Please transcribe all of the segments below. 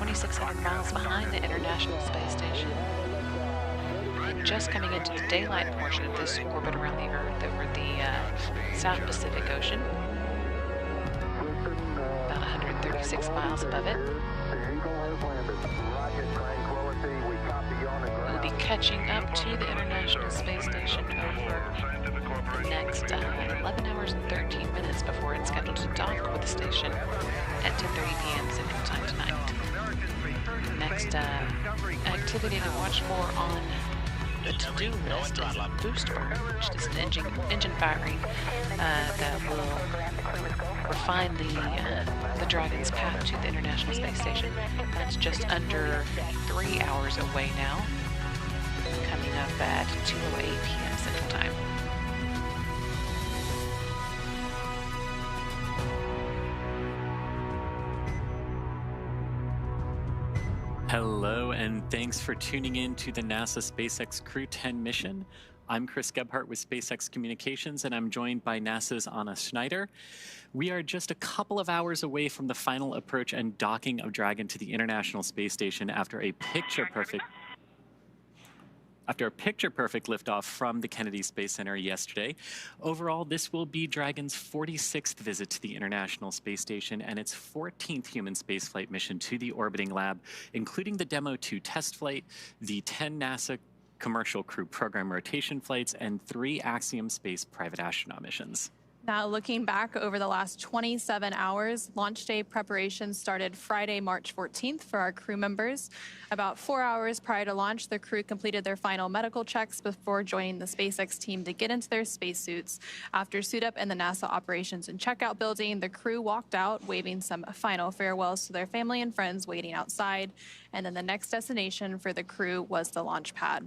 2,600 miles behind the International Space Station. And just coming into the daylight portion of this orbit around the Earth over the South Pacific Ocean, about 136 miles above it. We'll be catching up to the International Space Station over the next 11 hours and 13 minutes before it's scheduled to dock with the station at 10:30 p.m. Central Time tonight. Next activity to watch for on the to-do list is boost burn, which is an engine firing that will refine the Dragon's path to the International Space Station. That's just under 3 hours away now, coming up at 2:08 p.m. Central Time. Hello, and thanks for tuning in to the NASA SpaceX Crew-10 mission. I'm Chris Gebhardt with SpaceX Communications, and I'm joined by NASA's Anna Schneider. We are just a couple of hours away from the final approach and docking of Dragon to the International Space Station after a picture-perfect liftoff from the Kennedy Space Center yesterday. Overall, this will be Dragon's 46th visit to the International Space Station and its 14th human spaceflight mission to the orbiting lab, including the Demo 2 test flight, the 10 NASA Commercial Crew Program rotation flights, and 3 Axiom Space private astronaut missions. Now, looking back over the last 27 hours, launch day preparations started Friday, March 14th for our crew members. About 4 hours prior to launch, the crew completed their final medical checks before joining the SpaceX team to get into their spacesuits. After suit up in the NASA Operations and Checkout building, the crew walked out, waving some final farewells to their family and friends waiting outside. And then the next destination for the crew was the launch pad.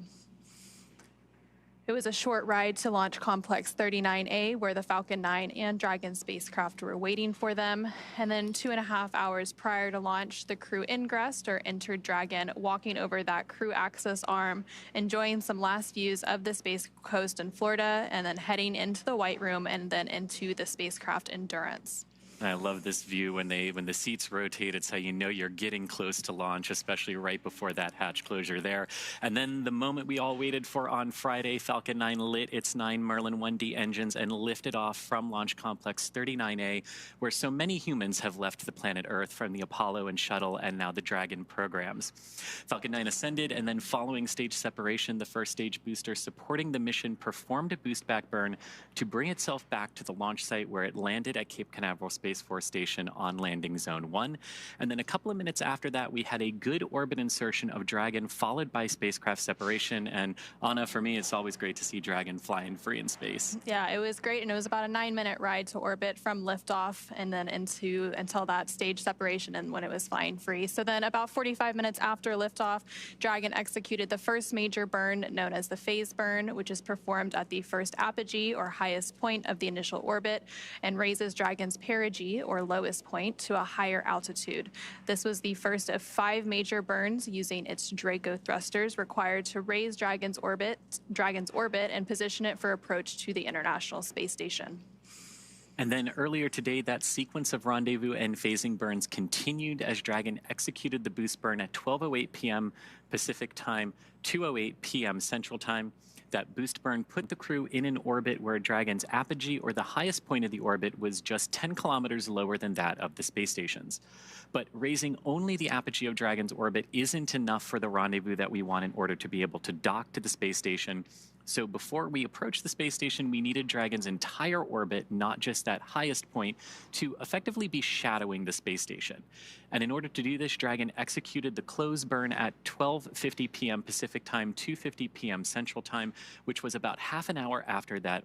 It was a short ride to Launch Complex 39A, where the Falcon 9 and Dragon spacecraft were waiting for them. And then 2.5 hours prior to launch, the crew ingressed or entered Dragon, walking over that crew access arm, enjoying some last views of the Space Coast in Florida, and then heading into the White Room and then into the spacecraft Endurance. I love this view when the seats rotate. It's how you know you're getting close to launch, especially right before that hatch closure there. And then the moment we all waited for on Friday, Falcon 9 lit its 9 Merlin 1D engines and lifted off from Launch Complex 39A, where so many humans have left the planet Earth from the Apollo and Shuttle and now the Dragon programs. Falcon 9 ascended, and then following stage separation, the first stage booster supporting the mission performed a boost back burn to bring itself back to the launch site, where it landed at Cape Canaveral Space Force Station on landing zone 1. And then a couple of minutes after that, we had a good orbit insertion of Dragon, followed by spacecraft separation. And Anna, for me, it's always great to see Dragon flying free in space. Yeah, it was great, and it was about a 9-minute ride to orbit from liftoff and then until that stage separation and when it was flying free. So then about 45 minutes after liftoff, Dragon executed the first major burn known as the phase burn, which is performed at the first apogee or highest point of the initial orbit and raises Dragon's perigee or lowest point to a higher altitude. This was the first of 5 major burns using its Draco thrusters required to raise Dragon's orbit and position it for approach to the International Space Station. And then earlier today, that sequence of rendezvous and phasing burns continued as Dragon executed the boost burn at 12:08 p.m. Pacific Time, 2:08 p.m. Central Time. That boost burn put the crew in an orbit where Dragon's apogee, or the highest point of the orbit, was just 10 kilometers lower than that of the space stations. But raising only the apogee of Dragon's orbit isn't enough for the rendezvous that we want in order to be able to dock to the space station. So before we approached the space station, we needed Dragon's entire orbit, not just that highest point, to effectively be shadowing the space station. And in order to do this, Dragon executed the close burn at 12:50 p.m. Pacific Time, 2:50 p.m. Central Time, which was about half an hour after that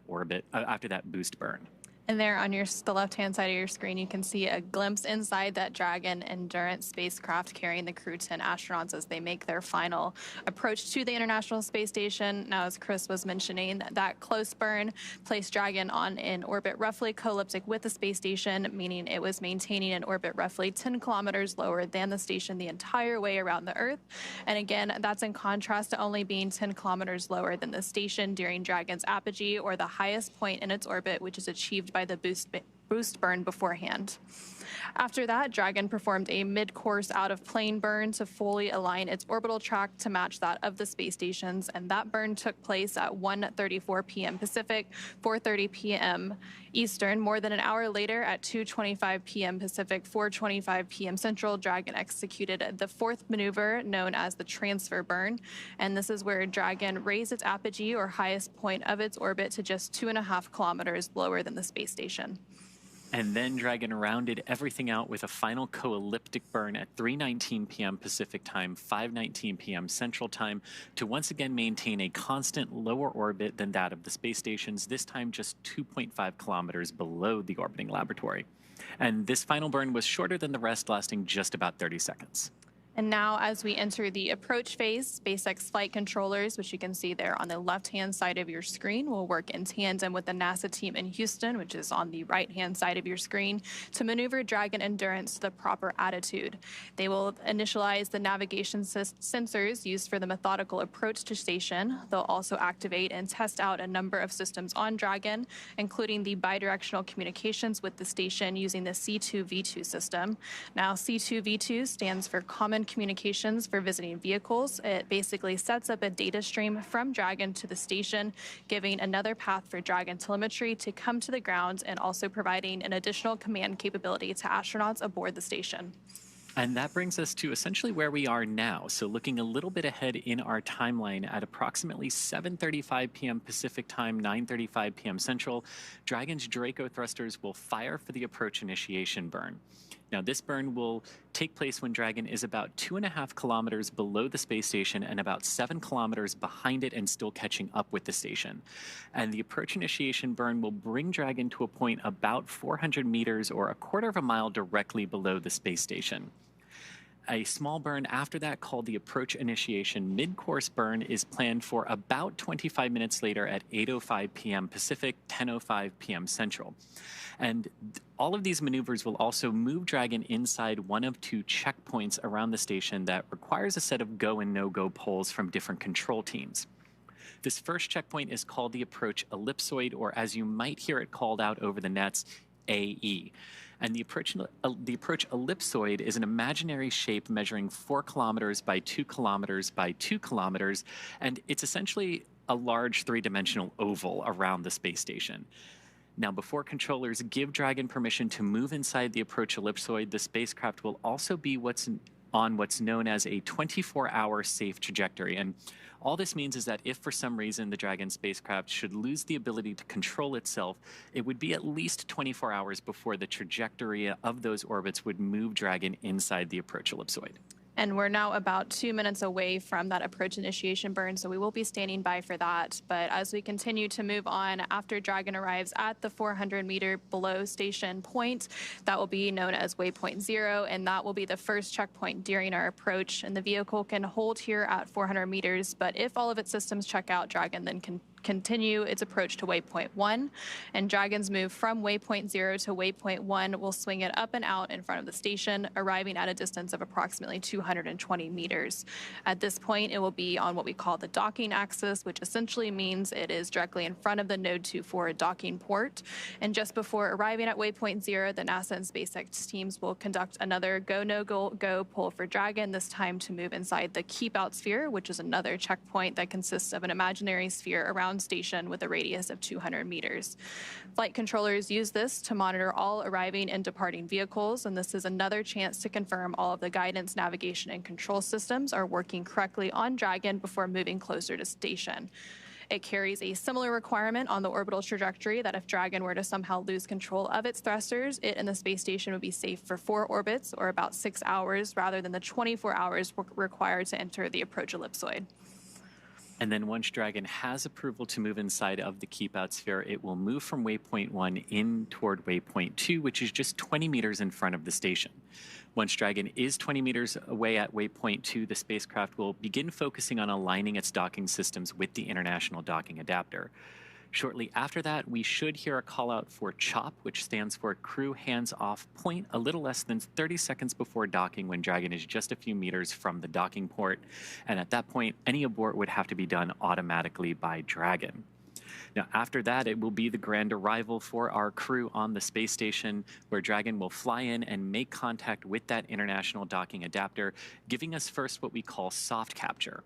boost burn. And there on the left-hand side of your screen, you can see a glimpse inside that Dragon Endurance spacecraft carrying the Crew-10 astronauts as they make their final approach to the International Space Station. Now, as Chris was mentioning, that close burn placed Dragon on an orbit roughly co-elliptic with the space station, meaning it was maintaining an orbit roughly 10 kilometers lower than the station the entire way around the Earth. And again, that's in contrast to only being 10 kilometers lower than the station during Dragon's apogee, or the highest point in its orbit, which is achieved by the boost burn beforehand. After that, Dragon performed a mid-course out-of-plane burn to fully align its orbital track to match that of the space stations, and that burn took place at 1:34 p.m. Pacific, 4:30 p.m. Eastern. More than an hour later, at 2:25 p.m. Pacific, 4:25 p.m. Central, Dragon executed the fourth maneuver known as the transfer burn, and this is where Dragon raised its apogee, or highest point of its orbit, to just 2.5 kilometers lower than the space station. And then Dragon rounded everything out with a final co-elliptic burn at 3:19 p.m. Pacific time, 5:19 p.m. Central time, to once again maintain a constant lower orbit than that of the space stations, this time just 2.5 kilometers below the orbiting laboratory. And this final burn was shorter than the rest, lasting just about 30 seconds. And now, as we enter the approach phase, SpaceX flight controllers, which you can see there on the left-hand side of your screen, will work in tandem with the NASA team in Houston, which is on the right-hand side of your screen, to maneuver Dragon Endurance to the proper attitude. They will initialize the navigation sensors used for the methodical approach to station. They'll also activate and test out a number of systems on Dragon, including the bidirectional communications with the station using the C2V2 system. Now, C2V2 stands for Common Communications for Visiting Vehicles. It basically sets up a data stream from Dragon to the station, giving another path for Dragon telemetry to come to the ground, and also providing an additional command capability to astronauts aboard the station. And that brings us to essentially where we are now. So looking a little bit ahead in our timeline, at approximately 7:35 p.m. Pacific time, 9:35 p.m. Central, Dragon's Draco thrusters will fire for the approach initiation burn. Now, this burn will take place when Dragon is about 2.5 kilometers below the space station and about 7 kilometers behind it and still catching up with the station. And the approach initiation burn will bring Dragon to a point about 400 meters or a quarter of a mile directly below the space station. A small burn after that, called the approach initiation mid-course burn, is planned for about 25 minutes later at 8:05 p.m. Pacific, 10:05 p.m. Central. And all of these maneuvers will also move Dragon inside one of two checkpoints around the station that requires a set of go and no-go polls from different control teams. This first checkpoint is called the approach ellipsoid, or as you might hear it called out over the nets, AE. And the approach ellipsoid is an imaginary shape measuring 4 kilometers by 2 kilometers by 2 kilometers, and it's essentially a large three-dimensional oval around the space station. Now, before controllers give Dragon permission to move inside the approach ellipsoid, the spacecraft will also be on what's known as a 24-hour safe trajectory. And all this means is that if for some reason the Dragon spacecraft should lose the ability to control itself, it would be at least 24 hours before the trajectory of those orbits would move Dragon inside the approach ellipsoid. And we're now about 2 minutes away from that approach initiation burn, so we will be standing by for that. But as we continue to move on, after Dragon arrives at the 400-meter below station point, that will be known as waypoint 0, and that will be the first checkpoint during our approach. And the vehicle can hold here at 400 meters, but if all of its systems check out, Dragon then can continue its approach to waypoint 1, and Dragon's move from waypoint 0 to waypoint 1 will swing it up and out in front of the station, arriving at a distance of approximately 220 meters. At this point, it will be on what we call the docking axis, which essentially means it is directly in front of the Node 24 docking port. And just before arriving at waypoint 0, the NASA and SpaceX teams will conduct another go-no-go poll for Dragon, this time to move inside the keep-out sphere, which is another checkpoint that consists of an imaginary sphere around station with a radius of 200 meters. Flight controllers use this to monitor all arriving and departing vehicles, and this is another chance to confirm all of the guidance, navigation, and control systems are working correctly on Dragon before moving closer to station. It carries a similar requirement on the orbital trajectory that if Dragon were to somehow lose control of its thrusters, it and the space station would be safe for 4 orbits, or about 6 hours, rather than the 24 hours required to enter the approach ellipsoid. And then once Dragon has approval to move inside of the keep-out sphere, it will move from waypoint 1 in toward waypoint 2, which is just 20 meters in front of the station. Once Dragon is 20 meters away at waypoint 2, the spacecraft will begin focusing on aligning its docking systems with the International Docking Adapter. Shortly after that, we should hear a call out for CHOP, which stands for Crew Hands Off Point, a little less than 30 seconds before docking, when Dragon is just a few meters from the docking port. And at that point, any abort would have to be done automatically by Dragon. Now, after that, it will be the grand arrival for our crew on the space station, where Dragon will fly in and make contact with that international docking adapter, giving us first what we call soft capture.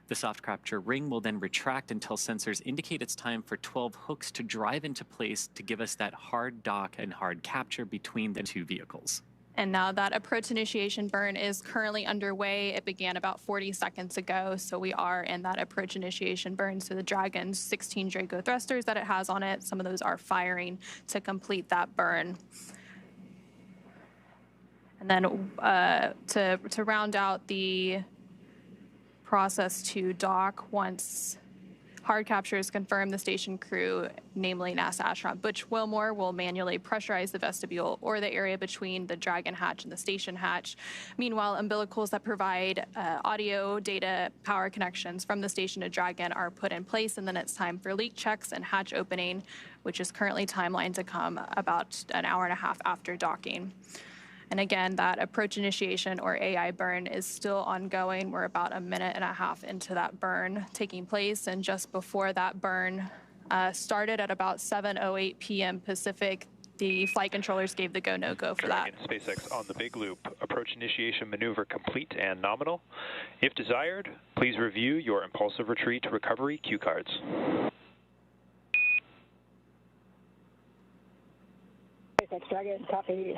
The soft capture ring will then retract until sensors indicate it's time for 12 hooks to drive into place to give us that hard dock and hard capture between the two vehicles. And now that approach initiation burn is currently underway. It began about 40 seconds ago, so we are in that approach initiation burn. So the Dragon's 16 Draco thrusters that it has on it, some of those are firing to complete that burn. And then to round out the process to dock, once hard capture is confirmed, the station crew, namely NASA astronaut Butch Wilmore, will manually pressurize the vestibule or the area between the Dragon hatch and the station hatch. Meanwhile, umbilicals that provide audio, data, power connections from the station to Dragon are put in place, and then it's time for leak checks and hatch opening, which is currently timelined to come about an hour and a half after docking. And again, that approach initiation or AI burn is still ongoing. We're about a minute and a half into that burn taking place. And just before that burn started at about 7:08 p.m. Pacific, the flight controllers gave the go, no-go for that. SpaceX on the big loop. Approach initiation maneuver complete and nominal. If desired, please review your impulsive retreat recovery cue cards. SpaceX Dragon, copy.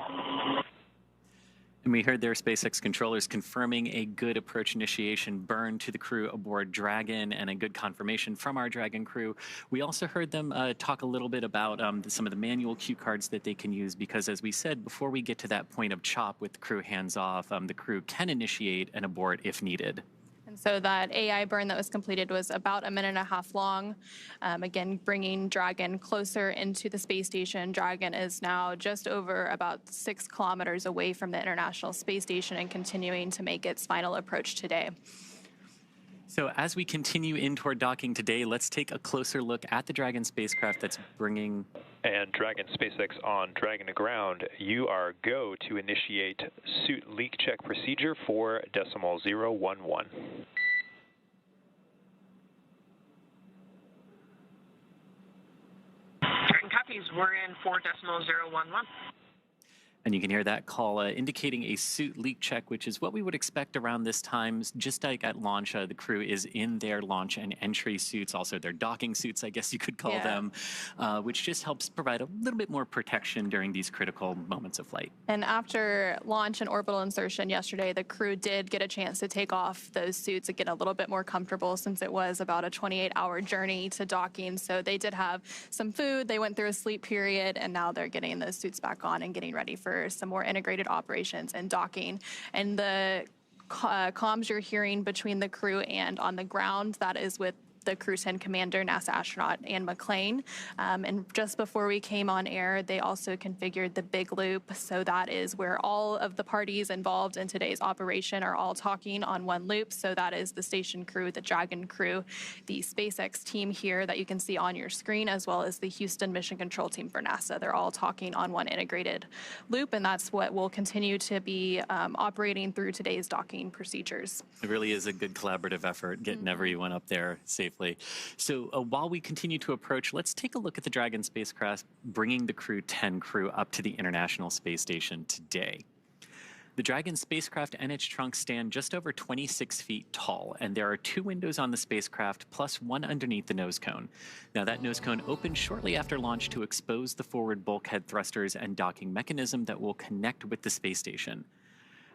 And we heard their SpaceX controllers confirming a good approach initiation burn to the crew aboard Dragon and a good confirmation from our Dragon crew. We also heard them talk a little bit about some of the manual cue cards that they can use, because as we said, before we get to that point of chop with the crew hands off, the crew can initiate an abort if needed. And so that AI burn that was completed was about a minute and a half long. Again, bringing Dragon closer into the space station. Dragon is now just over about 6 kilometers away from the International Space Station and continuing to make its final approach today. So as we continue in toward docking today, let's take a closer look at the Dragon spacecraft that's bringing... And Dragon SpaceX on Dragon to ground, you are go to initiate suit leak check procedure for decimal 011. Dragon copies, we're in for decimal 011. And you can hear that call indicating a suit leak check, which is what we would expect around this time. Just like at launch, the crew is in their launch and entry suits, also their docking suits, I guess you could call them, which just helps provide a little bit more protection during these critical moments of flight. And after launch and orbital insertion yesterday, the crew did get a chance to take off those suits and get a little bit more comfortable, since it was about a 28-hour journey to docking. So they did have some food, they went through a sleep period, and now they're getting those suits back on and getting ready for some more integrated operations and docking. And the comms you're hearing between the crew and on the ground, that is with the Crew-10 commander, NASA astronaut Ann McClain. And just before we came on air, they also configured the big loop. So that is where all of the parties involved in today's operation are all talking on one loop. So that is the station crew, the Dragon crew, the SpaceX team here that you can see on your screen, as well as the Houston mission control team for NASA. They're all talking on one integrated loop, and that's what will continue to be operating through today's docking procedures. It really is a good collaborative effort, getting everyone up there safely. So while we continue to approach, let's take a look at the Dragon spacecraft bringing the Crew-10 crew up to the International Space Station today. The Dragon spacecraft and its trunk stand just over 26 feet tall, and there are 2 windows on the spacecraft plus one underneath the nose cone. Now, that nose cone opened shortly after launch to expose the forward bulkhead thrusters and docking mechanism that will connect with the space station.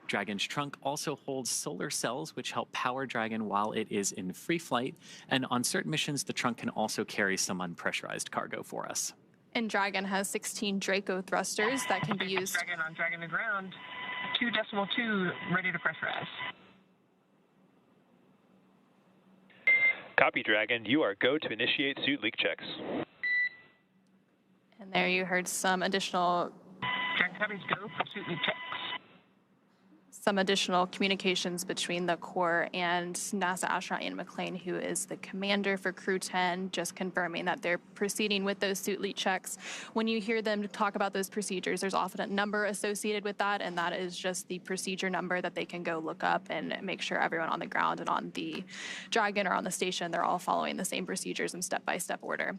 Dragon's trunk also holds solar cells, which help power Dragon while it is in free flight, and on certain missions, the trunk can also carry some unpressurized cargo for us. And Dragon has 16 Draco thrusters that can be used. Dragon on Dragon to ground, 2.2, ready to pressurize. Copy, Dragon. You are go to initiate suit leak checks. And there you heard some additional Dragon copies, go for suit leak checks. some additional communications between the Corps and NASA astronaut Ian McLean, who is the commander for Crew-10, just confirming that they're proceeding with those suit leak checks. When you hear them talk about those procedures, there's often a number associated with that, and that is just the procedure number that they can go look up and make sure everyone on the ground and on the Dragon or on the station, they're all following the same procedures in step-by-step order.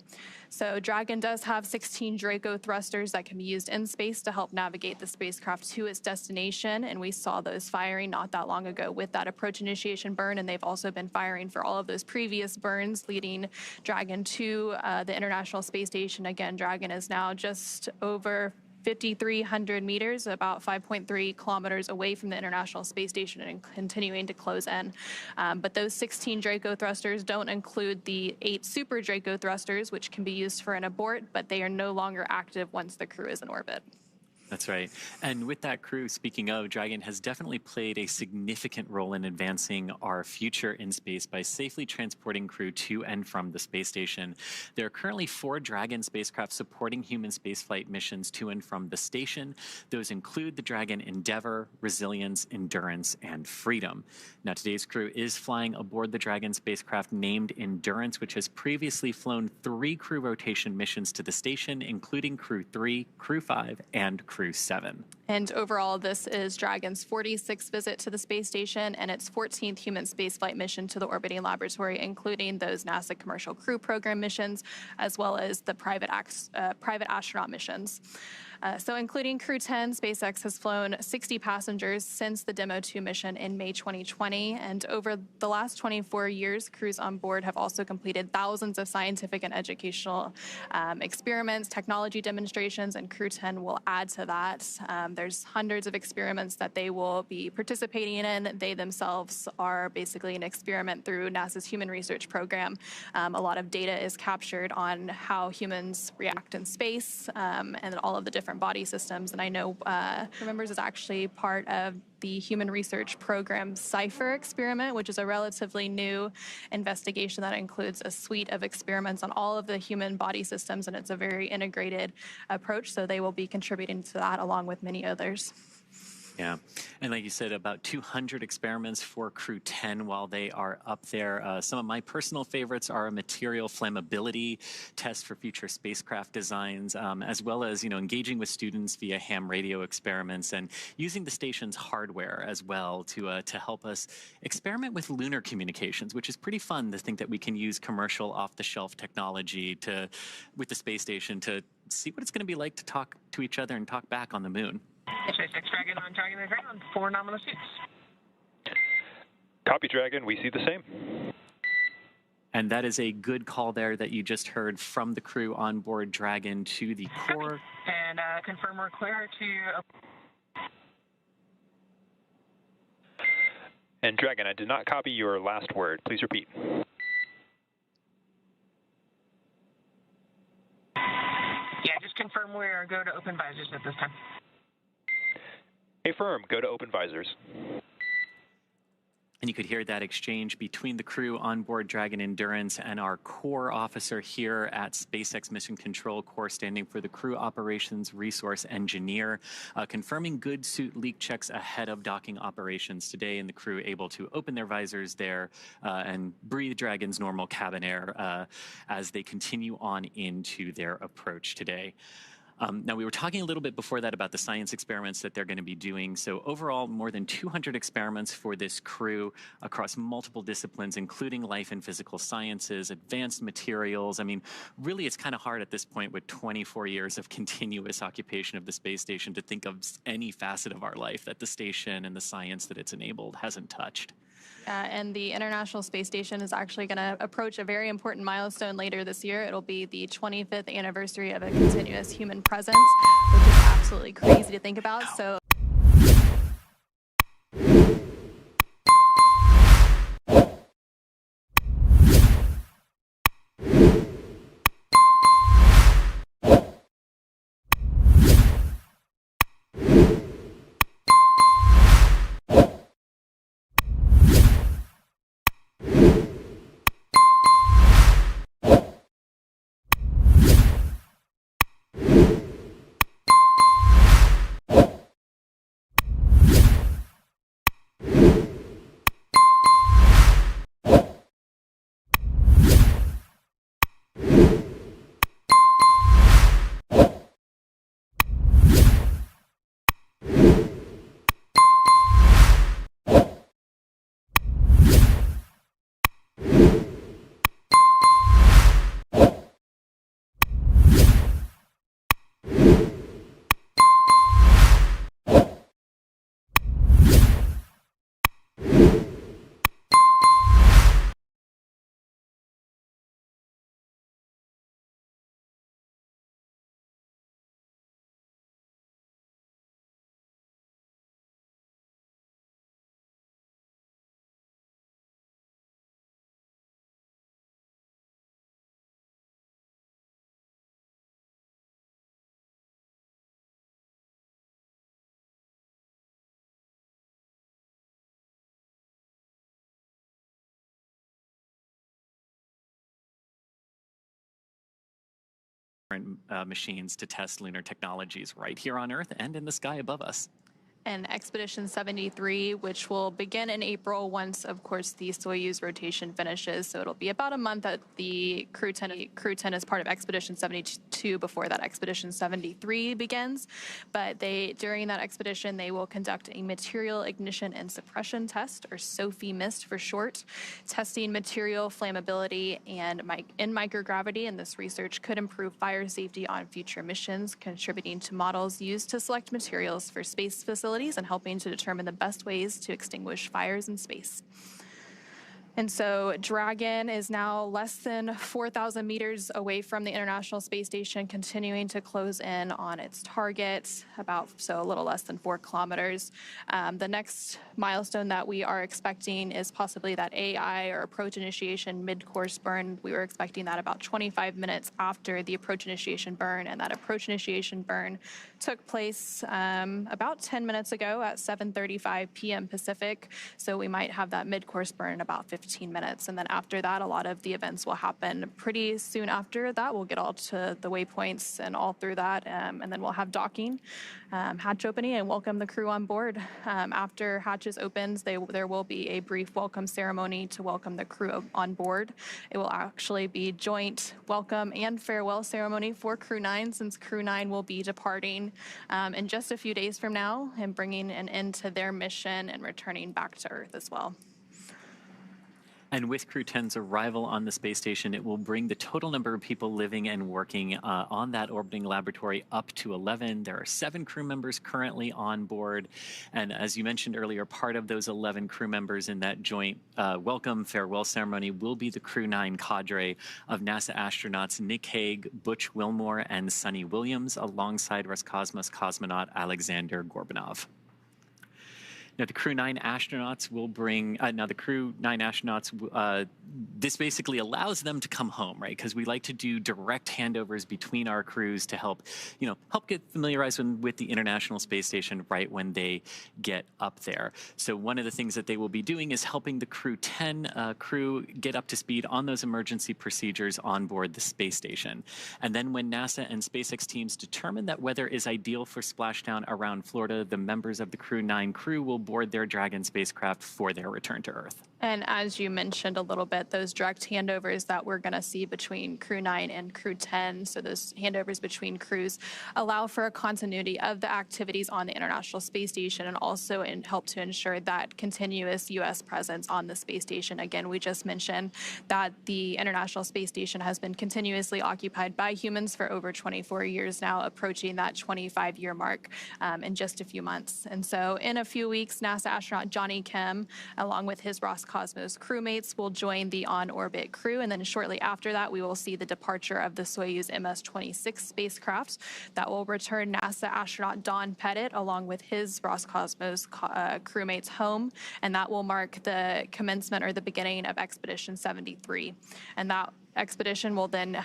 So Dragon does have 16 Draco thrusters that can be used in space to help navigate the spacecraft to its destination, and we saw those firing not that long ago with that approach initiation burn, and they've also been firing for all of those previous burns leading Dragon to the International Space Station. Again, Dragon is now just over 5,300 meters, about 5.3 kilometers away from the International Space Station and continuing to close in. But those 16 Draco thrusters don't include the 8 Super Draco thrusters, which can be used for an abort, but they are no longer active once the crew is in orbit. That's right. And with that crew, speaking of, Dragon has definitely played a significant role in advancing our future in space by safely transporting crew to and from the space station. There are currently 4 Dragon spacecraft supporting human spaceflight missions to and from the station. Those include the Dragon Endeavour, Resilience, Endurance, and Freedom. Now, today's crew is flying aboard the Dragon spacecraft named Endurance, which has previously flown 3 crew rotation missions to the station, including Crew 3, Crew 5, and Crew 7. And overall, this is Dragon's 46th visit to the space station and its 14th human spaceflight mission to the orbiting laboratory, including those NASA Commercial Crew Program missions, as well as the private astronaut missions. So including Crew-10, SpaceX has flown 60 passengers since the Demo 2 mission in May 2020. And over the last 24 years, crews on board have also completed thousands of scientific and educational experiments, technology demonstrations, and Crew-10 will add to that. There's hundreds of experiments that they will be participating in. They themselves are basically an experiment through NASA's Human Research Program. A lot of data is captured on how humans react in space and all of the different body systems. And I know Remembers is actually part of the Human Research Program CIPHER experiment, which is a relatively new investigation that includes a suite of experiments on all of the human body systems, and it's a very integrated approach. So they will be contributing to that along with many others. Yeah, and like you said, about 200 experiments for Crew-10 while they are up there. Some of my personal favorites are a material flammability test for future spacecraft designs, as well as, engaging with students via ham radio experiments and using the station's hardware as well to help us experiment with lunar communications, which is pretty fun to think that we can use commercial off-the-shelf technology with the space station to see what it's going to be like to talk to each other and talk back on the moon. SpaceX Dragon on Dragon the ground, 4 nominal suits. Copy, Dragon. We see the same. And that is a good call there that you just heard from the crew on board Dragon to the core. And confirm we're clear to... And Dragon, I did not copy your last word. Please repeat. Yeah, just confirm we're go to open visors at this time. Affirm. Go to open visors. And you could hear that exchange between the crew on board Dragon Endurance and our core officer here at SpaceX Mission Control, core standing for the Crew Operations Resource Engineer, confirming good suit leak checks ahead of docking operations today, and the crew able to open their visors there and breathe Dragon's normal cabin air as they continue on into their approach today. Now, we were talking a little bit before that about the science experiments that they're going to be doing. So overall, more than 200 experiments for this crew across multiple disciplines, including life and physical sciences, advanced materials. I mean, really, it's kind of hard at this point with 24 years of continuous occupation of the space station to think of any facet of our life that the station and the science that it's enabled hasn't touched. And the International Space Station is actually going to approach a very important milestone later this year. It'll be the 25th anniversary of a continuous human presence, which is absolutely crazy to think about. So machines to test lunar technologies right here on Earth and in the sky above us. And Expedition 73, which will begin in April once, of course, the Soyuz rotation finishes. So it'll be about a month that the Crew-10 is part of Expedition 72 before that Expedition 73 begins. But during that expedition, they will conduct a material ignition and suppression test, or SOFI-MIST for short, testing material flammability and in microgravity. And this research could improve fire safety on future missions, contributing to models used to select materials for space facilities and helping to determine the best ways to extinguish fires in space. And so Dragon is now less than 4,000 meters away from the International Space Station, continuing to close in on its target, a little less than 4 kilometers. The next milestone that we are expecting is possibly that AI, or approach initiation mid-course burn. We were expecting that about 25 minutes after the approach initiation burn, and that approach initiation burn took place about 10 minutes ago at 7:35 p.m. Pacific. So we might have that mid-course burn in about 15 minutes. And then after that, a lot of the events will happen pretty soon after that. We'll get all to the waypoints and all through that. And then we'll have docking, hatch opening, and welcome the crew on board. After hatches opens, there will be a brief welcome ceremony to welcome the crew on board. It will actually be joint welcome and farewell ceremony for Crew-9, since Crew-9 will be departing in just a few days from now and bringing an end to their mission and returning back to Earth as well. And with Crew-10's arrival on the space station, it will bring the total number of people living and working on that orbiting laboratory up to 11. There are 7 crew members currently on board. And as you mentioned earlier, part of those 11 crew members in that joint welcome farewell ceremony will be the Crew-9 cadre of NASA astronauts Nick Hague, Butch Wilmore, and Sunny Williams, alongside Roscosmos cosmonaut Alexander Gorbanov. Now, the Crew-9 astronauts will bring, the Crew-9 astronauts, this basically allows them to come home, right? Because we like to do direct handovers between our crews to help get familiarized with the International Space Station right when they get up there. So one of the things that they will be doing is helping the Crew-10 crew get up to speed on those emergency procedures on board the space station. And then when NASA and SpaceX teams determine that weather is ideal for splashdown around Florida, the members of the Crew-9 crew will board their Dragon spacecraft for their return to Earth. And as you mentioned a little bit, those direct handovers that we're going to see between Crew-9 and Crew-10, so those handovers between crews, allow for a continuity of the activities on the International Space Station and also help to ensure that continuous U.S. presence on the space station. Again, we just mentioned that the International Space Station has been continuously occupied by humans for over 24 years now, approaching that 25-year mark in just a few months. And so in a few weeks, NASA astronaut Johnny Kim, along with his Roscosmos crewmates, will join the on-orbit crew. And then shortly after that, we will see the departure of the Soyuz MS-26 spacecraft that will return NASA astronaut Don Pettit, along with his Roscosmos crewmates, home. And that will mark the commencement, or the beginning, of Expedition 73. And that expedition will then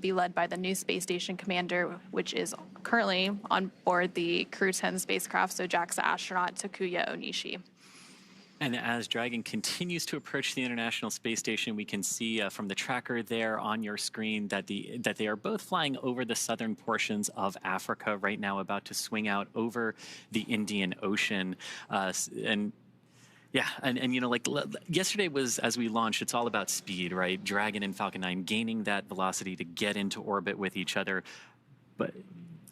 be led by the new space station commander, which is currently on board the Crew-10 spacecraft, so JAXA astronaut Takuya Onishi. And as Dragon continues to approach the International Space Station, we can see from the tracker there on your screen that they are both flying over the southern portions of Africa right now, about to swing out over the Indian Ocean. Yeah, and like yesterday was, as we launched, it's all about speed, right? Dragon and Falcon 9 gaining that velocity to get into orbit with each other. But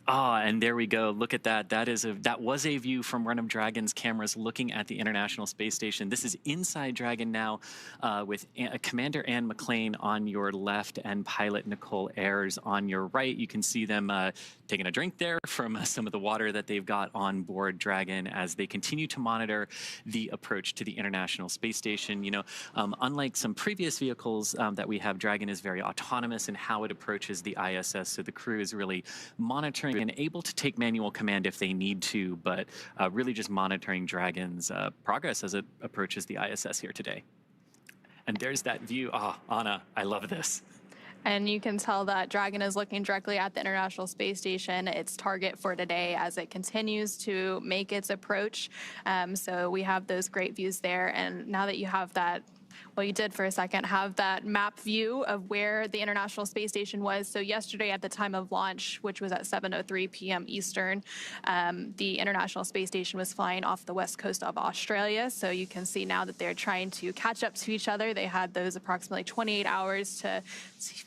and there we go. Look at that. That was a view from one of Dragon's cameras looking at the International Space Station. This is inside Dragon now, with Commander Ann McLean on your left and pilot Nicole Ayers on your right. You can see them taking a drink there from some of the water that they've got on board Dragon as they continue to monitor the approach to the International Space Station. Unlike some previous vehicles that we have, Dragon is very autonomous in how it approaches the ISS. So the crew is really monitoring and able to take manual command if they need to, but really just monitoring Dragon's progress as it approaches the ISS here today. And there's that view. Anna, I love this. And you can tell that Dragon is looking directly at the International Space Station, its target for today, as it continues to make its approach. So we have those great views there. And now that you have that Well, you did for a second have that map view of where the International Space Station was. So yesterday at the time of launch, which was at 7:03 p.m. Eastern, the International Space Station was flying off the west coast of Australia. So you can see now that they're trying to catch up to each other. They had those approximately 28 hours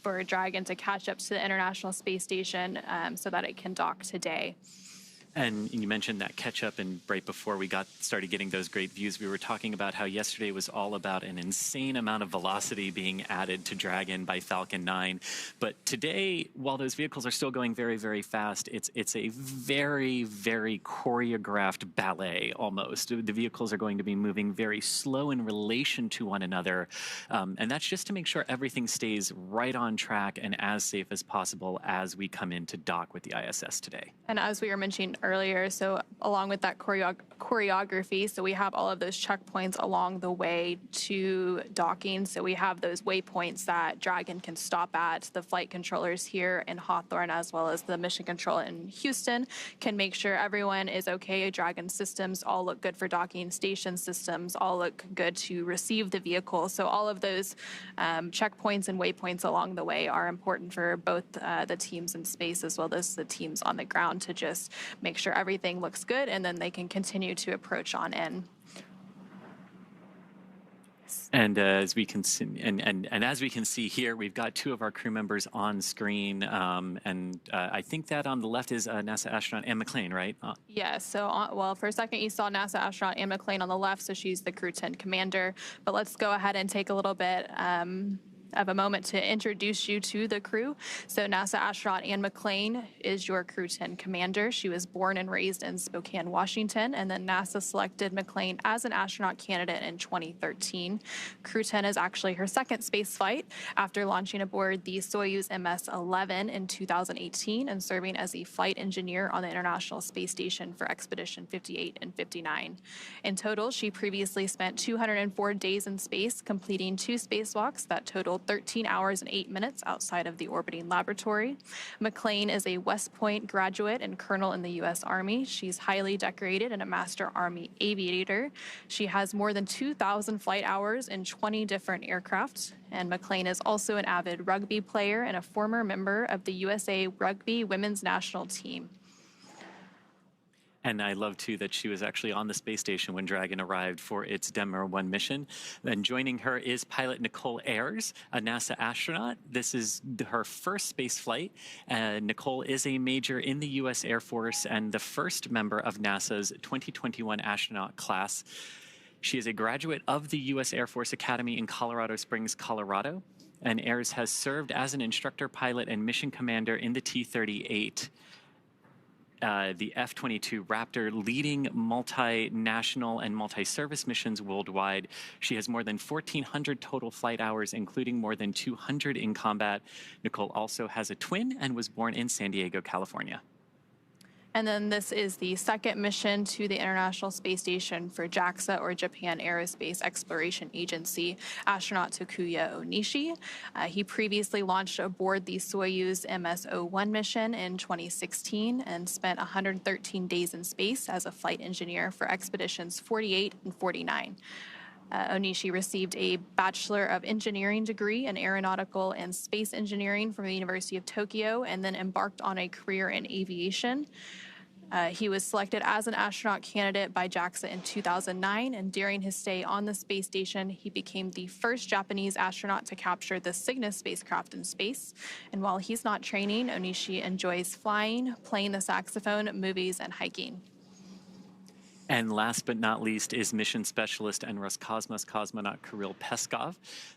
for Dragon to catch up to the International Space Station so that it can dock today. And you mentioned that catch up, and right before we started getting those great views, we were talking about how yesterday was all about an insane amount of velocity being added to Dragon by Falcon 9. But today, while those vehicles are still going very, very fast, it's a very, very choreographed ballet almost. The vehicles are going to be moving very slow in relation to one another. And that's just to make sure everything stays right on track and as safe as possible as we come in to dock with the ISS today. And as we were mentioning earlier, so along with that choreography, so we have all of those checkpoints along the way to docking. So we have those waypoints that Dragon can stop at. The flight controllers here in Hawthorne, as well as the mission control in Houston, can make sure everyone is okay. Dragon systems all look good for docking. Station systems all look good to receive the vehicle. So all of those checkpoints and waypoints along the way are important for both the teams in space as well as the teams on the ground to just make sure everything looks good, and then they can continue to approach on in. And as we can see, and as we can see here, we've got two of our crew members on screen, and I think that on the left is NASA astronaut Anne McClain, right? Yeah. So, well, for a second you saw NASA astronaut Anne McClain on the left, so she's the Crew-10 commander. But let's go ahead and take a little bit of a moment to introduce you to the crew. So NASA astronaut Anne McClain is your Crew-10 commander. She was born and raised in Spokane, Washington, and then NASA selected McClain as an astronaut candidate in 2013. Crew-10 is actually her second space flight after launching aboard the Soyuz MS-11 in 2018 and serving as a flight engineer on the International Space Station for Expedition 58 and 59. In total, she previously spent 204 days in space, completing 2 spacewalks that totaled 13 hours and 8 minutes outside of the orbiting laboratory. McClain is a West Point graduate and colonel in the U.S. Army. She's highly decorated and a Master Army aviator. She has more than 2,000 flight hours in 20 different aircraft. And McClain is also an avid rugby player and a former member of the USA Rugby Women's National Team. And I love, too, that she was actually on the space station when Dragon arrived for its Demo 1 mission. And joining her is pilot Nicole Ayers, a NASA astronaut. This is her first space flight. Nicole is a major in the U.S. Air Force and the first member of NASA's 2021 astronaut class. She is a graduate of the U.S. Air Force Academy in Colorado Springs, Colorado. And Ayers has served as an instructor pilot and mission commander in the T-38. The F-22 Raptor, leading multinational and multi-service missions worldwide. She has more than 1,400 total flight hours, including more than 200 in combat. Nicole also has a twin and was born in San Diego, California. And then this is the second mission to the International Space Station for JAXA, or Japan Aerospace Exploration Agency, astronaut Takuya Onishi. He previously launched aboard the Soyuz MS-01 mission in 2016 and spent 113 days in space as a flight engineer for expeditions 48 and 49. Onishi received a Bachelor of Engineering degree in Aeronautical and Space Engineering from the University of Tokyo and then embarked on a career in aviation. He was selected as an astronaut candidate by JAXA in 2009, and during his stay on the space station, he became the first Japanese astronaut to capture the Cygnus spacecraft in space. And while he's not training, Onishi enjoys flying, playing the saxophone, movies, and hiking. And last but not least is mission specialist and Roscosmos cosmonaut Kirill Peskov.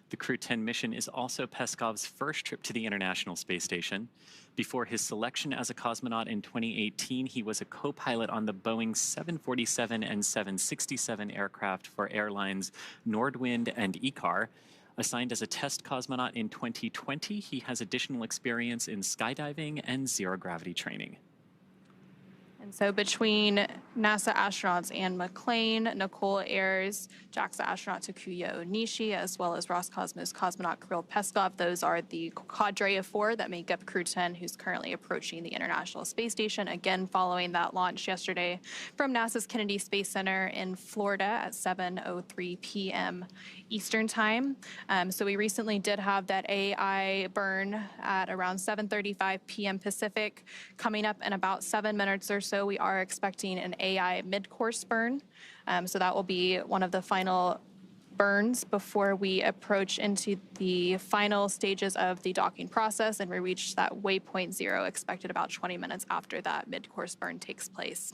The Crew-10 mission is also Peskov's first trip to the International Space Station. Before his selection as a cosmonaut in 2018, he was a co-pilot on the Boeing 747 and 767 aircraft for airlines Nordwind and ICAR. Assigned as a test cosmonaut in 2020, he has additional experience in skydiving and zero-gravity training. So between NASA astronauts Anne McClain, Nicole Ayers, JAXA astronaut Takuya Onishi, as well as Roscosmos cosmonaut Kirill Peskov, those are the cadre of 4 that make up Crew-10, who's currently approaching the International Space Station, again following that launch yesterday from NASA's Kennedy Space Center in Florida at 7:03 p.m. Eastern Time. So we recently did have that AI burn at around 7:35 p.m. Pacific. Coming up in about 7 minutes or so, we are expecting an AI mid-course burn. So that will be one of the final burns before we approach into the final stages of the docking process, and we reach that waypoint 0 expected about 20 minutes after that mid-course burn takes place.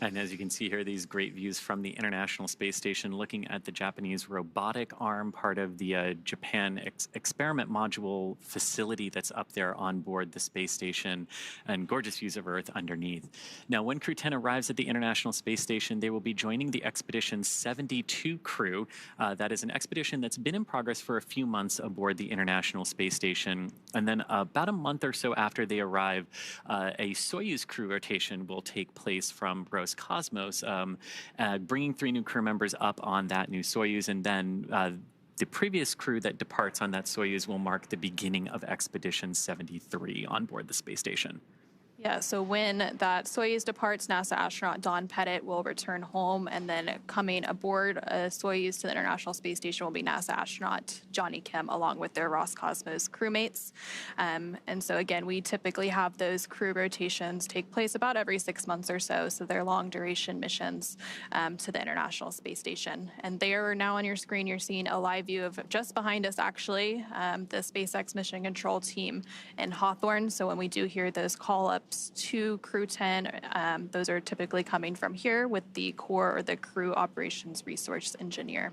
And as you can see here, these great views from the International Space Station, looking at the Japanese robotic arm, part of the Japan experiment module facility that's up there on board the space station, and gorgeous views of Earth underneath. Now, when Crew-10 arrives at the International Space Station, they will be joining the Expedition 72 crew. That is an expedition that's been in progress for a few months aboard the International Space Station. And then about a month or so after they arrive, a Soyuz crew rotation will take place from Roscosmos, bringing 3 new crew members up on that new Soyuz, and then the previous crew that departs on that Soyuz will mark the beginning of Expedition 73 on board the space station. Yeah, so when that Soyuz departs, NASA astronaut Don Pettit will return home, and then coming aboard a Soyuz to the International Space Station will be NASA astronaut Johnny Kim, along with their Roscosmos crewmates. And so again, we typically have those crew rotations take place about every 6 months or so, so they're long duration missions to the International Space Station. And there now on your screen, you're seeing a live view of just behind us, actually, the SpaceX Mission Control team in Hawthorne. So when we do hear those call-ups to Crew-10, those are typically coming from here with the core or the crew operations resource engineer.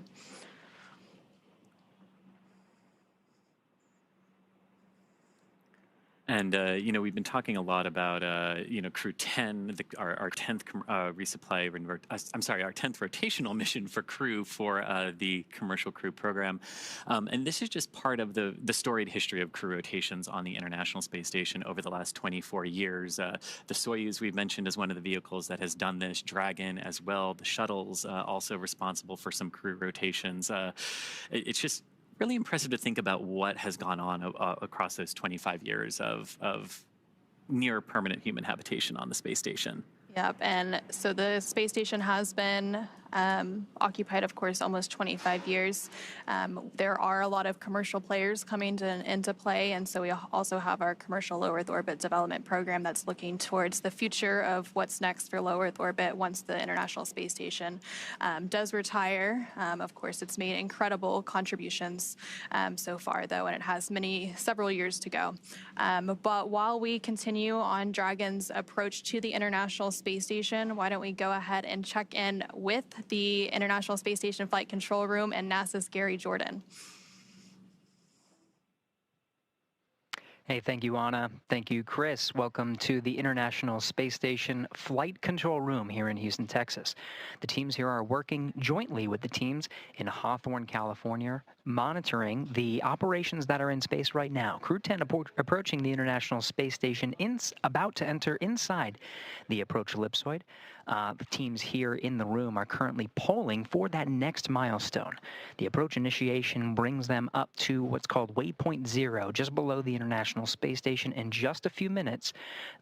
And, we've been talking a lot about, Crew-10, our 10th resupply, our 10th rotational mission for Crew for the Commercial Crew program. And this is just part of the storied history of crew rotations on the International Space Station over the last 24 years. The Soyuz we've mentioned as one of the vehicles that has done this, Dragon as well, the shuttles also responsible for some crew rotations. It's just really impressive to think about what has gone on across those 25 years of near permanent human habitation on the space station. Yep, and so the space station has been occupied, of course, almost 25 years. There are a lot of commercial players coming into play, and so we also have our commercial low Earth orbit development program that's looking towards the future of what's next for low Earth orbit once the International Space Station does retire. Of course, it's made incredible contributions so far, though, and it has several years to go. But while we continue on Dragon's approach to the International Space Station, why don't we go ahead and check in with the International Space Station Flight Control Room and NASA's Gary Jordan. Hey, thank you, Anna. Thank you, Chris. Welcome to the International Space Station Flight Control Room here in Houston, Texas. The teams here are working jointly with the teams in Hawthorne, California, monitoring the operations that are in space right now. Crew-10 approaching the International Space Station, about to enter inside the approach ellipsoid. The teams here in the room are currently polling for that next milestone. The approach initiation brings them up to what's called waypoint 0, just below the International Space Station. In just a few minutes,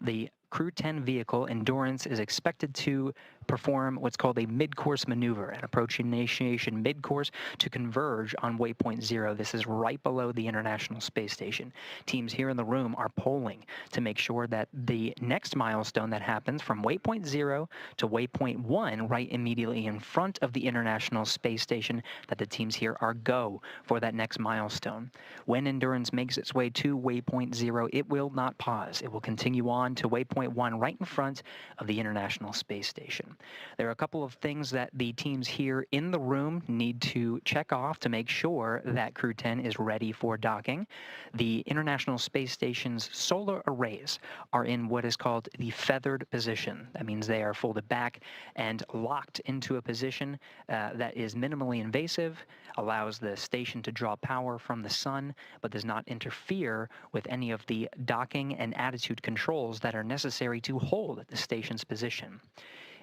the Crew-10 vehicle Endurance is expected to perform what's called a mid-course maneuver, an approach initiation mid-course to converge on waypoint 0. This is right below the International Space Station. Teams here in the room are polling to make sure that the next milestone that happens from waypoint 0 to waypoint 1, right immediately in front of the International Space Station, that the teams here are go for that next milestone. When Endurance makes its way to waypoint 0, it will not pause. It will continue on to waypoint 1 right in front of the International Space Station. There are a couple of things that the teams here in the room need to check off to make sure that Crew-10 is ready for docking. The International Space Station's solar arrays are in what is called the feathered position. That means they are folded back and locked into a position that is minimally invasive, allows the station to draw power from the sun, but does not interfere with any of the docking and attitude controls that are necessary necessary to hold the station's position.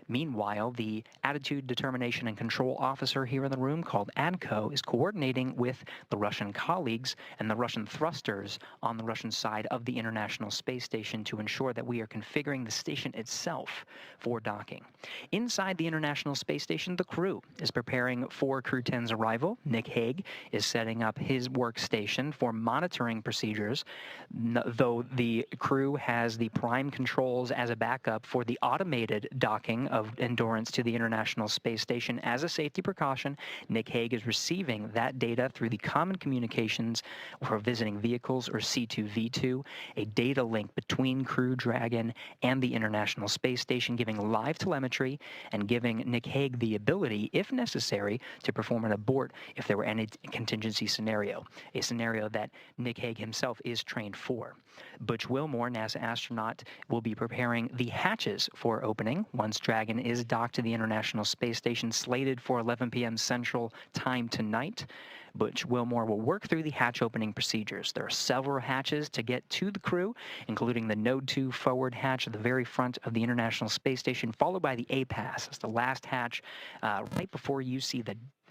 Meanwhile, the Attitude, Determination, and Control Officer here in the room, called ADCO, is coordinating with the Russian colleagues and the Russian thrusters on the Russian side of the International Space Station to ensure that we are configuring the station itself for docking. Inside the International Space Station, the crew is preparing for Crew-10's arrival. Nick Hague is setting up his workstation for monitoring procedures, though the crew has the prime controls as a backup for the automated docking of Endurance to the International Space Station. As a safety precaution, Nick Hague is receiving that data through the Common Communications for Visiting Vehicles, or C2V2, a data link between Crew Dragon and the International Space Station, giving live telemetry and giving Nick Hague the ability, if necessary, to perform an abort if there were any contingency scenario, a scenario that Nick Hague himself is trained for. Butch Wilmore, NASA astronaut, will be preparing the hatches for opening once Dragon is docked to the International Space Station, slated for 11 p.m. Central Time tonight. Butch Wilmore will work through the hatch opening procedures. There are several hatches to get to the crew, including the Node 2 forward hatch at the very front of the International Space Station, followed by the A-Pass. It's the last hatch right before you see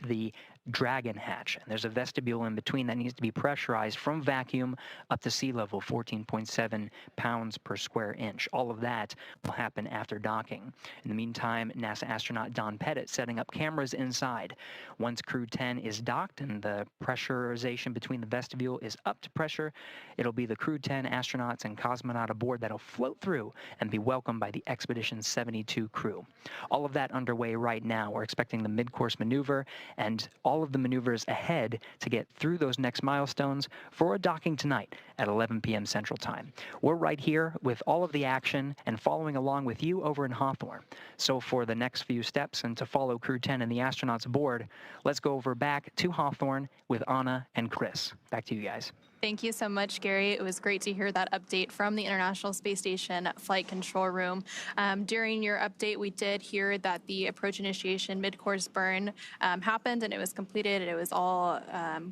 the Dragon hatch. And there's a vestibule in between that needs to be pressurized from vacuum up to sea level, 14.7 pounds per square inch. All of that will happen after docking. In the meantime, NASA astronaut Don Pettit setting up cameras inside. Once Crew-10 is docked and the pressurization between the vestibule is up to pressure, it'll be the Crew-10 astronauts and cosmonaut aboard that'll float through and be welcomed by the Expedition 72 crew. All of that underway right now. We're expecting the mid-course maneuver and all of the maneuvers ahead to get through those next milestones for a docking tonight at 11 p.m. Central Time. We're right here with all of the action and following along with you over in Hawthorne. So for the next few steps and to follow Crew-10 and the astronauts aboard, let's go over back to Hawthorne with Anna and Chris. Back to you guys. Thank you so much, Gary. It was great to hear that update from the International Space Station Flight Control Room. During your update, we did hear that the approach initiation mid-course burn happened and it was completed. It was all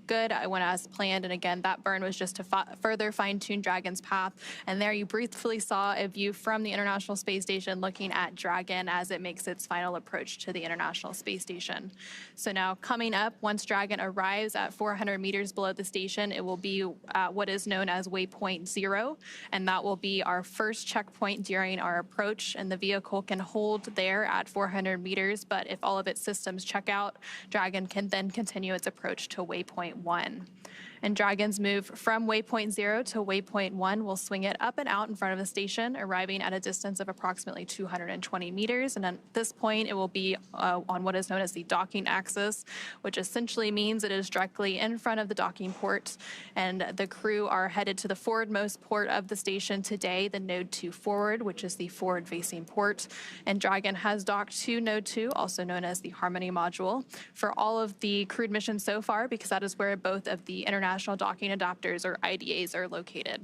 good. I went as planned, and again, that burn was just to further fine-tune Dragon's path. And there you briefly saw a view from the International Space Station looking at Dragon as it makes its final approach to the International Space Station. So now coming up, once Dragon arrives at 400 meters below the station, it will be at what is known as waypoint 0, and that will be our first checkpoint during our approach, and the vehicle can hold there at 400 meters, but if all of its systems check out, Dragon can then continue its approach to waypoint 1. And Dragon's move from waypoint 0 to waypoint 1 will swing it up and out in front of the station, arriving at a distance of approximately 220 meters. And at this point, it will be on what is known as the docking axis, which essentially means it is directly in front of the docking port. And the crew are headed to the forwardmost port of the station today, the Node 2 forward, which is the forward-facing port. And Dragon has docked to Node 2, also known as the Harmony module, for all of the crewed missions so far, because that is where both of the International Docking Adapters, or IDAs, are located.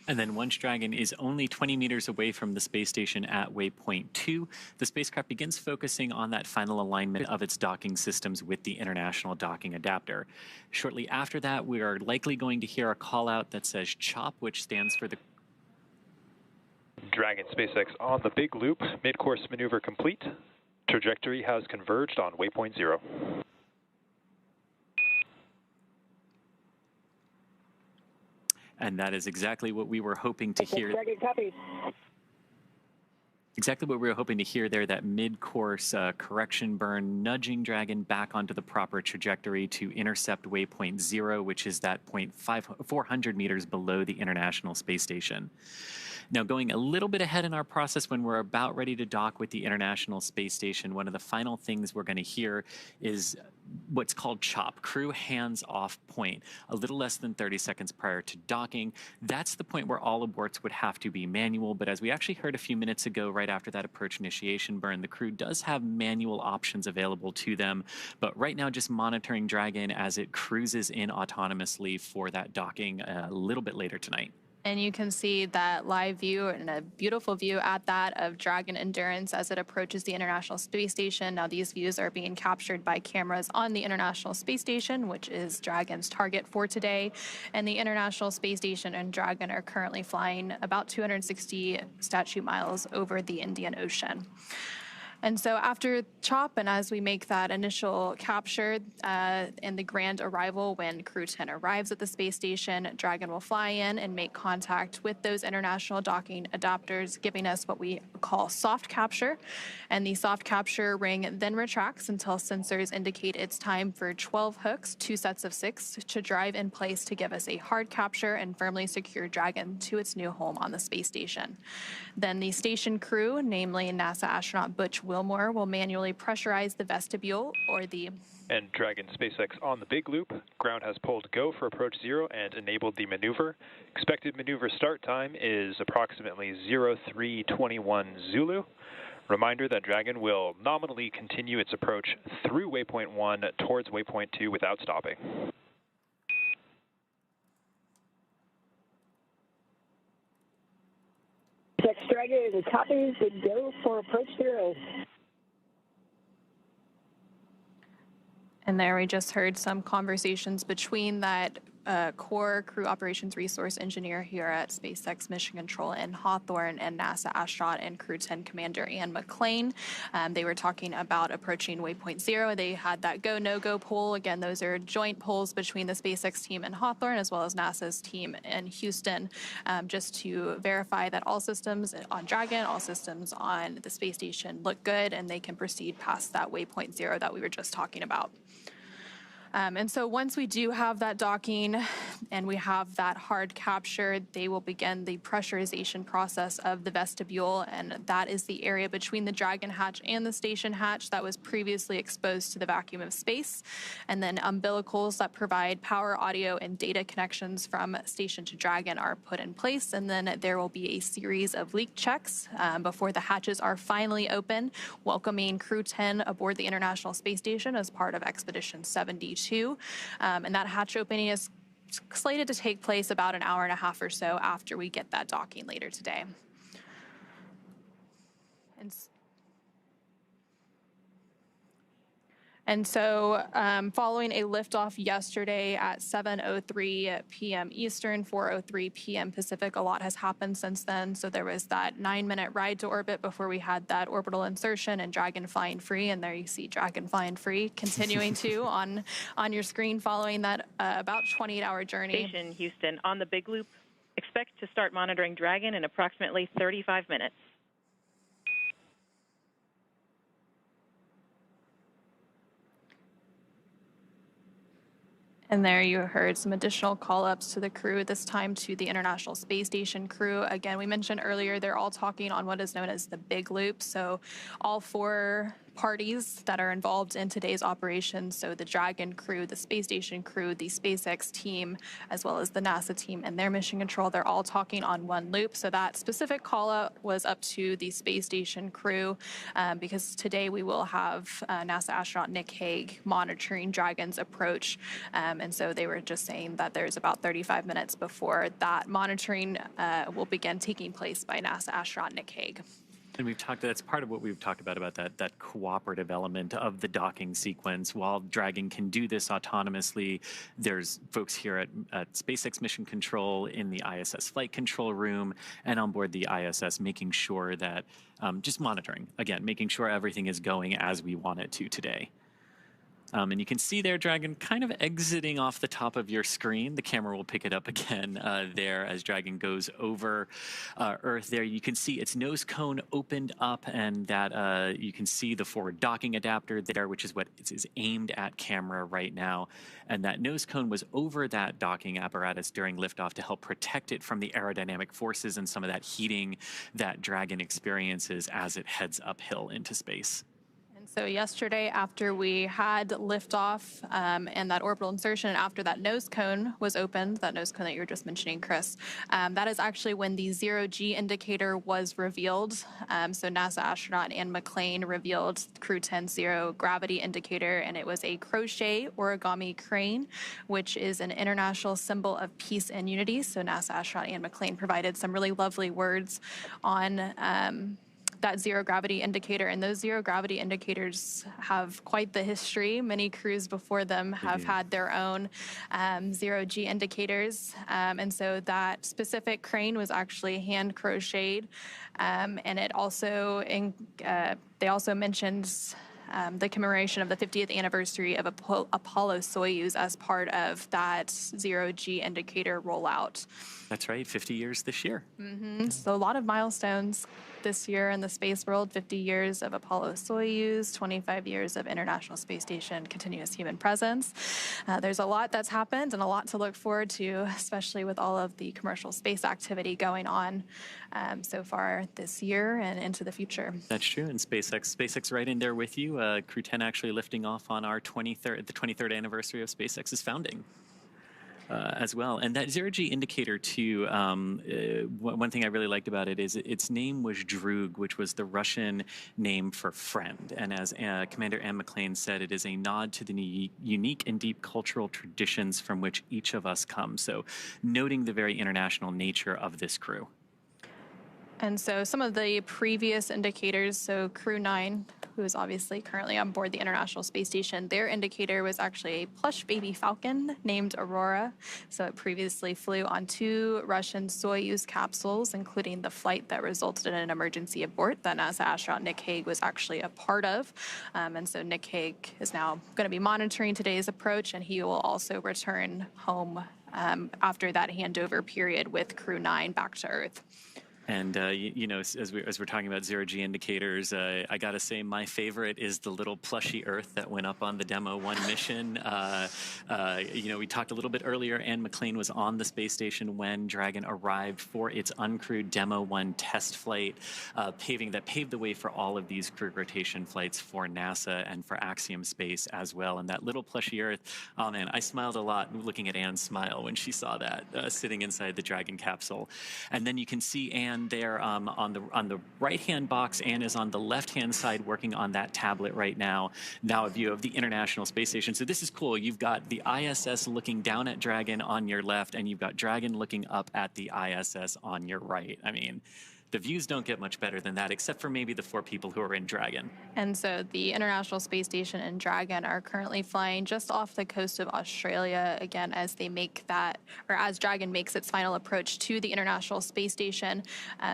And then once Dragon is only 20 meters away from the space station at waypoint 2, the spacecraft begins focusing on that final alignment of its docking systems with the International Docking Adapter. Shortly after that, we are likely going to hear a call out that says CHOP, which stands for the Dragon SpaceX on the big loop, mid-course maneuver complete. Trajectory has converged on waypoint 0. And that is exactly what we were hoping to hear. Dragon, copy. Exactly what we were hoping to hear there, that mid-course correction burn, nudging Dragon back onto the proper trajectory to intercept waypoint 0, which is that 400 meters below the International Space Station. Now, going a little bit ahead in our process, when we're about ready to dock with the International Space Station, one of the final things we're going to hear is what's called CHOP, crew hands-off point, a little less than 30 seconds prior to docking. That's the point where all aborts would have to be manual, but as we actually heard a few minutes ago, right after that approach initiation burn, the crew does have manual options available to them, but right now just monitoring Dragon as it cruises in autonomously for that docking a little bit later tonight. And you can see that live view and a beautiful view at that of Dragon Endurance as it approaches the International Space Station. Now, these views are being captured by cameras on the International Space Station, which is Dragon's target for today. And the International Space Station and Dragon are currently flying about 260 statute miles over the Indian Ocean. And so after CHOP, and as we make that initial capture and the grand arrival, when Crew-10 arrives at the space station, Dragon will fly in and make contact with those international docking adapters, giving us what we call soft capture. And the soft capture ring then retracts until sensors indicate it's time for 12 hooks, 2 sets of 6, to drive in place to give us a hard capture and firmly secure Dragon to its new home on the space station. Then the station crew, namely NASA astronaut Butch Wilmore, will manually pressurize the vestibule or the... And Dragon SpaceX on the big loop. Ground has pulled go for approach 0 and enabled the maneuver. Expected maneuver start time is approximately 0321 Zulu. Reminder that Dragon will nominally continue its approach through waypoint 1 towards waypoint 2 without stopping. SpaceX Dragon copies the go for approach 0. And there we just heard some conversations between that core crew operations resource engineer here at SpaceX Mission Control in Hawthorne and NASA astronaut and Crew-10 commander Ann McClain. They were talking about approaching waypoint 0. They had that go, no-go poll. Again, those are joint polls between the SpaceX team in Hawthorne as well as NASA's team in Houston, just to verify that all systems on Dragon, all systems on the space station look good and they can proceed past that waypoint 0 that we were just talking about. And so once we do have that docking and we have that hard capture, they will begin the pressurization process of the vestibule, and that is the area between the Dragon hatch and the station hatch that was previously exposed to the vacuum of space. And then umbilicals that provide power, audio, and data connections from station to Dragon are put in place, and then there will be a series of leak checks before the hatches are finally open, welcoming Crew-10 aboard the International Space Station as part of Expedition 72. And that hatch opening is slated to take place about an hour and a half or so after we get that docking later today. And so following a liftoff yesterday at 7:03 p.m. Eastern, 4:03 p.m. Pacific, a lot has happened since then. So there was that 9-minute ride to orbit before we had that orbital insertion and Dragon flying free. And there you see Dragon flying free continuing to on your screen following that about 28-hour journey. Station Houston on the big loop. Expect to start monitoring Dragon in approximately 35 minutes. And there you heard some additional call-ups to the crew, this time to the International Space Station crew. Again, we mentioned earlier, they're all talking on what is known as the big loop. So all 4 parties that are involved in today's operation, so the Dragon crew, the Space Station crew, the SpaceX team, as well as the NASA team and their mission control, they're all talking on one loop. So that specific call-out was up to the Space Station crew because today we will have NASA astronaut Nick Hague monitoring Dragon's approach. And so they were just saying that there's about 35 minutes before that monitoring will begin taking place by NASA astronaut Nick Hague. And we've talked, that's part of what we've talked about that cooperative element of the docking sequence. While Dragon can do this autonomously, there's folks here at SpaceX Mission Control in the ISS flight control room and on board the ISS, making sure that, just monitoring, again, making sure everything is going as we want it to today. And you can see there, Dragon kind of exiting off the top of your screen. The camera will pick it up again there as Dragon goes over Earth there. You can see its nose cone opened up, and that you can see the forward docking adapter there, which is what is aimed at camera right now. And that nose cone was over that docking apparatus during liftoff to help protect it from the aerodynamic forces and some of that heating that Dragon experiences as it heads uphill into space. So yesterday, after we had liftoff and that orbital insertion, and after that nose cone was opened, that nose cone that you were just mentioning, Chris, that is actually when the zero-G indicator was revealed. So NASA astronaut Anne McClain revealed Crew-10 zero gravity indicator, and it was a crochet origami crane, which is an international symbol of peace and unity. So NASA astronaut Anne McClain provided some really lovely words on that zero gravity indicator, and those zero gravity indicators have quite the history. Many crews before them have had their own zero-G indicators, and so that specific crane was actually hand crocheted, and it also they also mentioned the commemoration of the 50th anniversary of Apollo-Soyuz as part of that zero-G indicator rollout. That's right, 50 years this year. So a lot of milestones this year in the space world: 50 years of Apollo-Soyuz, 25 years of International Space Station continuous human presence. There's a lot that's happened and a lot to look forward to, especially with all of the commercial space activity going on so far this year and into the future. That's true, and SpaceX right in there with you. Crew-10 actually lifting off on the 23rd anniversary of SpaceX's founding. As well. And that zero-G indicator, too, one thing I really liked about it is its name was Drug, which was the Russian name for friend. And as Commander Anne McClain said, it is a nod to the unique and deep cultural traditions from which each of us come. So noting the very international nature of this crew. And so some of the previous indicators, so Crew-9, who is obviously currently on board the International Space Station, their indicator was actually a plush baby falcon named Aurora. So it previously flew on 2 Russian Soyuz capsules, including the flight that resulted in an emergency abort that NASA astronaut Nick Hague was actually a part of. And so Nick Hague is now going to be monitoring today's approach, and he will also return home after that handover period with Crew-9 back to Earth. And, you know, as we're talking about zero-G indicators, I got to say my favorite is the little plushy Earth that went up on the Demo 1 mission. You know, we talked a little bit earlier, Anne McClain was on the space station when Dragon arrived for its uncrewed Demo 1 test flight, that paved the way for all of these crew rotation flights for NASA and for Axiom Space as well. And that little plushy Earth, oh man, I smiled a lot looking at Anne's smile when she saw that sitting inside the Dragon capsule. And then you can see Anne there on the right-hand box. Anne is on the left-hand side working on that tablet right now. Now a view of the International Space Station. So this is cool. You've got the ISS looking down at Dragon on your left, and you've got Dragon looking up at the ISS on your right. I mean, the views don't get much better than that, except for maybe the 4 people who are in Dragon. And so the International Space Station and Dragon are currently flying just off the coast of Australia, again, as they make that, or as Dragon makes its final approach to the International Space Station.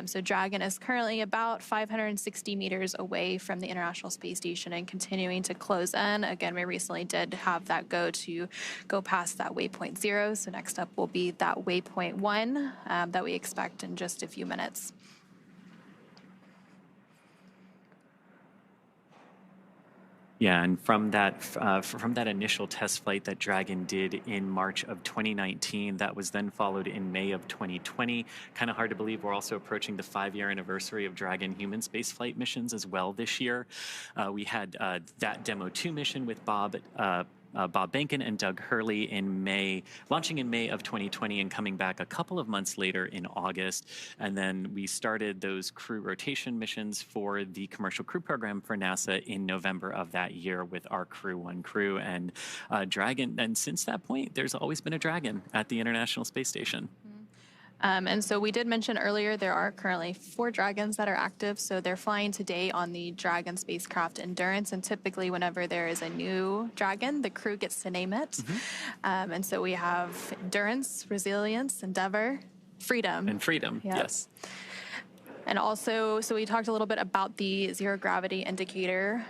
So Dragon is currently about 560 meters away from the International Space Station and continuing to close in. Again, we recently did have that go past that waypoint 0. So next up will be that waypoint 1 that we expect in just a few minutes. Yeah, and from that initial test flight that Dragon did in March of 2019, that was then followed in May of 2020. Kind of hard to believe we're also approaching the 5-year anniversary of Dragon human spaceflight missions as well this year. We had that Demo 2 mission with Bob Behnken and Doug Hurley launching in May of 2020 and coming back a couple of months later in August. And then we started those crew rotation missions for the Commercial Crew Program for NASA in November of that year with our Crew-1 crew and Dragon. And since that point, there's always been a Dragon at the International Space Station. And so we did mention earlier there are currently 4 Dragons that are active. So they're flying today on the Dragon spacecraft Endurance. And typically whenever there is a new Dragon, the crew gets to name it. And so we have Endurance, Resilience, Endeavor, Freedom. And Freedom, yes. And also, so we talked a little bit about the zero gravity indicator.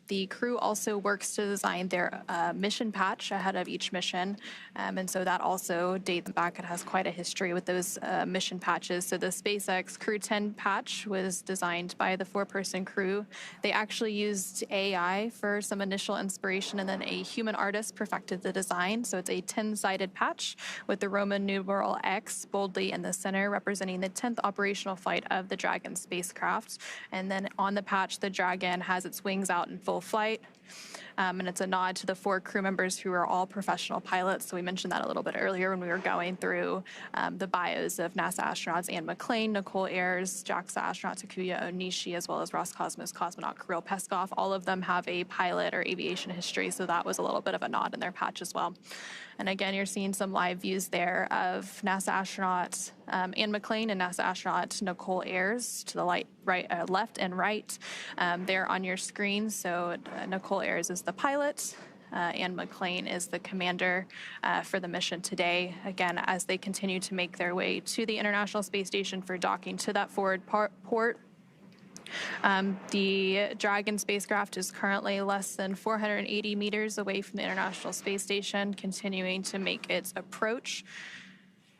The crew also works to design their mission patch ahead of each mission. And so that also dates back. It has quite a history with those mission patches. So the SpaceX Crew-10 patch was designed by the 4-person crew. They actually used AI for some initial inspiration, and then a human artist perfected the design. So it's a 10-sided patch with the Roman numeral X boldly in the center, representing the 10th operational flight of the Dragon spacecraft. And then on the patch, the Dragon has its wings out in full full flight. And it's a nod to the 4 crew members who are all professional pilots. So we mentioned that a little bit earlier when we were going through the bios of NASA astronauts Anne McClain, Nicole Ayers, JAXA astronaut Takuya Onishi, as well as Roscosmos cosmonaut Kirill Peskov. All of them have a pilot or aviation history, so that was a little bit of a nod in their patch as well. And again, you're seeing some live views there of NASA astronaut Anne McClain and NASA astronaut Nicole Ayers to the left and right there on your screen. So Nicole Ayers is the pilot. Anne McClain is the commander for the mission today. Again, as they continue to make their way to the International Space Station for docking to that forward port. The Dragon spacecraft is currently less than 480 meters away from the International Space Station, continuing to make its approach.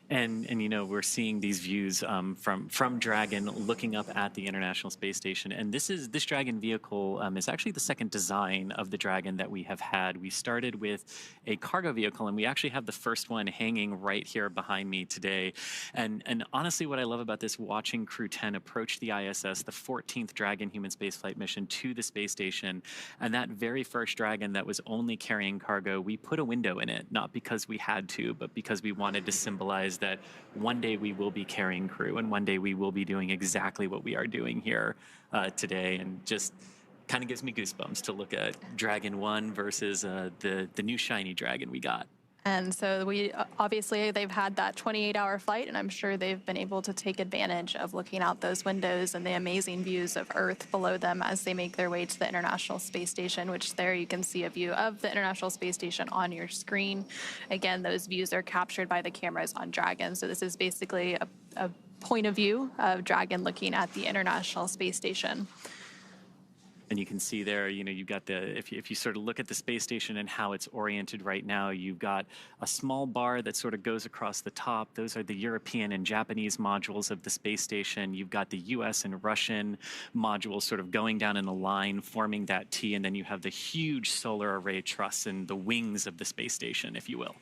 And you know, we're seeing these views from Dragon looking up at the International Space Station. And this Dragon vehicle is actually the second design of the Dragon that we have had. We started with a cargo vehicle, and we actually have the first one hanging right here behind me today. And honestly, what I love about this, watching Crew 10 approach the ISS, the 14th Dragon human spaceflight mission to the space station, and that very first Dragon that was only carrying cargo, we put a window in it, not because we had to, but because we wanted to symbolize that one day we will be carrying crew, and one day we will be doing exactly what we are doing here today. And just kind of gives me goosebumps to look at Dragon 1 versus the new shiny Dragon we got. And so obviously they've had that 28-hour flight, and I'm sure they've been able to take advantage of looking out those windows and the amazing views of Earth below them as they make their way to the International Space Station, which there you can see a view of the International Space Station on your screen. Again, those views are captured by the cameras on Dragon. So this is basically a point of view of Dragon looking at the International Space Station. And you can see there, you know, you've got if you sort of look at the space station and how it's oriented right now, you've got a small bar that sort of goes across the top. Those are the European and Japanese modules of the space station. You've got the US and Russian modules sort of going down in a line, forming that T, and then you have the huge solar array truss and the wings of the space station, if you will.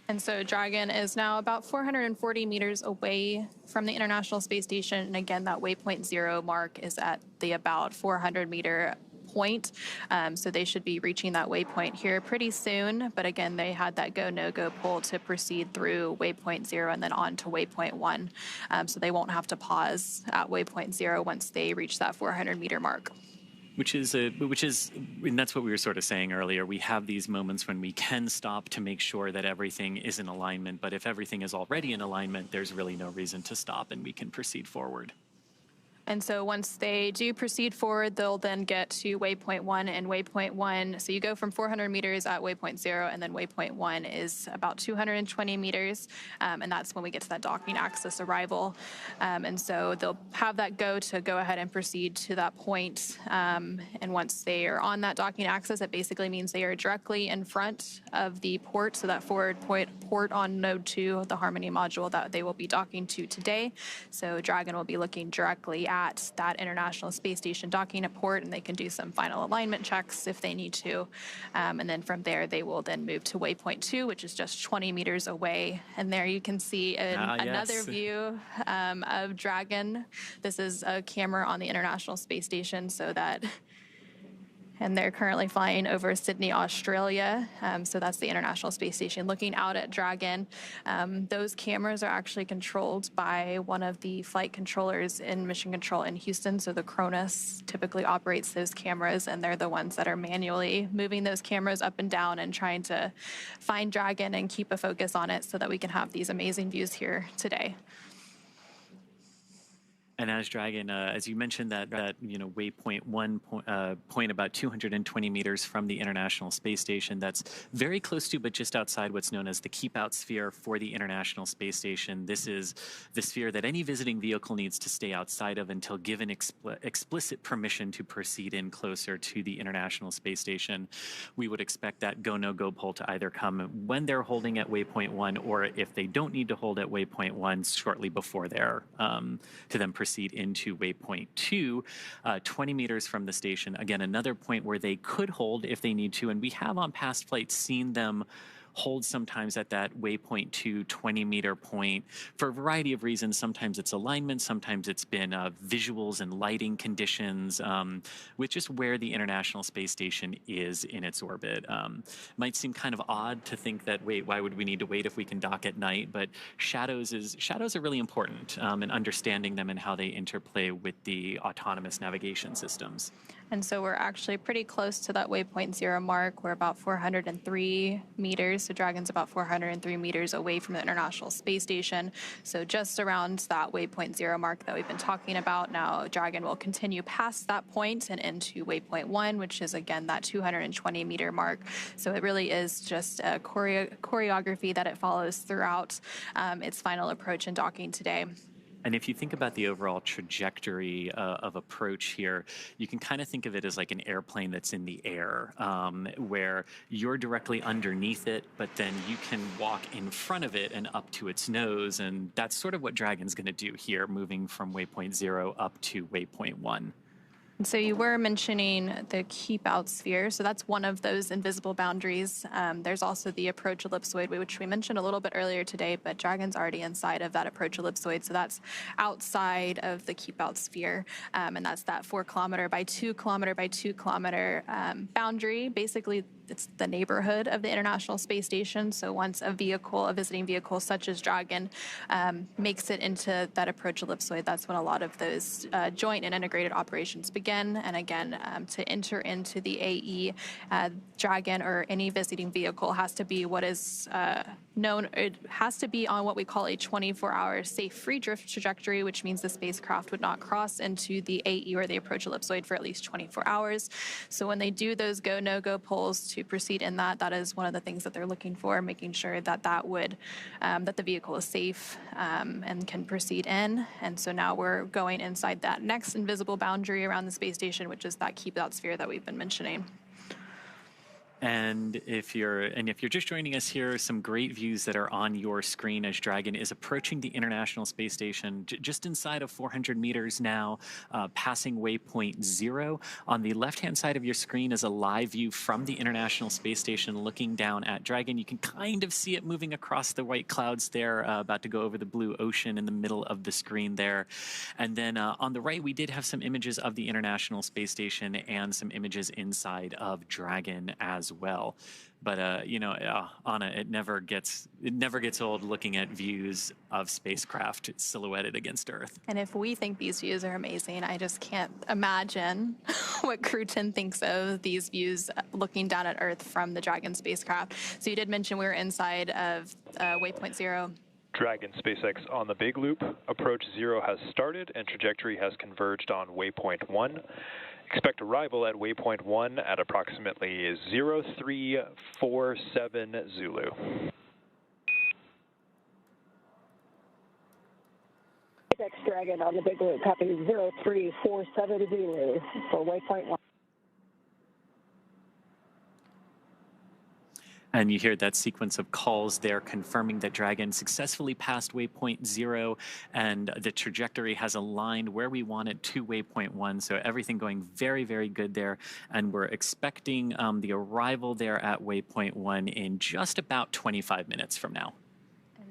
And so Dragon is now about 440 meters away from the International Space Station. And again, that waypoint 0 mark is at the about 400-meter point. So they should be reaching that waypoint here pretty soon. But again, they had that go, no-go pull to proceed through waypoint 0 and then on to waypoint 1. So they won't have to pause at waypoint 0 once they reach that 400-meter mark. Which is, and that's what we were sort of saying earlier. We have these moments when we can stop to make sure that everything is in alignment. But if everything is already in alignment, there's really no reason to stop, and we can proceed forward. And so once they do proceed forward, they'll then get to waypoint 1 and waypoint 1. So you go from 400 meters at waypoint 0, and then waypoint 1 is about 220 meters. And that's when we get to that docking axis arrival. And so they'll have that go ahead and proceed to that point. And once they are on that docking axis, it basically means they are directly in front of the port. So that forward port on node 2, the Harmony module that they will be docking to today. So Dragon will be looking directly at that International Space Station docking at port, and they can do some final alignment checks if they need to. And then from there, they will then move to waypoint 2, which is just 20 meters away. And there you can see another view of Dragon. This is a camera on the International Space Station, and they're currently flying over Sydney, Australia. So that's the International Space Station looking out at Dragon. Those cameras are actually controlled by one of the flight controllers in Mission Control in Houston. So the Cronus typically operates those cameras, and they're the ones that are manually moving those cameras up and down and trying to find Dragon and keep a focus on it so that we can have these amazing views here today. And as Dragon, as you mentioned, that waypoint 1 point about 220 meters from the International Space Station, that's very close to, but just outside what's known as the keep-out sphere for the International Space Station. This is the sphere that any visiting vehicle needs to stay outside of until given explicit permission to proceed in closer to the International Space Station. We would expect that go, no-go pull to either come when they're holding at waypoint 1, or if they don't need to hold at waypoint 1, shortly before there, to then proceed into waypoint 2, 20 meters from the station. Again, another point where they could hold if they need to, and we have on past flights seen them hold sometimes at that waypoint 2, 20-meter point for a variety of reasons. Sometimes it's alignment, sometimes it's been visuals and lighting conditions, with just where the International Space Station is in its orbit. Might seem kind of odd to think that, wait, why would we need to wait if we can dock at night? But shadows are really important, and understanding them and how they interplay with the autonomous navigation systems. And so we're actually pretty close to that waypoint 0 mark. We're about 403 meters. So Dragon's about 403 meters away from the International Space Station. So just around that waypoint 0 mark that we've been talking about. Now Dragon will continue past that point and into waypoint 1, which is again that 220-meter mark. So it really is just a choreography that it follows throughout its final approach and docking today. And if you think about the overall trajectory of approach here, you can kind of think of it as like an airplane that's in the air, where you're directly underneath it, but then you can walk in front of it and up to its nose. And that's sort of what Dragon's going to do here, moving from waypoint 0 up to waypoint 1. So you were mentioning the keep out sphere. So that's one of those invisible boundaries. There's also the approach ellipsoid, which we mentioned a little bit earlier today, but Dragon's already inside of that approach ellipsoid. So that's outside of the keep out sphere. And that's that 4 kilometer by 2 kilometer by 2 kilometer boundary. Basically, it's the neighborhood of the International Space Station. So once a visiting vehicle such as Dragon, makes it into that approach ellipsoid, that's when a lot of those joint and integrated operations begin. And again, to enter into the AE, Dragon or any visiting vehicle has to be what is known, it has to be on what we call a 24-hour safe free drift trajectory, which means the spacecraft would not cross into the AE or the approach ellipsoid for at least 24 hours. So when they do those go, no-go polls to proceed in that is one of the things that they're looking for, making sure that that the vehicle is safe and can proceed in. And so now we're going inside that next invisible boundary around the space station, which is that keep out sphere that we've been mentioning. And if you're just joining us here, some great views that are on your screen as Dragon is approaching the International Space Station, just inside of 400 meters now, passing waypoint 0. On the left-hand side of your screen is a live view from the International Space Station looking down at Dragon. You can kind of see it moving across the white clouds there, about to go over the blue ocean in the middle of the screen there. And then on the right, we did have some images of the International Space Station and some images inside of Dragon as well. But Anna, it never gets old looking at views of spacecraft silhouetted against Earth. And if we think these views are amazing, I just can't imagine what Crew-10 thinks of these views looking down at Earth from the Dragon spacecraft. So you did mention we were inside of waypoint 0. Dragon SpaceX on the big loop. Approach 0 has started and trajectory has converged on waypoint 1. Expect arrival at waypoint 1 at approximately 0347 Zulu. SpaceX Dragon on the big loop, copy 0347 Zulu for waypoint 1. And you hear that sequence of calls there confirming that Dragon successfully passed waypoint 0 and the trajectory has aligned where we want it to waypoint 1. So everything going very, very good there. And we're expecting the arrival there at waypoint 1 in just about 25 minutes from now.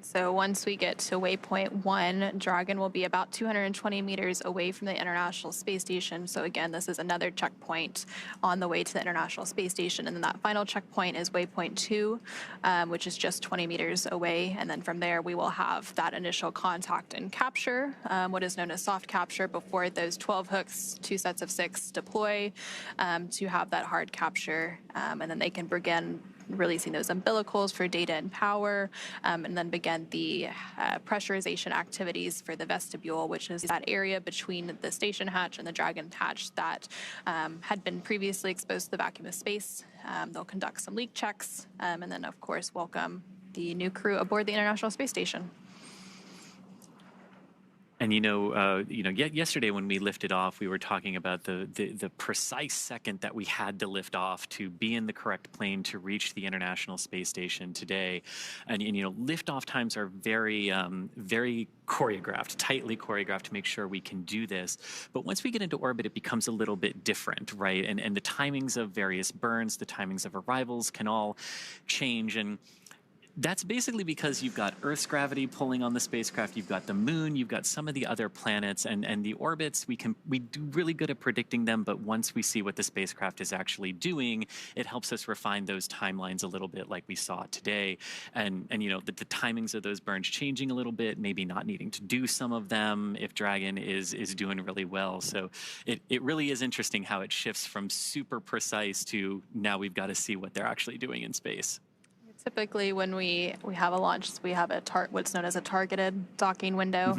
So once we get to waypoint 1, Dragon will be about 220 meters away from the International Space Station. So again, this is another checkpoint on the way to the International Space Station. And then that final checkpoint is waypoint 2, which is just 20 meters away. And then from there, we will have that initial contact and capture, what is known as soft capture, before those 12 hooks, 2 sets of 6 deploy to have that hard capture. And then they can begin releasing those umbilicals for data and power, and then begin the pressurization activities for the vestibule, which is that area between the station hatch and the Dragon hatch that had been previously exposed to the vacuum of space. They'll conduct some leak checks, and then, of course, welcome the new crew aboard the International Space Station. And yesterday when we lifted off, we were talking about the precise second that we had to lift off to be in the correct plane to reach the International Space Station today. And liftoff times are very, very choreographed, tightly choreographed to make sure we can do this. But once we get into orbit, it becomes a little bit different, right? And the timings of various burns, the timings of arrivals can all change. And That's basically because you've got Earth's gravity pulling on the spacecraft, you've got the moon, you've got some of the other planets, and the orbits, we do really good at predicting them, but once we see what the spacecraft is actually doing, it helps us refine those timelines a little bit like we saw today. And you know, the timings of those burns changing a little bit, maybe not needing to do some of them if Dragon is doing really well. So it really is interesting how it shifts from super precise to now we've got to see what they're actually doing in space. Typically, when we have a launch, we have what's known as a targeted docking window.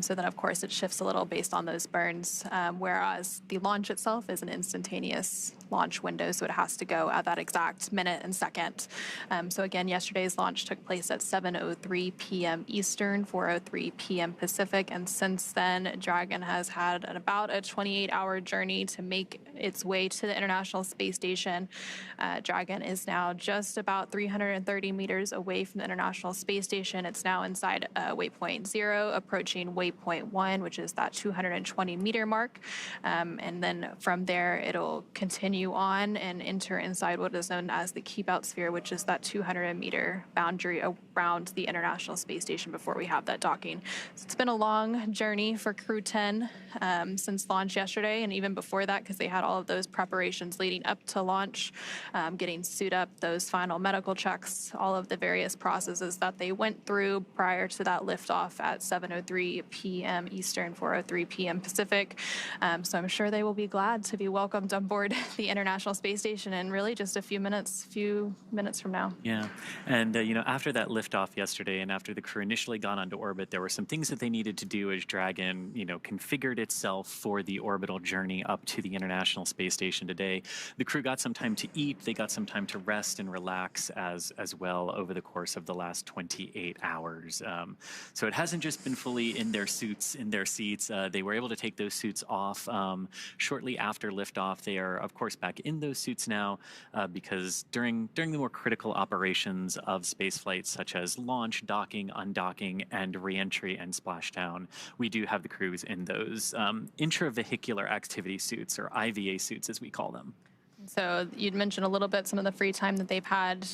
So then, of course, it shifts a little based on those burns, whereas the launch itself is an instantaneous launch window, so it has to go at that exact minute and second. So again, yesterday's launch took place at 7:03 p.m. Eastern, 4:03 p.m. Pacific, and since then, Dragon has had about a 28-hour journey to make its way to the International Space Station. Dragon is now just about 330 meters away from the International Space Station. It's now inside waypoint 0, approaching waypoint 1, which is that 220-meter mark. And then from there, it'll continue on and enter inside what is known as the keep-out sphere, which is that 200-meter boundary around the International Space Station before we have that docking. So it's been a long journey for Crew-10 since launch yesterday, and even before that, because they had all of those preparations leading up to launch, getting suited up, those final medical checks, all of the various processes that they went through prior to that liftoff at 7:03 p.m. Eastern, 4:03 p.m. Pacific. So I'm sure they will be glad to be welcomed on board the International Space Station in really just a few minutes from now. Yeah, and you know, after that liftoff yesterday, and after the crew initially got onto orbit, there were some things that they needed to do as Dragon, you know, configured itself for the orbital journey up to the International Space Station today. The crew got some time to eat, they got some time to rest and relax as well over the course of the last 28 hours. So it hasn't just been fully in their suits, in their seats. They were able to take those suits off shortly after liftoff. They are, of course, back in those suits now because during the more critical operations of spaceflight, such as launch, docking, undocking, and reentry and splashdown, we do have the crews in those intravehicular activity suits, or IVA suits as we call them. So you'd mentioned a little bit some of the free time that they've had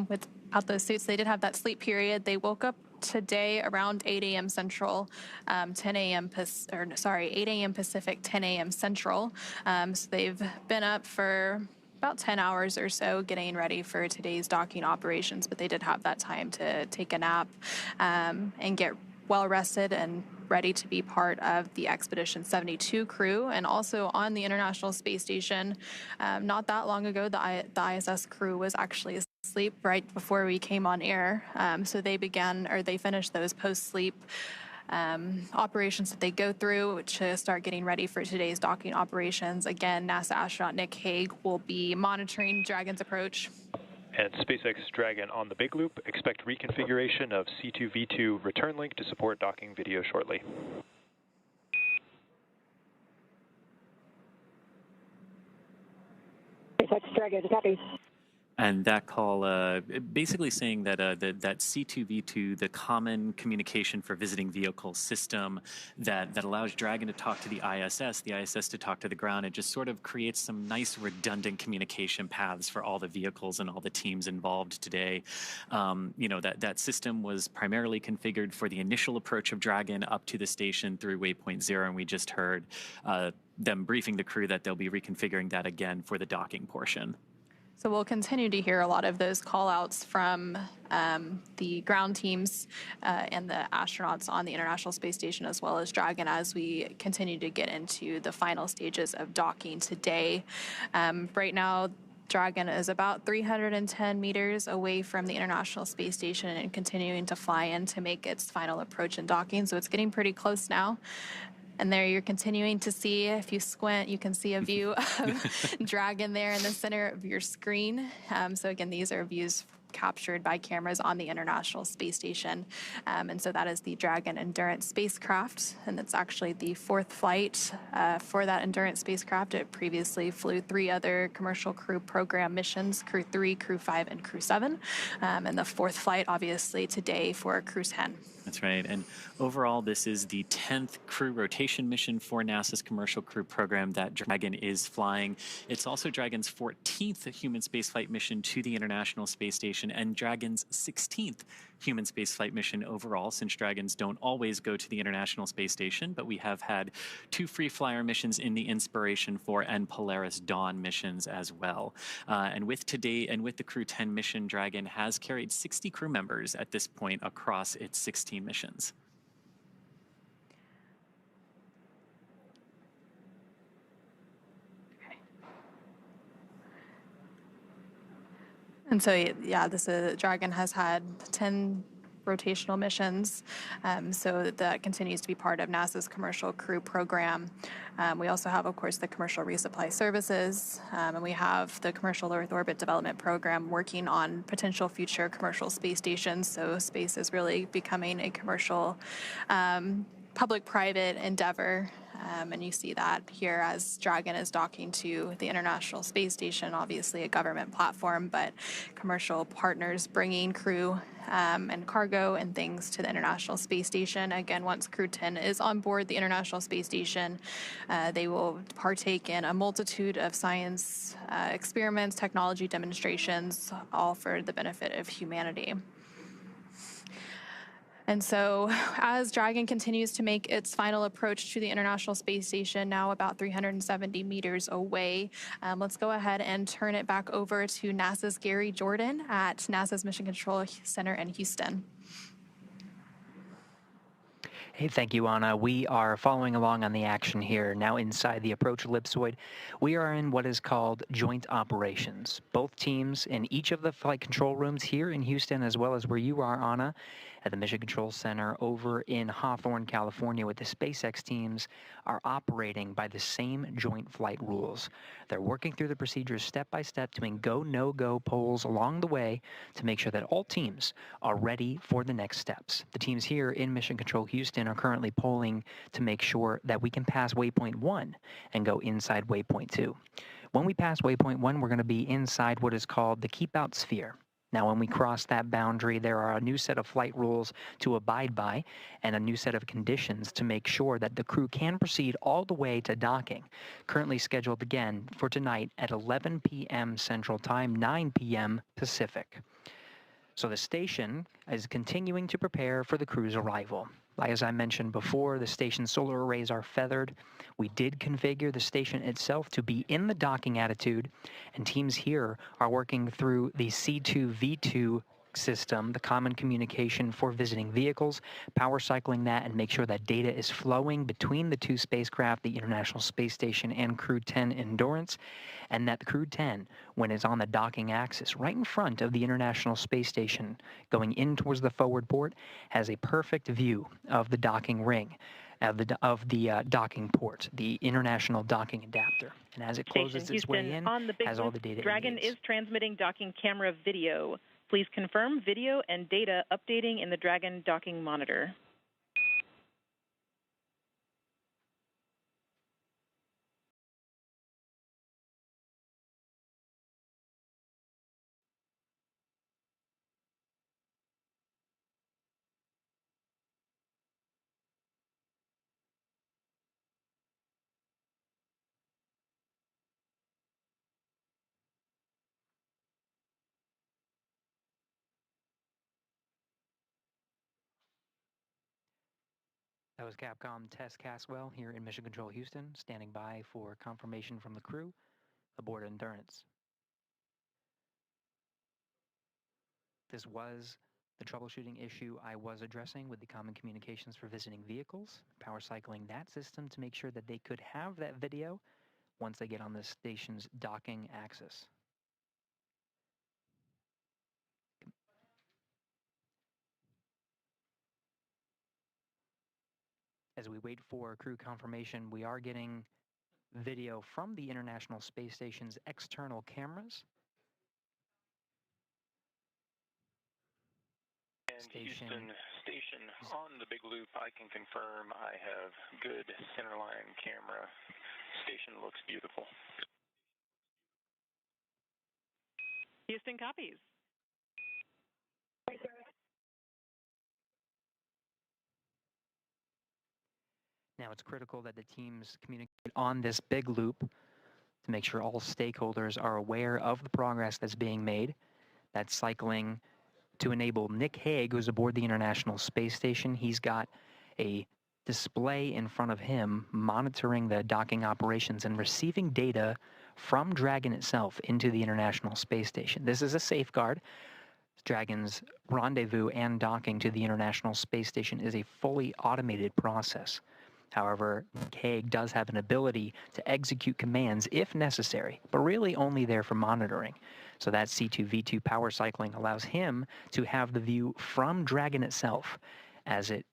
without those suits. They did have that sleep period. They woke up today around 8 a.m. Central, 8 a.m. Pacific, 10 a.m. Central. So they've been up for about 10 hours or so getting ready for today's docking operations, but they did have that time to take a nap and get well rested and ready to be part of the Expedition 72 crew. And also on the International Space Station, not that long ago, the ISS crew was actually asleep right before we came on air. So they finished those post-sleep operations that they go through to start getting ready for today's docking operations. Again, NASA astronaut Nick Hague will be monitoring Dragon's approach. And SpaceX Dragon on the big loop. Expect reconfiguration of C2V2 return link to support docking video shortly. SpaceX Dragon, copy. And that call basically saying that that C2V2, the common communication for visiting vehicle system that allows Dragon to talk to the ISS to talk to the ground, it just sort of creates some nice redundant communication paths for all the vehicles and all the teams involved today. You know, that system was primarily configured for the initial approach of Dragon up to the station through waypoint 0, and we just heard them briefing the crew that they'll be reconfiguring that again for the docking portion. So we'll continue to hear a lot of those call-outs from the ground teams and the astronauts on the International Space Station, as well as Dragon, as we continue to get into the final stages of docking today. Right now, Dragon is about 310 meters away from the International Space Station and continuing to fly in to make its final approach and docking. So it's getting pretty close now. And there you're continuing to see, if you squint, you can see a view of Dragon there in the center of your screen. So again, these are views captured by cameras on the International Space Station. And so that is the Dragon Endurance spacecraft. And it's actually the fourth flight for that Endurance spacecraft. It previously flew 3 other commercial crew program missions, Crew-3, Crew-5, and Crew-7. And the fourth flight, obviously, today for Crew-10. That's right. And overall, this is the 10th crew rotation mission for NASA's Commercial Crew program that Dragon is flying. It's also Dragon's 14th human spaceflight mission to the International Space Station and Dragon's 16th human spaceflight mission overall, since Dragons don't always go to the International Space Station, but we have had 2 free flyer missions in the Inspiration 4 and Polaris Dawn missions as well. And with the Crew-10 mission, Dragon has carried 60 crew members at this point across its 16 missions. And so, yeah, Dragon has had 10 rotational missions, so that continues to be part of NASA's Commercial Crew program. We also have, of course, the Commercial Resupply Services, and we have the Commercial Earth Orbit Development Program working on potential future commercial space stations. So space is really becoming a commercial public-private endeavor. And you see that here as Dragon is docking to the International Space Station, obviously a government platform, but commercial partners bringing crew and cargo and things to the International Space Station. Again, once Crew-10 is on board the International Space Station, they will partake in a multitude of science experiments, technology demonstrations, all for the benefit of humanity. And so as Dragon continues to make its final approach to the International Space Station, now about 370 meters away, let's go ahead and turn it back over to NASA's Gary Jordan at NASA's Mission Control Center in Houston. Hey, thank you, Anna. We are following along on the action here. Now inside the approach ellipsoid, we are in what is called joint operations. Both teams in each of the flight control rooms here in Houston, as well as where you are, Anna, at the Mission Control Center over in Hawthorne, California, with the SpaceX teams, are operating by the same joint flight rules. They're working through the procedures step by step, doing go, no-go polls along the way to make sure that all teams are ready for the next steps. The teams here in Mission Control Houston are currently polling to make sure that we can pass waypoint 1 and go inside waypoint 2. When we pass waypoint 1, we're going to be inside what is called the keep out sphere. Now, when we cross that boundary, there are a new set of flight rules to abide by and a new set of conditions to make sure that the crew can proceed all the way to docking, currently scheduled again for tonight at 11 p.m. Central Time, 9 p.m. Pacific. So the station is continuing to prepare for the crew's arrival. As I mentioned before, the station's solar arrays are feathered. We did configure the station itself to be in the docking attitude, and teams here are working through the C2V2 system, the common communication for visiting vehicles, power cycling that and make sure that data is flowing between the two spacecraft, the International Space Station and Crew-10 Endurance, and that Crew-10, when it's on the docking axis right in front of the International Space Station going in towards the forward port, has a perfect view of the docking ring, of the docking port, the International Docking Adapter. And as it closes its way in, has all the data Dragon it needs. is transmitting docking camera video. Please confirm video and data updating in the Dragon docking monitor. That was Capcom Tess Caswell here in Mission Control Houston, standing by for confirmation from the crew aboard Endurance. This was the troubleshooting issue I was addressing with the common communications for visiting vehicles, power cycling that system to make sure that they could have that video once they get on the station's docking axis. As we wait for crew confirmation, we are getting video from the International Space Station's external cameras. And Houston Station on the big loop, I can confirm I have good centerline camera. Station looks beautiful. Houston copies. Now, it's critical that the teams communicate on this big loop to make sure all stakeholders are aware of the progress that's being made. That's cycling to enable Nick Hague, who's aboard the International Space Station. He's got a display in front of him monitoring the docking operations and receiving data from Dragon itself into the International Space Station. This is a safeguard. Dragon's rendezvous and docking to the International Space Station is a fully automated process. However, Hague does have an ability to execute commands if necessary, but really only there for monitoring. So that C2V2 power cycling allows him to have the view from Dragon itself as it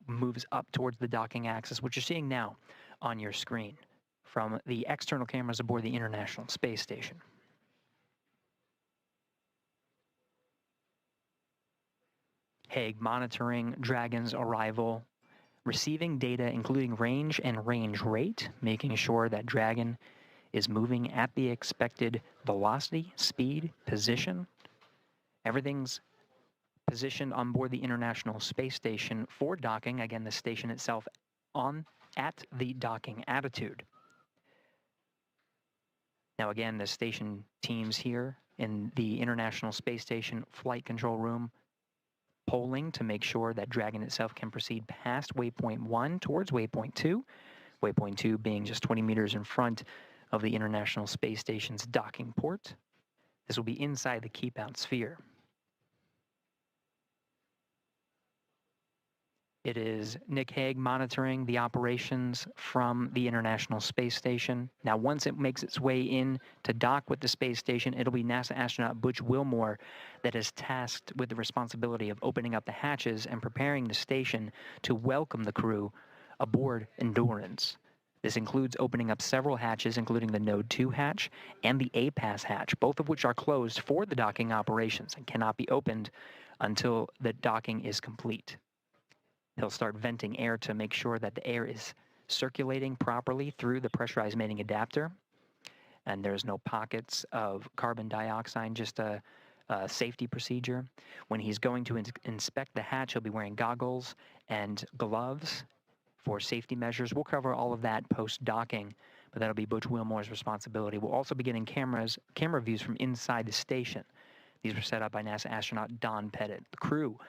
moves up towards the docking axis, which you're seeing now on your screen from the external cameras aboard the International Space Station. Hague monitoring Dragon's arrival, receiving data including range and range rate, making sure that Dragon is moving at the expected velocity, speed, position. Everything's positioned on board the International Space Station for docking. Again, the station itself at the docking attitude. Now again, the station teams here in the International Space Station flight control room polling to make sure that Dragon itself can proceed past waypoint 1 towards waypoint 2. Waypoint 2 being just 20 meters in front of the International Space Station's docking port. This will be inside the keep-out sphere. It is Nick Hague monitoring the operations from the International Space Station. Now, once it makes its way in to dock with the space station, it'll be NASA astronaut Butch Wilmore that is tasked with the responsibility of opening up the hatches and preparing the station to welcome the crew aboard Endurance. This includes opening up several hatches, including the Node 2 hatch and the APAS hatch, both of which are closed for the docking operations and cannot be opened until the docking is complete. He'll start venting air to make sure that the air is circulating properly through the pressurized mating adapter, and there's no pockets of carbon dioxide, just a safety procedure. When he's going to inspect the hatch, he'll be wearing goggles and gloves for safety measures. We'll cover all of that post-docking, but that'll be Butch Wilmore's responsibility. We'll also be getting camera views from inside the station. These were set up by NASA astronaut Don Pettit. The crew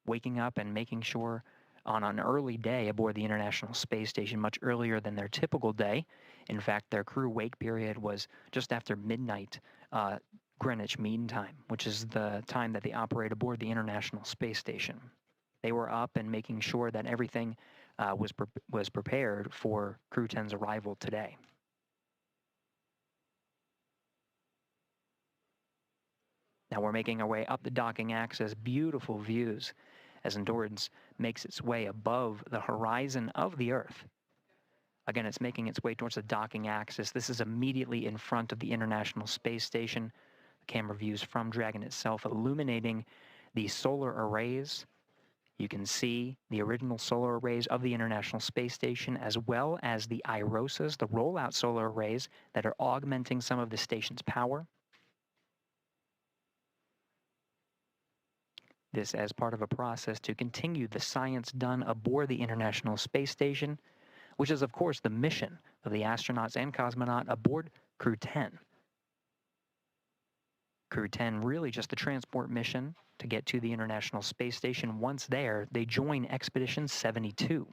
waking up and making sure on an early day aboard the International Space Station, much earlier than their typical day. In fact, their crew wake period was just after midnight Greenwich Mean Time, which is the time that they operate aboard the International Space Station. They were up and making sure that everything was prepared for Crew 10's arrival today. Now we're making our way up the docking axis, beautiful views as Endurance makes its way above the horizon of the Earth. Again, it's making its way towards the docking axis. This is immediately in front of the International Space Station. The camera views from Dragon itself illuminating the solar arrays. You can see the original solar arrays of the International Space Station, as well as the IROSAs, the rollout solar arrays that are augmenting some of the station's power. This as part of a process to continue the science done aboard the International Space Station, which is, of course, the mission of the astronauts and cosmonaut aboard Crew-10. Crew-10 really just a transport mission to get to the International Space Station. Once there, they join Expedition 72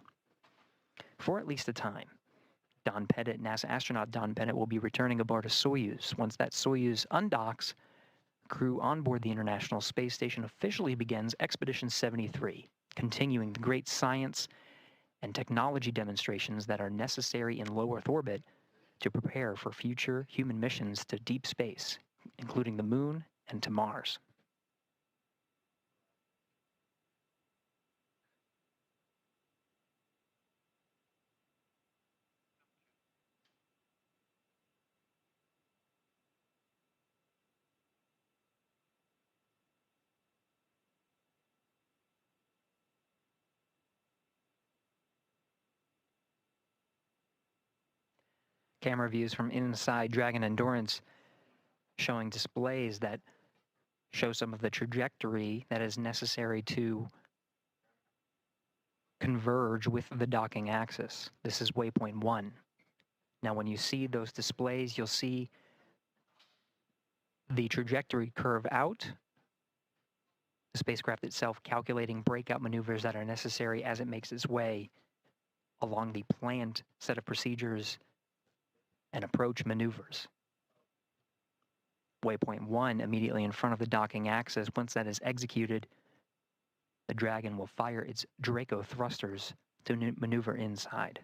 for at least a time. Don Pettit, NASA astronaut Don Pettit, will be returning aboard a Soyuz. Once that Soyuz undocks, crew on board the International Space Station officially begins Expedition 73, continuing the great science and technology demonstrations that are necessary in low Earth orbit to prepare for future human missions to deep space, including the Moon and to Mars. Camera views from inside Dragon Endurance showing displays that show some of the trajectory that is necessary to converge with the docking axis. This is waypoint 1. Now, when you see those displays, you'll see the trajectory curve out, the spacecraft itself calculating breakout maneuvers that are necessary as it makes its way along the planned set of procedures and approach maneuvers. Waypoint 1, immediately in front of the docking axis, once that is executed, the Dragon will fire its Draco thrusters to maneuver inside.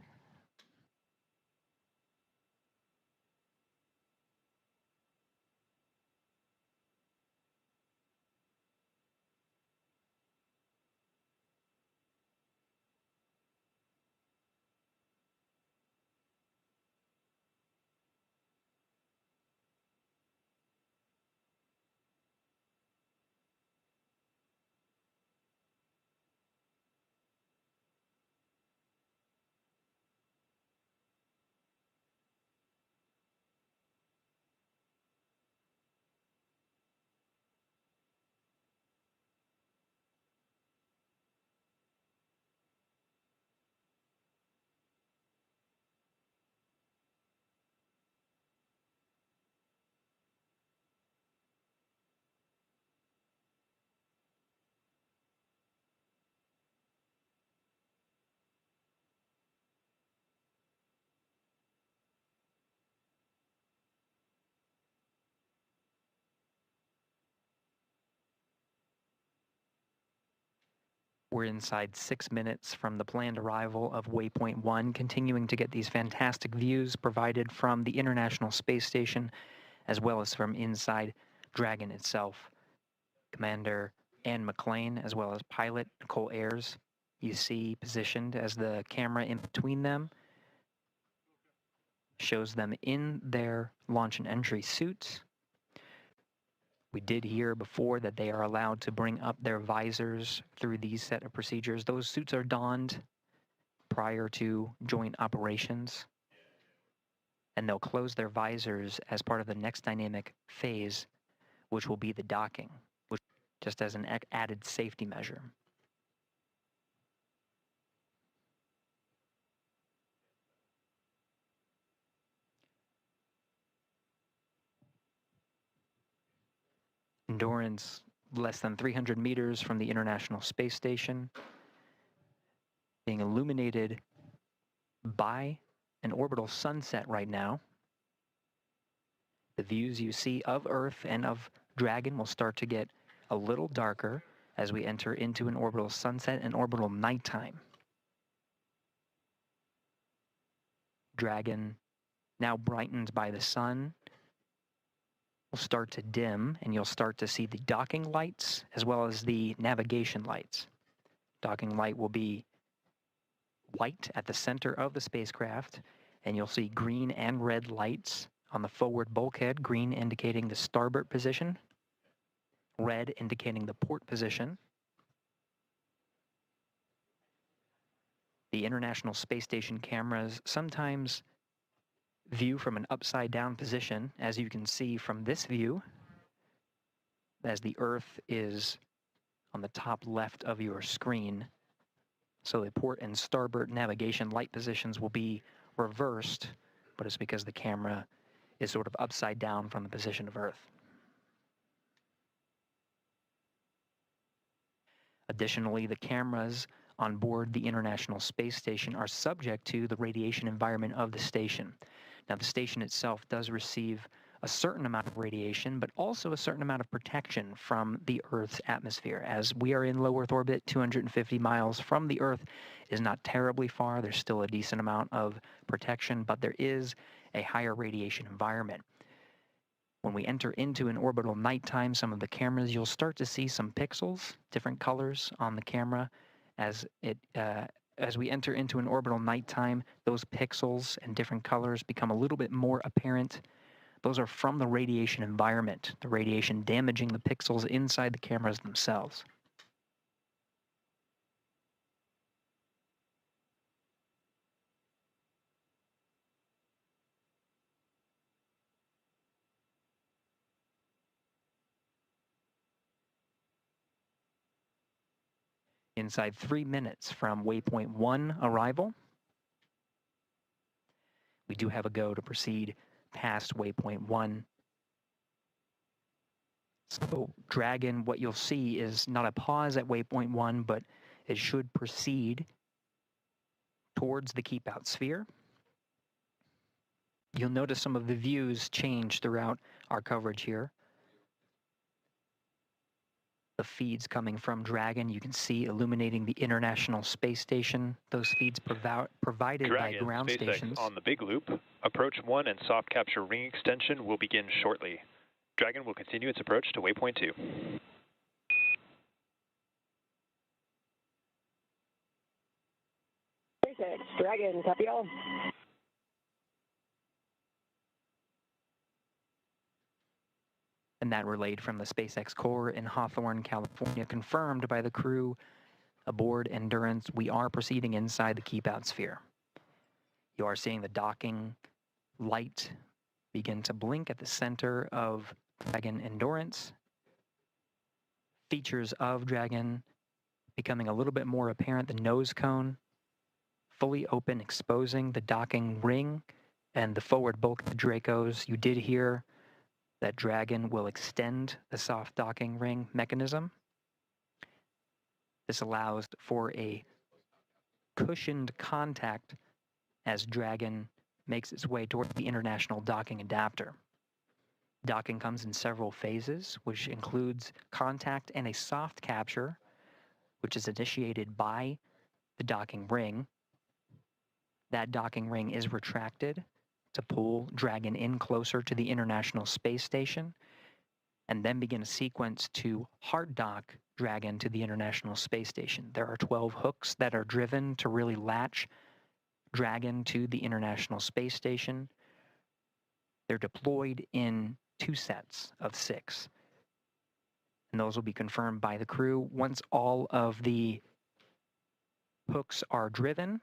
We're inside 6 minutes from the planned arrival of Waypoint 1, continuing to get these fantastic views provided from the International Space Station, as well as from inside Dragon itself. Commander Ann McLean, as well as pilot Nicole Ayers, you see positioned as the camera in between them, shows them in their launch and entry suits. We did hear before that they are allowed to bring up their visors through these set of procedures. Those suits are donned prior to joint operations, and they'll close their visors as part of the next dynamic phase, which will be the docking, which just as an added safety measure. Endurance less than 300 meters from the International Space Station, being illuminated by an orbital sunset right now. The views you see of Earth and of Dragon will start to get a little darker as we enter into an orbital sunset and orbital nighttime. Dragon, now brightened by the sun, will start to dim, and you'll start to see the docking lights as well as the navigation lights. Docking light will be white at the center of the spacecraft, and you'll see green and red lights on the forward bulkhead, green indicating the starboard position, red indicating the port position. The International Space Station cameras sometimes view from an upside down position, as you can see from this view, as the Earth is on the top left of your screen. So the port and starboard navigation light positions will be reversed, but it's because the camera is sort of upside down from the position of Earth. Additionally, the cameras on board the International Space Station are subject to the radiation environment of the station. Now, the station itself does receive a certain amount of radiation, but also a certain amount of protection from the Earth's atmosphere. As we are in low Earth orbit, 250 miles from the Earth is not terribly far. There's still a decent amount of protection, but there is a higher radiation environment. When we enter into an orbital nighttime, some of the cameras, you'll start to see some pixels, different colors on the camera. As we enter into an orbital nighttime, those pixels and different colors become a little bit more apparent. Those are from the radiation environment, the radiation damaging the pixels inside the cameras themselves. inside 3 minutes from waypoint 1 arrival. We do have a go to proceed past waypoint 1. So Dragon, what you'll see is not a pause at waypoint 1, but it should proceed towards the keep out sphere. You'll notice some of the views change throughout our coverage here. The feeds coming from Dragon, you can see illuminating the International Space Station. Those feeds provided Dragon, by ground SpaceX stations. On the big loop. Approach 1 and soft capture ring extension will begin shortly. Dragon will continue its approach to waypoint 2. SpaceX, Dragon, copy all. And that relayed from the SpaceX core in Hawthorne, California, confirmed by the crew aboard Endurance. We are proceeding inside the keep out sphere. You are seeing the docking light begin to blink at the center of Dragon Endurance. Features of Dragon becoming a little bit more apparent. The nose cone fully open, exposing the docking ring and the forward bulk of the Dracos. You did hear that Dragon will extend the soft docking ring mechanism. This allows for a cushioned contact as Dragon makes its way toward the International Docking Adapter. Docking comes in several phases, which includes contact and a soft capture, which is initiated by the docking ring. That docking ring is retracted to pull Dragon in closer to the International Space Station, and then begin a sequence to hard dock Dragon to the International Space Station. There are 12 hooks that are driven to really latch Dragon to the International Space Station. They're deployed in 2 sets of 6, and those will be confirmed by the crew. Once all of the hooks are driven,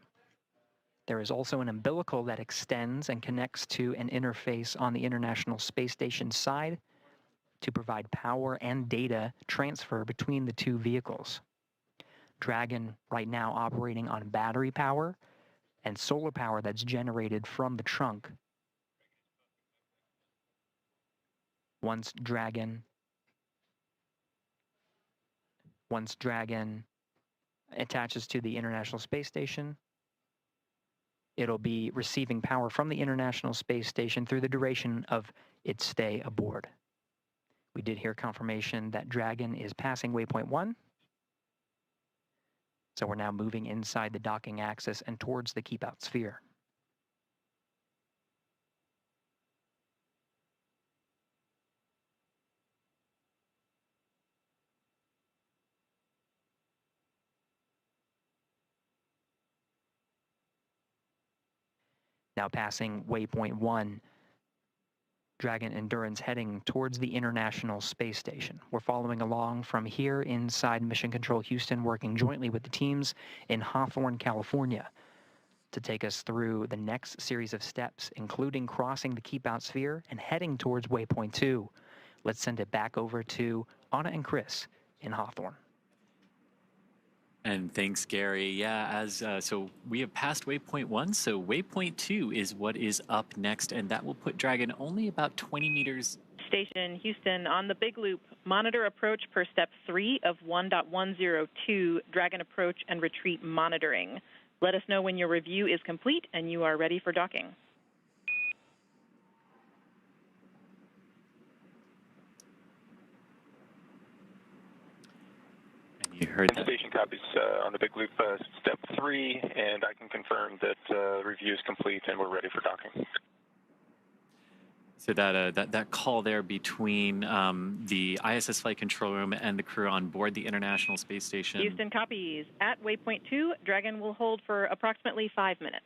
there is also an umbilical that extends and connects to an interface on the International Space Station side to provide power and data transfer between the 2 vehicles. Dragon right now operating on battery power and solar power that's generated from the trunk. Once Dragon attaches to the International Space Station, it'll be receiving power from the International Space Station through the duration of its stay aboard. We did hear confirmation that Dragon is passing waypoint 1. So we're now moving inside the docking axis and towards the keep out sphere. Now passing waypoint 1, Dragon Endurance heading towards the International Space Station. We're following along from here inside Mission Control Houston, working jointly with the teams in Hawthorne, California, to take us through the next series of steps, including crossing the keep out sphere and heading towards waypoint 2. Let's send it back over to Anna and Chris in Hawthorne. And thanks, Gary. Yeah, so we have passed waypoint 1, so waypoint 2 is what is up next, and that will put Dragon only about 20 meters. Station Houston on the big loop. Monitor approach per step 3 of 1.102, Dragon approach and retreat monitoring. Let us know when your review is complete and you are ready for docking. You heard that. Station copies on the big loop, step 3, and I can confirm that review is complete and we're ready for docking. So that call there between the ISS flight control room and the crew on board the International Space Station. Houston copies. At waypoint 2, Dragon will hold for approximately 5 minutes.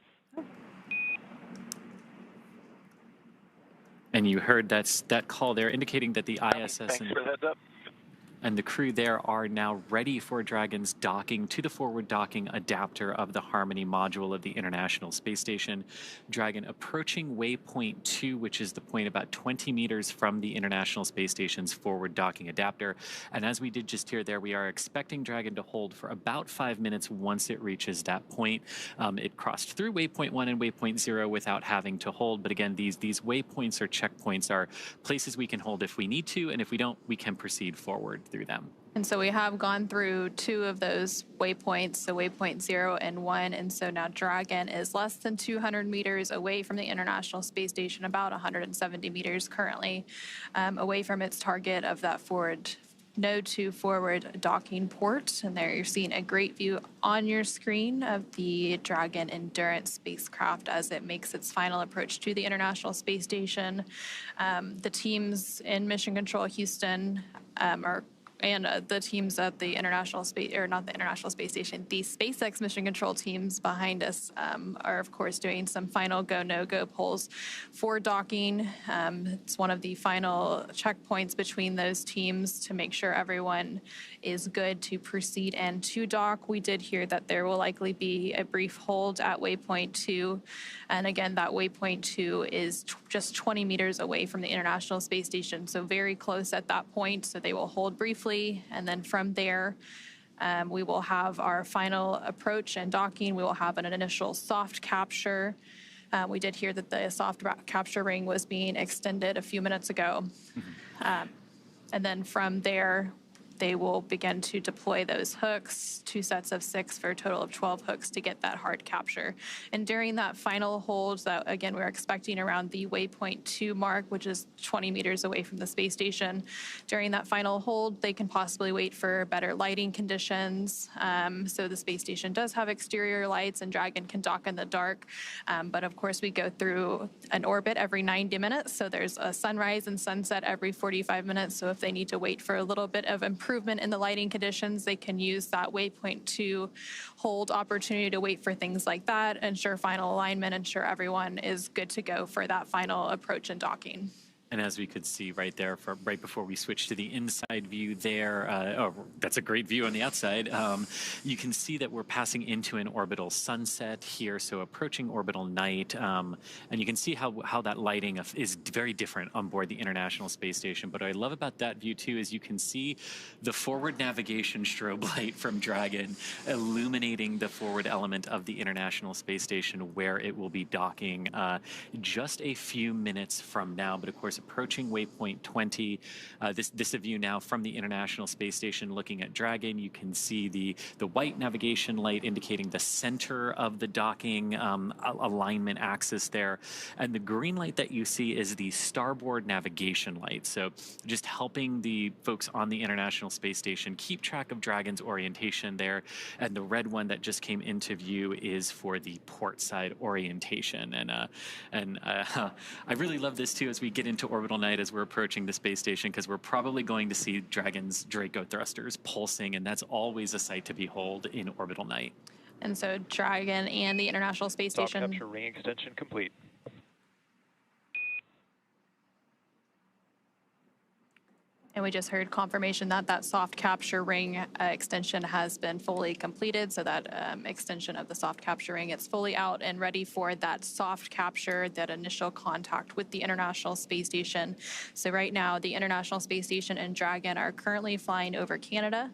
And you heard that call there indicating that the ISS... Thanks for the heads up. And the crew there are now ready for Dragon's docking to the forward docking adapter of the Harmony module of the International Space Station. Dragon approaching waypoint 2, which is the point about 20 meters from the International Space Station's forward docking adapter. And as we did just hear there, we are expecting Dragon to hold for about 5 minutes once it reaches that point. It crossed through waypoint 1 and waypoint 0 without having to hold. But again, these waypoints or checkpoints are places we can hold if we need to, and if we don't, we can proceed forward through them. And so we have gone through 2 of those waypoints, so waypoint 0 and 1, and so now Dragon is less than 200 meters away from the International Space Station, about 170 meters currently away from its target of that forward node 2 forward docking port. And there you're seeing a great view on your screen of the Dragon Endurance spacecraft as it makes its final approach to the International Space Station. The teams in Mission Control Houston the teams at the International Space, or not the International Space Station, the SpaceX Mission Control teams behind us are, of course, doing some final go, no-go polls for docking. It's one of the final checkpoints between those teams to make sure everyone is good to proceed and to dock. We did hear that there will likely be a brief hold at waypoint 2. And again, that waypoint 2 is just 20 meters away from the International Space Station, so very close at that point. So they will hold briefly, and then from there, we will have our final approach and docking. We will have an initial soft capture. We did hear that the soft capture ring was being extended a few minutes ago. And then from there, they will begin to deploy those hooks, 2 sets of 6 for a total of 12 hooks to get that hard capture. And during that final hold, that again, we're expecting around the waypoint 2 mark, which is 20 meters away from the space station. During that final hold, they can possibly wait for better lighting conditions. So the space station does have exterior lights and Dragon can dock in the dark. But of course, we go through an orbit every 90 minutes. So there's a sunrise and sunset every 45 minutes. So if they need to wait for a little bit of improvement in the lighting conditions, they can use that waypoint 2 hold opportunity to wait for things like that, ensure final alignment, ensure everyone is good to go for that final approach and docking. And as we could see right there, right before we switch to the inside view there, that's a great view on the outside. You can see that we're passing into an orbital sunset here, so approaching orbital night. And you can see how that lighting is very different on board the International Space Station. But what I love about that view, too, is you can see the forward navigation strobe light from Dragon illuminating the forward element of the International Space Station where it will be docking just a few minutes from now. But of course, approaching waypoint 20. This is a view now from the International Space Station looking at Dragon. You can see the white navigation light indicating the center of the docking alignment axis there. And the green light that you see is the starboard navigation light. So just helping the folks on the International Space Station keep track of Dragon's orientation there. And the red one that just came into view is for the port side orientation. And I really love this too as we get into orbital night as we're approaching the space station, because we're probably going to see Dragon's Draco thrusters pulsing, and that's always a sight to behold in orbital night. And so Dragon and the International Space Station. Soft capture ring extension complete. And we just heard confirmation that that soft capture ring extension has been fully completed. So that extension of the soft capture ring, it's fully out and ready for that soft capture, that initial contact with the International Space Station. So right now, the International Space Station and Dragon are currently flying over Canada.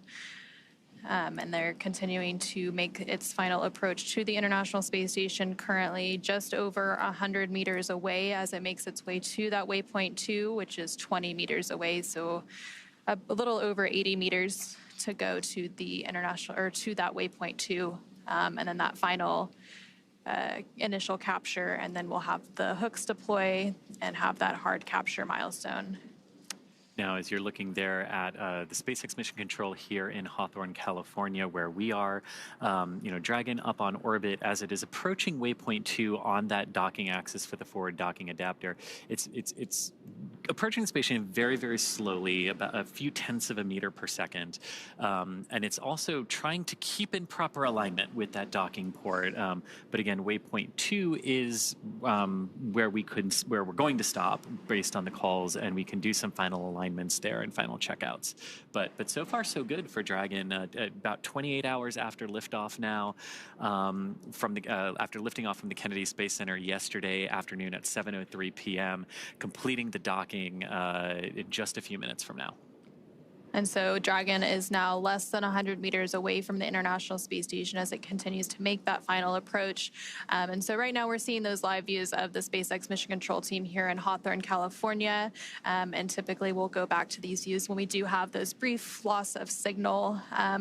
And they're continuing to make its final approach to the International Space Station, currently just over 100 meters away as it makes its way to that waypoint 2, which is 20 meters away. So a little over 80 meters to go to the international, or to that waypoint 2. And then that final initial capture, and then we'll have the hooks deploy and have that hard capture milestone. Now, as you're looking there at the SpaceX Mission Control here in Hawthorne, California, where we are, Dragon up on orbit as it is approaching waypoint 2 on that docking axis for the forward docking adapter. It's approaching the space station very, very slowly, about a few tenths of a meter per second. And it's also trying to keep in proper alignment with that docking port. But again, waypoint 2 is where we're going to stop based on the calls, and we can do some final alignment alignments there and final checkouts. But so far so good for Dragon. About 28 hours after liftoff now, after lifting off from the Kennedy Space Center yesterday afternoon at 7:03 p.m., completing the docking in just a few minutes from now. And so Dragon is now less than 100 meters away from the International Space Station as it continues to make that final approach. And so right now we're seeing those live views of the SpaceX Mission Control team here in Hawthorne, California. And typically we'll go back to these views when we do have those brief loss of signal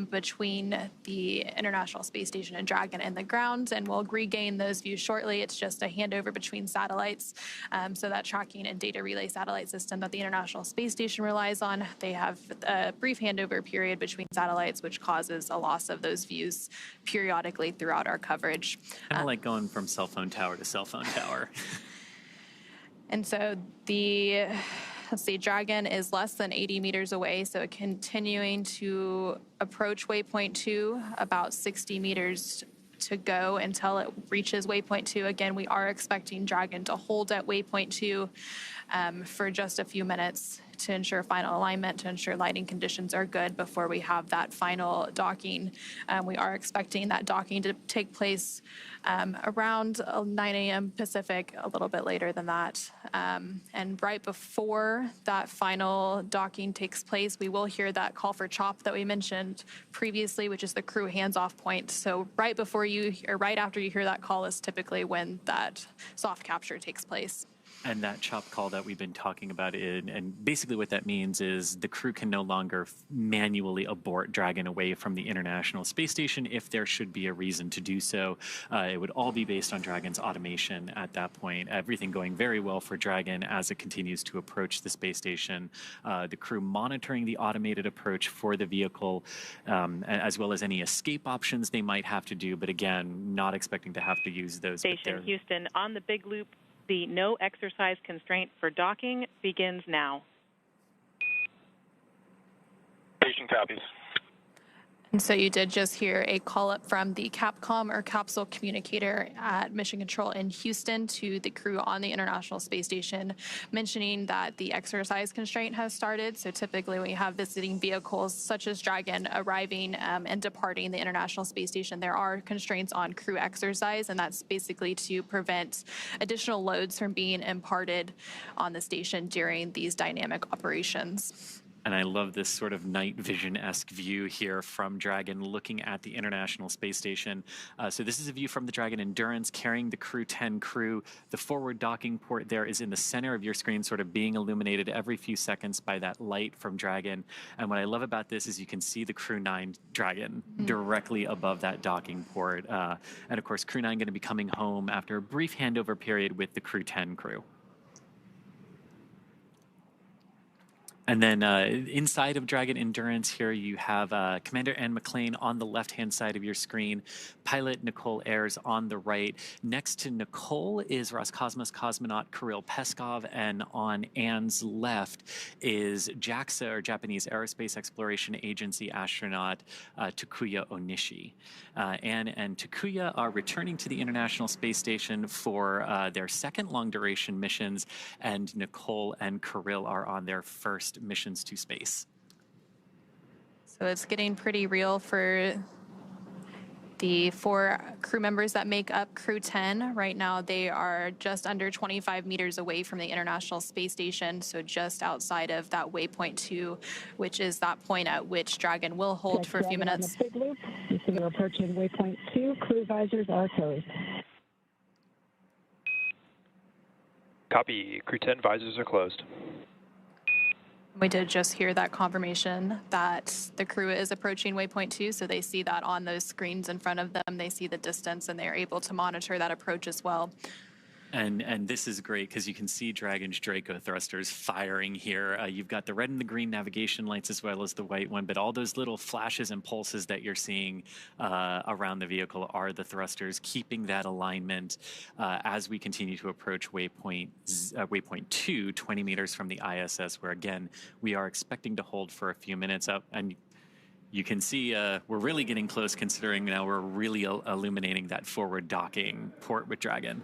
between the International Space Station and Dragon and the ground. And we'll regain those views shortly. It's just a handover between satellites. So that tracking and data relay satellite system that the International Space Station relies on, they have a brief handover period between satellites, which causes a loss of those views periodically throughout our coverage. Kind of like going from cell phone tower to cell phone tower. And so let's see, Dragon is less than 80 meters away, so continuing to approach waypoint 2, about 60 meters to go until it reaches waypoint 2. Again, we are expecting Dragon to hold at waypoint 2 for just a few minutes to ensure final alignment, to ensure lighting conditions are good before we have that final docking. We are expecting that docking to take place around 9 a.m. Pacific, a little bit later than that. And right before that final docking takes place, we will hear that call for CHOP that we mentioned previously, which is the crew hands-off point. So right after you hear that call is typically when that soft capture takes place. And that CHOP call that we've been talking about, and basically what that means is the crew can no longer manually abort Dragon away from the International Space Station if there should be a reason to do so. It would all be based on Dragon's automation at that point. Everything going very well for Dragon as it continues to approach the space station. The crew monitoring the automated approach for the vehicle, as well as any escape options they might have to do, but again, not expecting to have to use those. Station Houston, on the big loop, the no exercise constraint for docking begins now. Station copies. And so you did just hear a call up from the Capcom or capsule communicator at Mission Control in Houston to the crew on the International Space Station, mentioning that the exercise constraint has started. So typically when you have visiting vehicles such as Dragon arriving and departing the International Space Station, there are constraints on crew exercise, and that's basically to prevent additional loads from being imparted on the station during these dynamic operations. And I love this sort of night vision-esque view here from Dragon looking at the International Space Station. So this is a view from the Dragon Endurance carrying the Crew-10 Crew. The forward docking port there is in the center of your screen, sort of being illuminated every few seconds by that light from Dragon. And what I love about this is you can see the Crew-9 Dragon directly above that docking port. And of course, Crew-9 going to be coming home after a brief handover period with the Crew-10 Crew. And then inside of Dragon Endurance here, you have Commander Ann McLean on the left-hand side of your screen, pilot Nicole Ayers on the right. Next to Nicole is Roscosmos cosmonaut Kirill Peskov, and on Ann's left is JAXA, or Japanese Aerospace Exploration Agency astronaut Takuya Onishi. Ann and Takuya are returning to the International Space Station for their second long-duration missions, and Nicole and Kirill are on their first missions to space. So it's getting pretty real for the 4 crew members that make up Crew-10. Right now, they are just under 25 meters away from the International Space Station, so just outside of that waypoint 2, which is that point at which Dragon will hold for a few minutes. On the big loop, you see we're approaching waypoint 2. Crew visors are closed. Copy. Crew-10 visors are closed. We did just hear that confirmation that the crew is approaching waypoint 2, so they see that on those screens in front of them. They see the distance, and they're able to monitor that approach as well. And this is great because you can see Dragon's Draco thrusters firing here. You've got the red and the green navigation lights as well as the white one, but all those little flashes and pulses that you're seeing around the vehicle are the thrusters, keeping that alignment as we continue to approach waypoint 2, 20 meters from the ISS, where again, we are expecting to hold for a few minutes up. And you can see we're really getting close, considering now we're really illuminating that forward docking port with Dragon.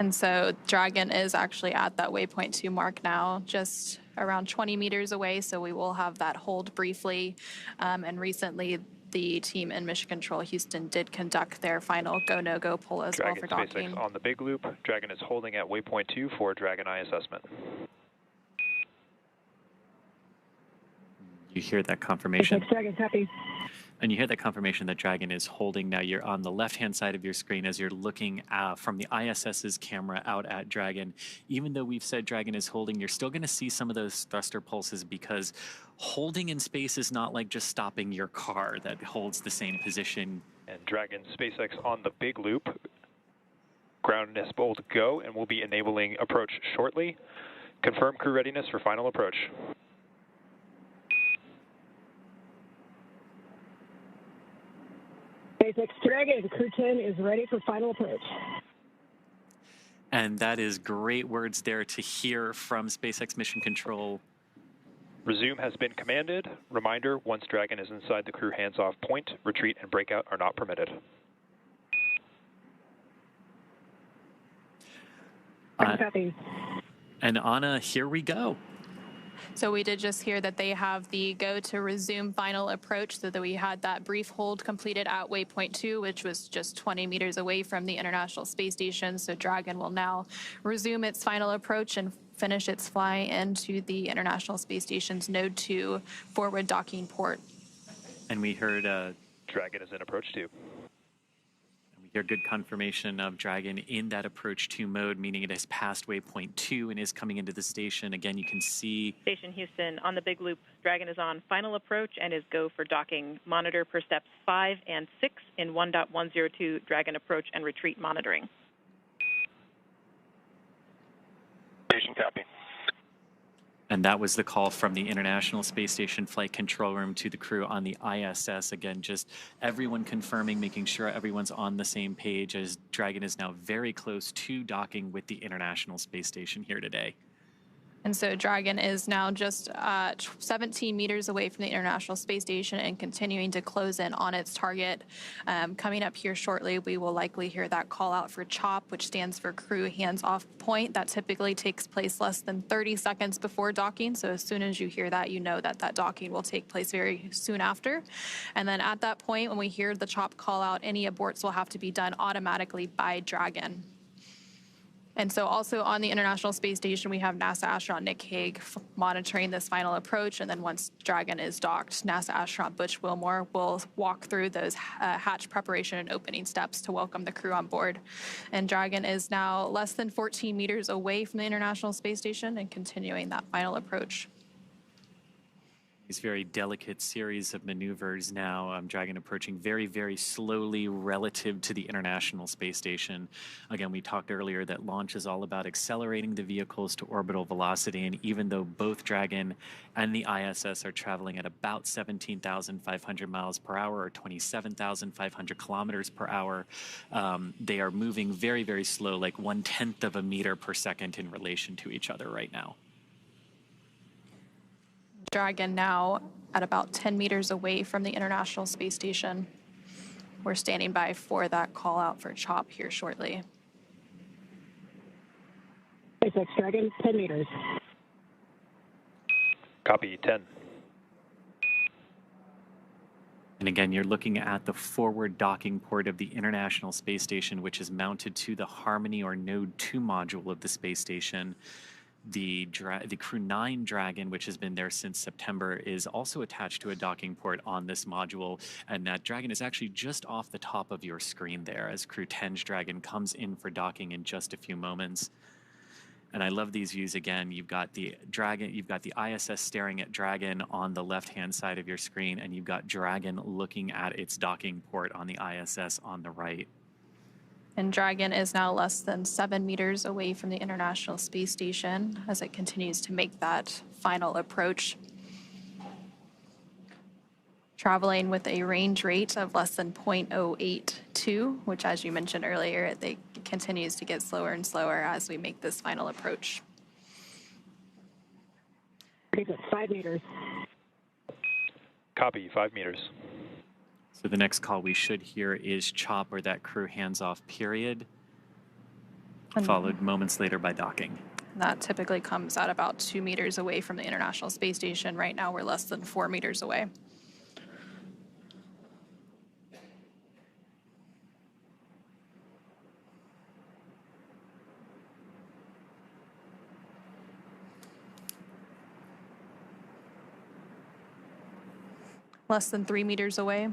And so Dragon is actually at that waypoint 2 mark now, just around 20 meters away. So we will have that hold briefly. And recently, the team in Mission Control Houston did conduct their final go, no-go poll as well for docking. SpaceX on the big loop. Dragon is holding at waypoint 2 for Dragon Eye assessment. You hear that confirmation. SpaceX Dragon, copy. And you hear that confirmation that Dragon is holding. Now you're on the left-hand side of your screen as you're looking from the ISS's camera out at Dragon. Even though we've said Dragon is holding, you're still going to see some of those thruster pulses because holding in space is not like just stopping your car that holds the same position. And Dragon SpaceX on the big loop. Ground is bold go and will be enabling approach shortly. Confirm crew readiness for final approach. SpaceX Dragon, Crew-10 is ready for final approach. And that is great words there to hear from SpaceX Mission Control. Resume has been commanded. Reminder, once Dragon is inside the crew hands-off point, retreat and breakout are not permitted. Copy. And Anna, here we go. So we did just hear that they have the go to resume final approach, so that we had that brief hold completed at waypoint 2, which was just 20 meters away from the International Space Station. So Dragon will now resume its final approach and finish its fly into the International Space Station's Node 2 forward docking port. And we heard Dragon is in approach 2. Your good confirmation of Dragon in that approach 2 mode, meaning it has passed waypoint 2 and is coming into the station. Again, you can see Station Houston on the big loop. Dragon is on final approach and is go for docking. Monitor per steps 5 and 6 in 1.102 Dragon approach and retreat monitoring. Station copy. and that was the call from the International Space Station Flight Control Room to the crew on the ISS. Again, just everyone confirming, making sure everyone's on the same page, as Dragon is now very close to docking with the International Space Station here today. And so Dragon is now just 17 meters away from the International Space Station and continuing to close in on its target. Coming up here shortly, we will likely hear that call out for CHOP, which stands for Crew Hands Off Point. That typically takes place less than 30 seconds before docking. So as soon as you hear that, you know that that docking will take place very soon after. And then at that point, when we hear the CHOP call out, any aborts will have to be done automatically by Dragon. And so also on the International Space Station, we have NASA astronaut Nick Hague monitoring this final approach. And then once Dragon is docked, NASA astronaut Butch Wilmore will walk through those hatch preparation and opening steps to welcome the crew on board. And Dragon is now less than 14 meters away from the International Space Station and continuing that final approach. These very delicate series of maneuvers now. Dragon approaching very, very slowly relative to the International Space Station. Again, we talked earlier that launch is all about accelerating the vehicles to orbital velocity, and even though both Dragon and the ISS are traveling at about 17,500 miles per hour or 27,500 kilometers per hour, they are moving very, very slow, like 1/10 of a meter per second in relation to each other right now. Dragon now at about 10 meters away from the International Space Station. We're standing by for that call out for CHOP here shortly. SpaceX Dragon, 10 meters. Copy, 10. And again, you're looking at the forward docking port of the International Space Station, which is mounted to the Harmony or Node 2 module of the space station. The Crew-9 Dragon, which has been there since September, is also attached to a docking port on this module, and that Dragon is actually just off the top of your screen there as Crew-10's Dragon comes in for docking in just a few moments. And I love these views again. You've got the Dragon, you've got the ISS staring at Dragon on the left-hand side of your screen, and you've got Dragon looking at its docking port on the ISS on the right. And Dragon is now less than 7 meters away from the International Space Station as it continues to make that final approach. Traveling with a range rate of less than 0.082, which, as you mentioned earlier, it continues to get slower and slower as we make this final approach. 5 meters. Copy, 5 meters. So the next call we should hear is CHOP, or that crew hands-off period. followed moments later by docking. That typically comes at about 2 meters away from the International Space Station. Right now, we're less than 4 meters away. Less than 3 meters away.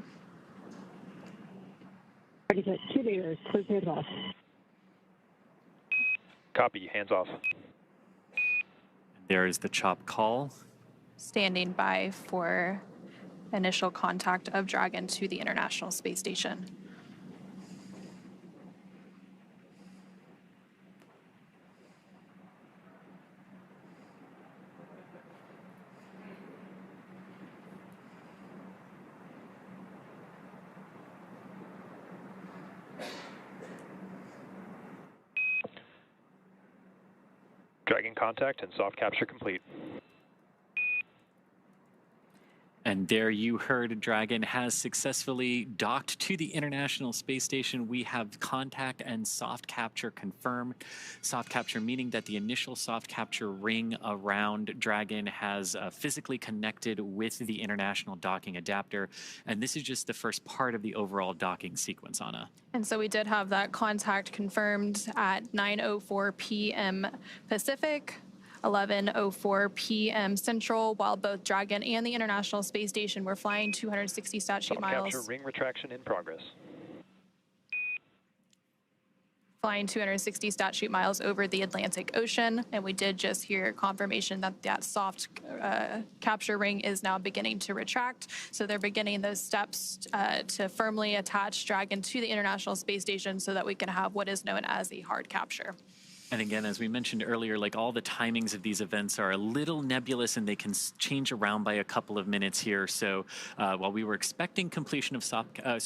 2 meters, please hands off. Copy, hands off. There is the chop call. Standing by for initial contact of Dragon to the International Space Station. Dragon contact and soft capture complete. And there you heard Dragon has successfully docked to the International Space Station. We have contact and soft capture confirmed. Soft capture meaning that the initial soft capture ring around Dragon has physically connected with the International Docking Adapter. And this is just the first part of the overall docking sequence, Anna. And so we did have that contact confirmed at 9:04 p.m. Pacific, 11:04 p.m. Central, while both Dragon and the International Space Station were flying 260 stat-sheet miles. Capture ring retraction in progress. Flying 260 stat-sheet miles over the Atlantic Ocean, and we did just hear confirmation that that soft capture ring is now beginning to retract. So they're beginning those steps to firmly attach Dragon to the International Space Station so that we can have what is known as a hard capture. And again, as we mentioned earlier, like all the timings of these events are a little nebulous and they can change around by a couple of minutes here. So while we were expecting completion of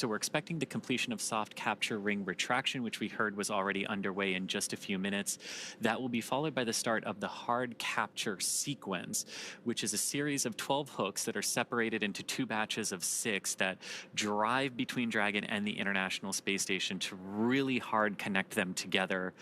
we're expecting the completion of soft capture ring retraction, which we heard was already underway in just a few minutes. That will be followed by the start of the hard capture sequence, which is a series of 12 hooks that are separated into 2 batches of 6 that drive between Dragon and the International Space Station to really hard connect them together.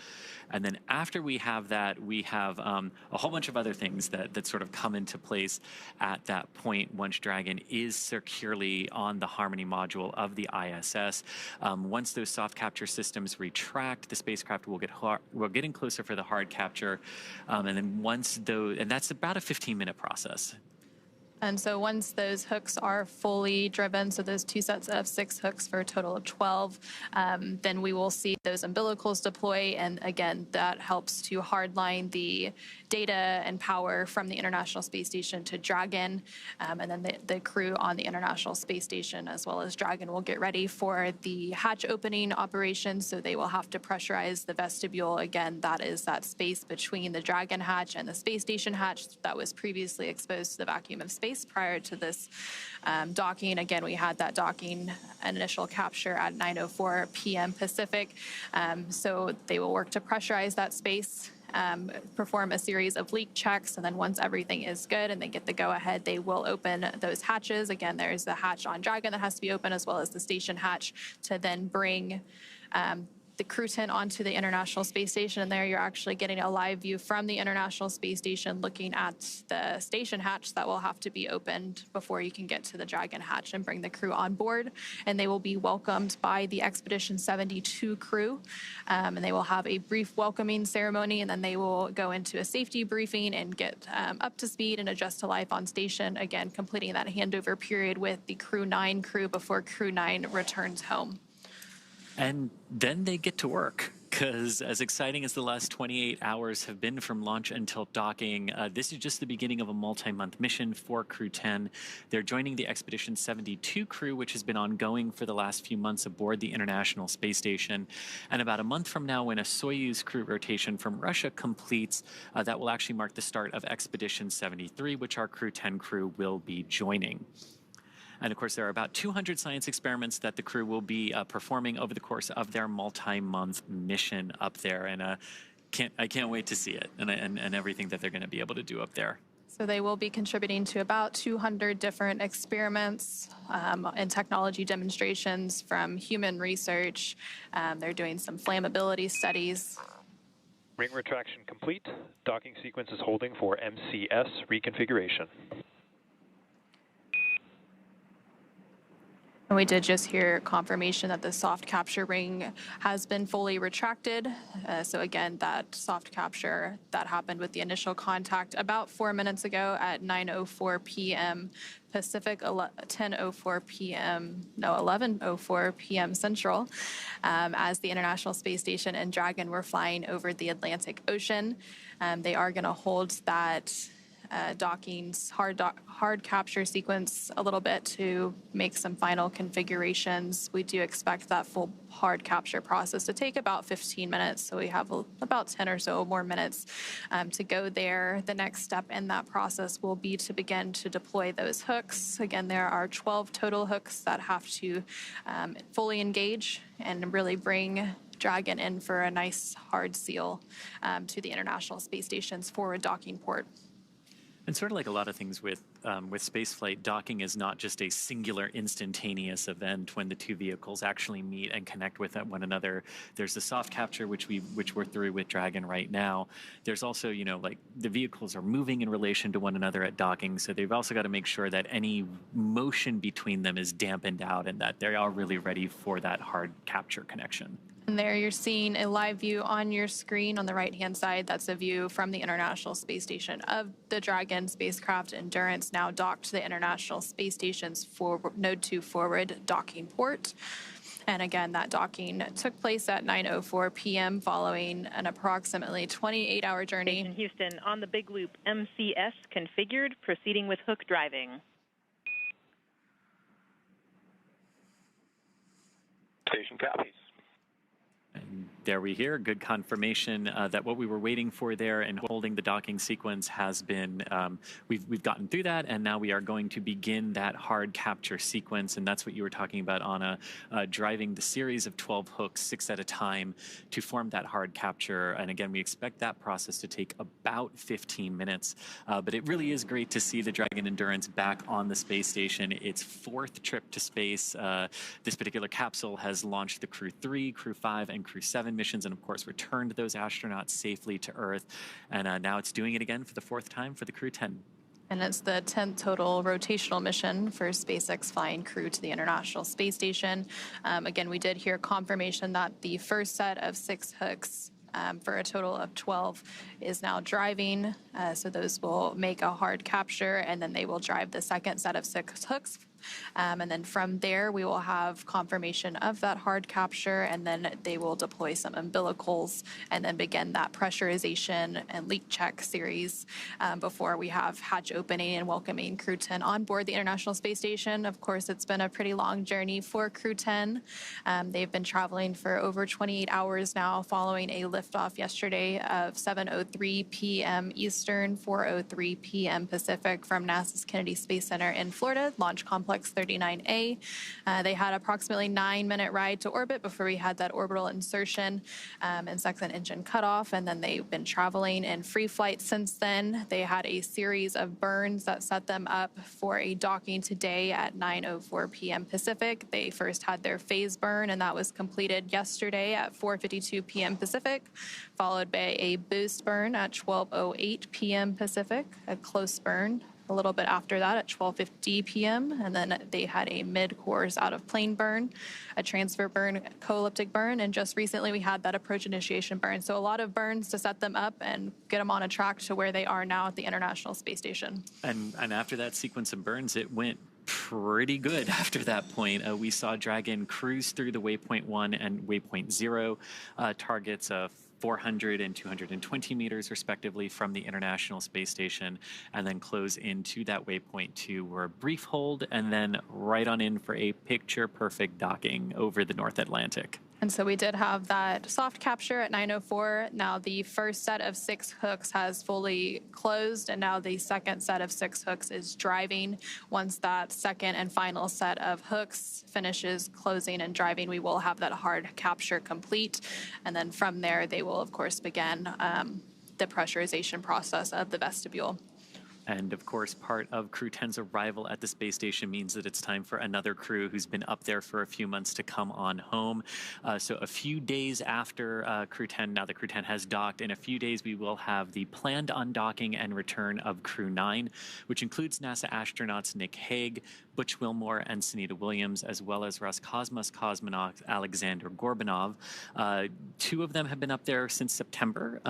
And then after we have that, we have a whole bunch of other things that sort of come into place at that point once Dragon is securely on the Harmony module of the ISS. Once those soft capture systems retract, the spacecraft will we're getting closer for the hard capture. And then and that's about a 15-minute process. And so once those hooks are fully driven, so those 2 sets of 6 hooks for a total of 12, then we will see those umbilicals deploy. And again, that helps to hardline the data and power from the International Space Station to Dragon. And then the crew on the International Space Station, as well as Dragon, will get ready for the hatch opening operation. So they will have to pressurize the vestibule. Again, that is that space between the Dragon hatch and the Space Station hatch that was previously exposed to the vacuum of space prior to this docking. Again, we had that docking initial capture at 9:04 p.m. Pacific. So they will work to pressurize that space, perform a series of leak checks, and then once everything is good and they get the go-ahead, they will open those hatches. Again, there's the hatch on Dragon that has to be open, as well as the station hatch, to then bring the Crew-10 onto the International Space Station. And there you're actually getting a live view from the International Space Station looking at the station hatch that will have to be opened before you can get to the Dragon hatch and bring the crew on board. And they will be welcomed by the Expedition 72 crew. And they will have a brief welcoming ceremony, and then they will go into a safety briefing and get up to speed and adjust to life on station. Again, completing that handover period with the Crew-9 crew before Crew-9 returns home. And then they get to work, because as exciting as the last 28 hours have been from launch until docking, this is just the beginning of a multi-month mission for Crew-10. They're joining the Expedition 72 crew, which has been ongoing for the last few months aboard the International Space Station. And about a month from now, when a Soyuz crew rotation from Russia completes, that will actually mark the start of Expedition 73, which our Crew-10 crew will be joining. And of course, there are about 200 science experiments that the crew will be performing over the course of their multi-month mission up there. And I can't wait to see it and everything that they're going to be able to do up there. So they will be contributing to about 200 different experiments and technology demonstrations from human research. They're doing some flammability studies. Ring retraction complete. Docking sequence is holding for MCS reconfiguration. And we did just hear confirmation that the soft capture ring has been fully retracted. So again, that soft capture that happened with the initial contact about 4 minutes ago at 9:04 p.m. Pacific, 11:04 p.m. Central, as the International Space Station and Dragon were flying over the Atlantic Ocean. They are going to hold that docking's hard capture sequence a little bit to make some final configurations. We do expect that full hard capture process to take about 15 minutes, so we have about 10 or so more minutes to go there. The next step in that process will be to begin to deploy those hooks. Again, there are 12 total hooks that have to fully engage and really bring Dragon in for a nice hard seal to the International Space Station's forward docking port. And sort of like a lot of things with spaceflight, docking is not just a singular instantaneous event when the two vehicles actually meet and connect with one another. There's the soft capture, which we're through with Dragon right now. There's also, like the vehicles are moving in relation to one another at docking, so they've also got to make sure that any motion between them is dampened out and that they are really ready for that hard capture connection. And there you're seeing a live view on your screen on the right-hand side. That's a view from the International Space Station of the Dragon spacecraft Endurance, now docked to the International Space Station's Node 2 forward docking port. And again, that docking took place at 9:04 p.m. following an approximately 28-hour journey. Station Houston, on the big loop, MCS configured, proceeding with hook driving. Station copies. And there we hear good confirmation that what we were waiting for there and holding the docking sequence has been, we've gotten through that, and now we are going to begin that hard capture sequence, and that's what you were talking about, Anna, driving the series of 12 hooks, 6 at a time, to form that hard capture. And again, we expect that process to take about 15 minutes, but it really is great to see the Dragon Endurance back on the space station. Its 4th trip to space. This particular capsule has launched the Crew-3, Crew-5, and Crew-7 missions, and of course returned those astronauts safely to Earth. And now it's doing it again for the 4th time for the Crew-10. And it's the 10th total rotational mission for SpaceX flying crew to the International Space Station. Again, we did hear confirmation that the first set of 6 hooks for a total of 12 is now driving. So those will make a hard capture, and then they will drive the second set of 6 hooks. And then from there, we will have confirmation of that hard capture, and then they will deploy some umbilicals and then begin that pressurization and leak check series before we have hatch opening and welcoming Crew-10 on board the International Space Station. Of course, it's been a pretty long journey for Crew-10. They've been traveling for over 28 hours now following a liftoff yesterday of 7:03 p.m. Eastern, 4:03 p.m. Pacific from NASA's Kennedy Space Center in Florida, Launch Complex 39A. They had approximately 9-minute ride to orbit before we had that orbital insertion and second engine cutoff, and then they've been traveling in free flight since then. They had a series of burns that set them up for a docking today at 9:04 p.m. Pacific. They first had their phase burn, and that was completed yesterday at 4:52 p.m. Pacific, followed by a boost burn at 12:08 p.m. Pacific, a close burn a little bit after that at 12:50 p.m. And then they had a mid-course out-of-plane burn, a transfer burn, co-elliptic burn, and just recently we had that approach initiation burn. So a lot of burns to set them up and get them on a track to where they are now at the International Space Station. And after that sequence of burns, it went pretty good after that point. We saw Dragon cruise through the waypoint 1 and waypoint 0 targets of 400 and 220 meters respectively from the International Space Station, and then close into that waypoint 2 where a brief hold, and then right on in for a picture-perfect docking over the North Atlantic. And so we did have that soft capture at 9:04. Now the first set of 6 hooks has fully closed, and now the second set of 6 hooks is driving. Once that second and final set of hooks finishes closing and driving, we will have that hard capture complete. And then from there, they will, of course, begin the pressurization process of the vestibule. And of course, part of Crew 10's arrival at the space station means that it's time for another crew who's been up there for a few months to come on home. So a few days after Crew 10, now that Crew 10 has docked, in a few days we will have the planned undocking and return of Crew 9, which includes NASA astronauts Nick Hague, Butch Wilmore, and Sunita Williams, as well as Roscosmos cosmonaut Alexander Gorbanov. Two of them have been up there since September.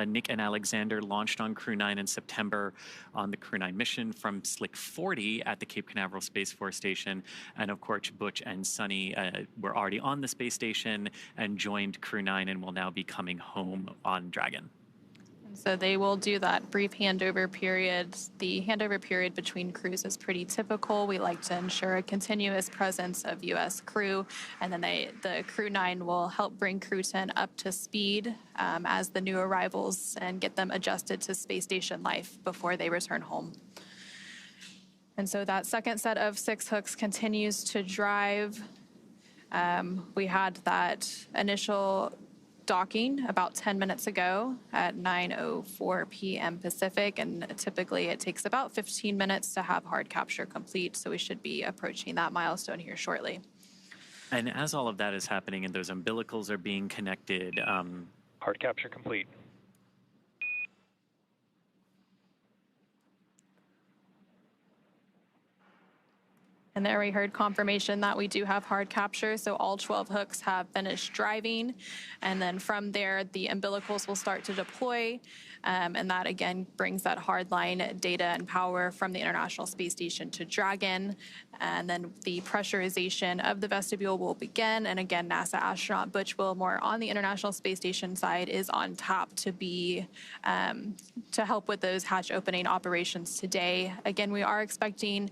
Nick and Alexander launched on Crew 9 in September on the Crew 9 mission from Slick 40 at the Cape Canaveral Space Force Station. And of course, Butch and Sunny were already on the space station and joined Crew 9 and will now be coming home on Dragon. So they will do that brief handover period. The handover period between crews is pretty typical. We like to ensure a continuous presence of U.S. crew, and then the Crew 9 will help bring Crew 10 up to speed as the new arrivals and get them adjusted to space station life before they return home. And so that second set of 6 hooks continues to drive. We had that initial docking about 10 minutes ago at 9:04 p.m. Pacific, and typically it takes about 15 minutes to have hard capture complete, so we should be approaching that milestone here shortly. And as all of that is happening and those umbilicals are being connected, hard capture complete. And there we heard confirmation that we do have hard capture, so all 12 hooks have finished driving. And then from there, the umbilicals will start to deploy, and that again brings that hardline data and power from the International Space Station to Dragon. And then the pressurization of the vestibule will begin. And again, NASA astronaut Butch Wilmore on the International Space Station side is on top to be to help with those hatch opening operations today. Again, we are expecting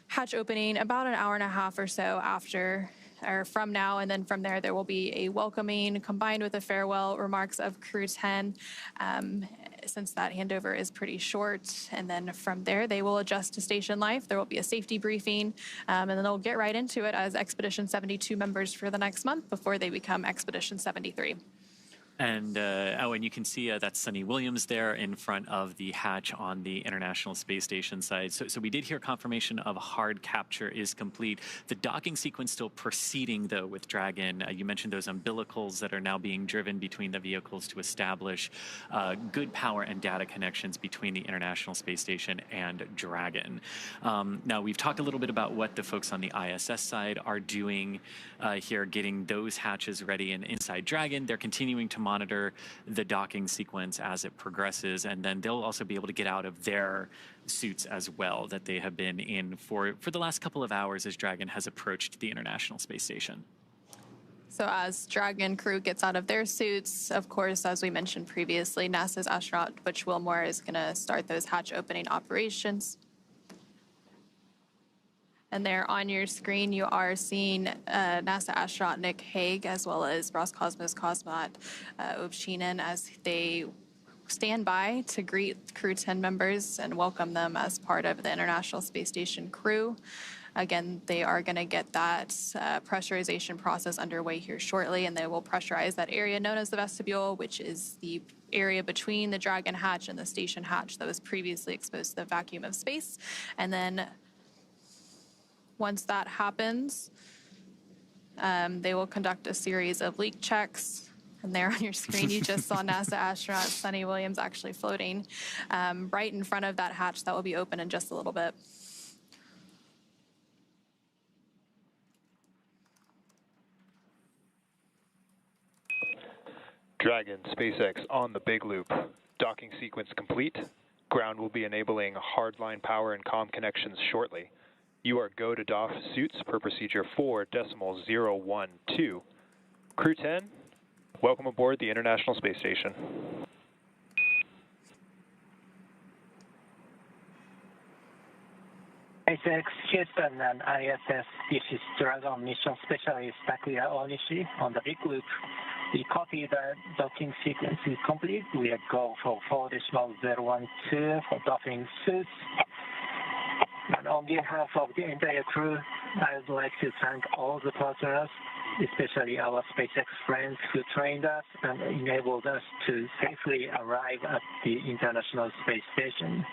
hatch opening about an hour and a half or so after or from now, and then from there will be a welcoming combined with the farewell remarks of Crew 10 since that handover is pretty short. And then from there they will adjust to station life. There will be a safety briefing, and then they'll get right into it as Expedition 72 members for the next month before they become Expedition 73. And and you can see that's Sunny Williams there in front of the hatch on the International Space Station side. So we did hear confirmation of hard capture is complete. The docking sequence still proceeding, though, with Dragon. You mentioned those umbilicals that are now being driven between the vehicles to establish good power and data connections between the International Space Station and Dragon. Now, we've talked a little bit about what the folks on the ISS side are doing here, getting those hatches ready. And inside Dragon, they're continuing to monitor the docking sequence as it progresses, and then they'll also be able to get out of their suits as well that they have been in for the last couple of hours as Dragon has approached the International Space Station. So as Dragon crew gets out of their suits, of course, as we mentioned previously, NASA's astronaut Butch Wilmore is going to start those hatch opening operations. And there on your screen, you are seeing NASA astronaut Nick Hague as well as Roscosmos cosmonaut Ovchinin as they stand by to greet Crew 10 members and welcome them as part of the International Space Station crew. Again, they are going to get that pressurization process underway here shortly, and they will pressurize that area known as the vestibule, which is the area between the Dragon hatch and the station hatch that was previously exposed to the vacuum of space. And then once that happens, they will conduct a series of leak checks. And there on your screen, you just saw NASA astronaut Sunny Williams actually floating right in front of that hatch that will be open in just a little bit. Dragon, SpaceX on the big loop. Docking sequence complete. Ground will be enabling hardline power and comm connections shortly. You are go to doff suits per procedure 4.012. Crew 10, welcome aboard the International Space Station. SpaceX Houston and ISS, this is Dragon Mission Specialist Takuya Onishi on the big loop. We copy the docking sequence is complete. We are go for 4.012 for docking suits. And on behalf of the entire crew, I would like to thank all the partners, especially our SpaceX friends who trained us and enabled us to safely arrive at the International Space Station.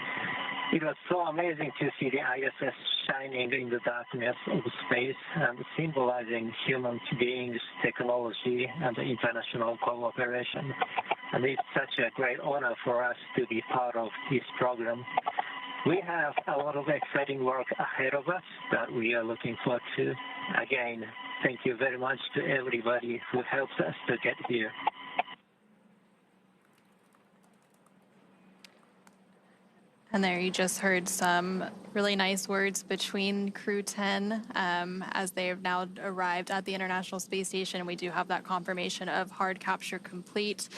It was so amazing to see the ISS shining in the darkness of space and symbolizing human beings, technology, and international cooperation. And it's such a great honor for us to be part of this program. We have a lot of exciting work ahead of us that we are looking forward to. Again, thank you very much to everybody who helps us to get here. And there you just heard some really nice words between Crew-10 as they have now arrived at the International Space Station. We do have that confirmation of hard capture complete.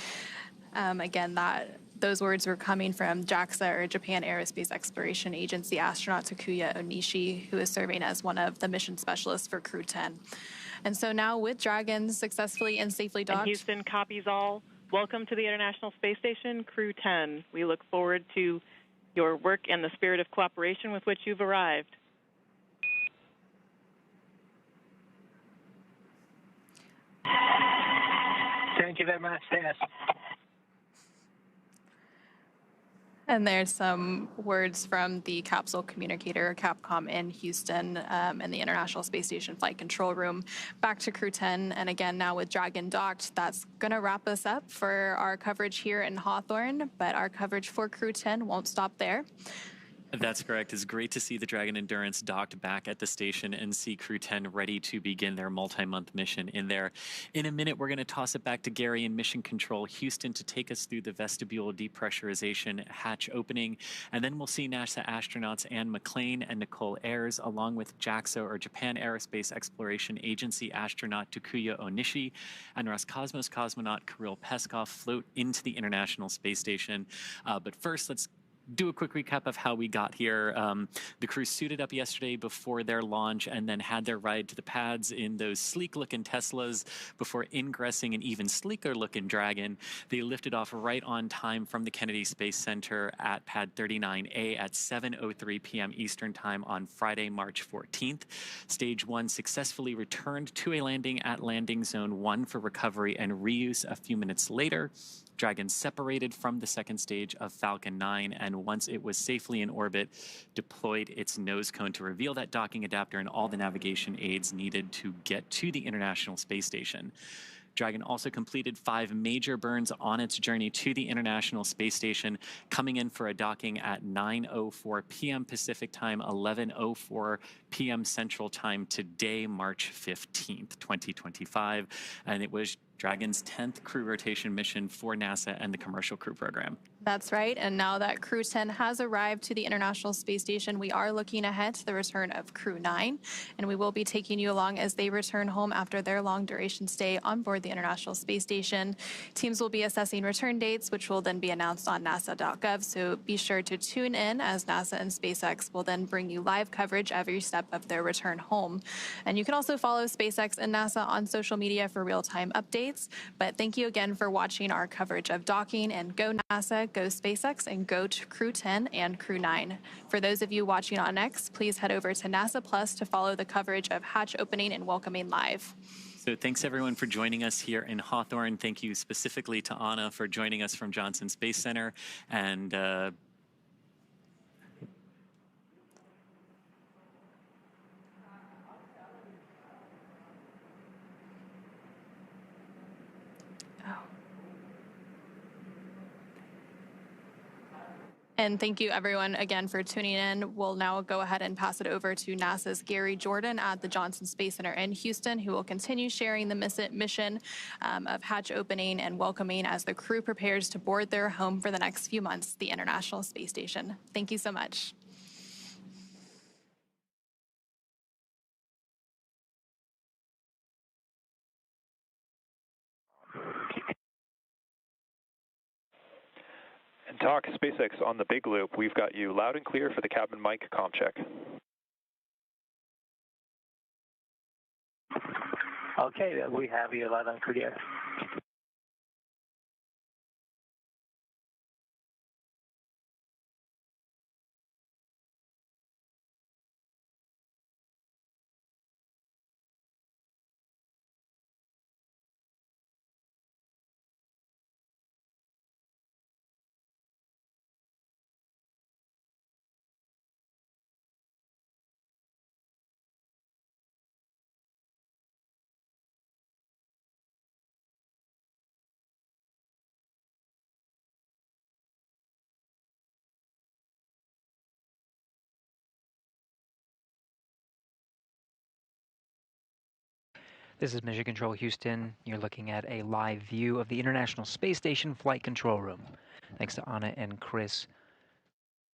Again, those words were coming from JAXA, or Japan Aerospace Exploration Agency astronaut Takuya Onishi, who is serving as one of the mission specialists for Crew-10. And so now with Dragon successfully and safely docked. And Houston, copies all. Welcome to the International Space Station, Crew-10. We look forward to your work and the spirit of cooperation with which you've arrived. Thank you very much, Dennis. And there's some words from the capsule communicator, Capcom, in Houston and the International Space Station Flight Control Room. Back to Crew-10, and again, now with Dragon docked, that's going to wrap us up for our coverage here in Hawthorne, but our coverage for Crew-10 won't stop there. That's correct. It's great to see the Dragon Endurance docked back at the station and see Crew-10 ready to begin their multi-month mission in there. In a minute, we're going to toss it back to Gary in Mission Control Houston to take us through the vestibule depressurization hatch opening, and then we'll see NASA astronauts Anne McClain and Nicole Ayers, along with JAXA, or Japan Aerospace Exploration Agency astronaut Takuya Onishi and Roscosmos cosmonaut Kirill Peskov float into the International Space Station. But first, let's do a quick recap of how we got here. The crew suited up yesterday before their launch and then had their ride to the pads in those sleek-looking Teslas before ingressing an even sleeker-looking Dragon. They lifted off right on time from the Kennedy Space Center at Pad 39A at 7:03 p.m. Eastern Time on Friday, March 14th. Stage 1 successfully returned to a landing at Landing Zone 1 for recovery and reuse a few minutes later. Dragon separated from the second stage of Falcon 9, and once it was safely in orbit, deployed its nose cone to reveal that docking adapter and all the navigation aids needed to get to the International Space Station. Dragon also completed 5 major burns on its journey to the International Space Station, coming in for a docking at 9:04 p.m. Pacific Time, 11:04 p.m. Central Time today, March 15th, 2025. And it was Dragon's 10th crew rotation mission for NASA and the Commercial Crew Program. That's right. And now that Crew-10 has arrived to the International Space Station, we are looking ahead to the return of Crew-9. And we will be taking you along as they return home after their long duration stay on board the International Space Station. Teams will be assessing return dates, which will then be announced on nasa.gov. So be sure to tune in as NASA and SpaceX will then bring you live coverage every step of their return home. And you can also follow SpaceX and NASA on social media for real-time updates. But thank you again for watching our coverage of docking, and go NASA, go SpaceX, and go to Crew-10 and Crew-9. For those of you watching on X, please head over to NASA Plus to follow the coverage of hatch opening and welcoming live. So thanks everyone for joining us here in Hawthorne. Thank you specifically to Anna for joining us from Johnson Space Center. And And thank you, everyone, again for tuning in. We'll now go ahead and pass it over to NASA's Gary Jordan at the Johnson Space Center in Houston, who will continue sharing the mission of hatch opening and welcoming as the crew prepares to board their home for the next few months, the International Space Station. Thank you so much. And talk SpaceX on the big loop. We've got you loud and clear for the cabin mic comm check. Okay, we have you loud and clear. This is Mission Control Houston. You're looking at a live view of the International Space Station Flight Control Room. Thanks to Anna and Chris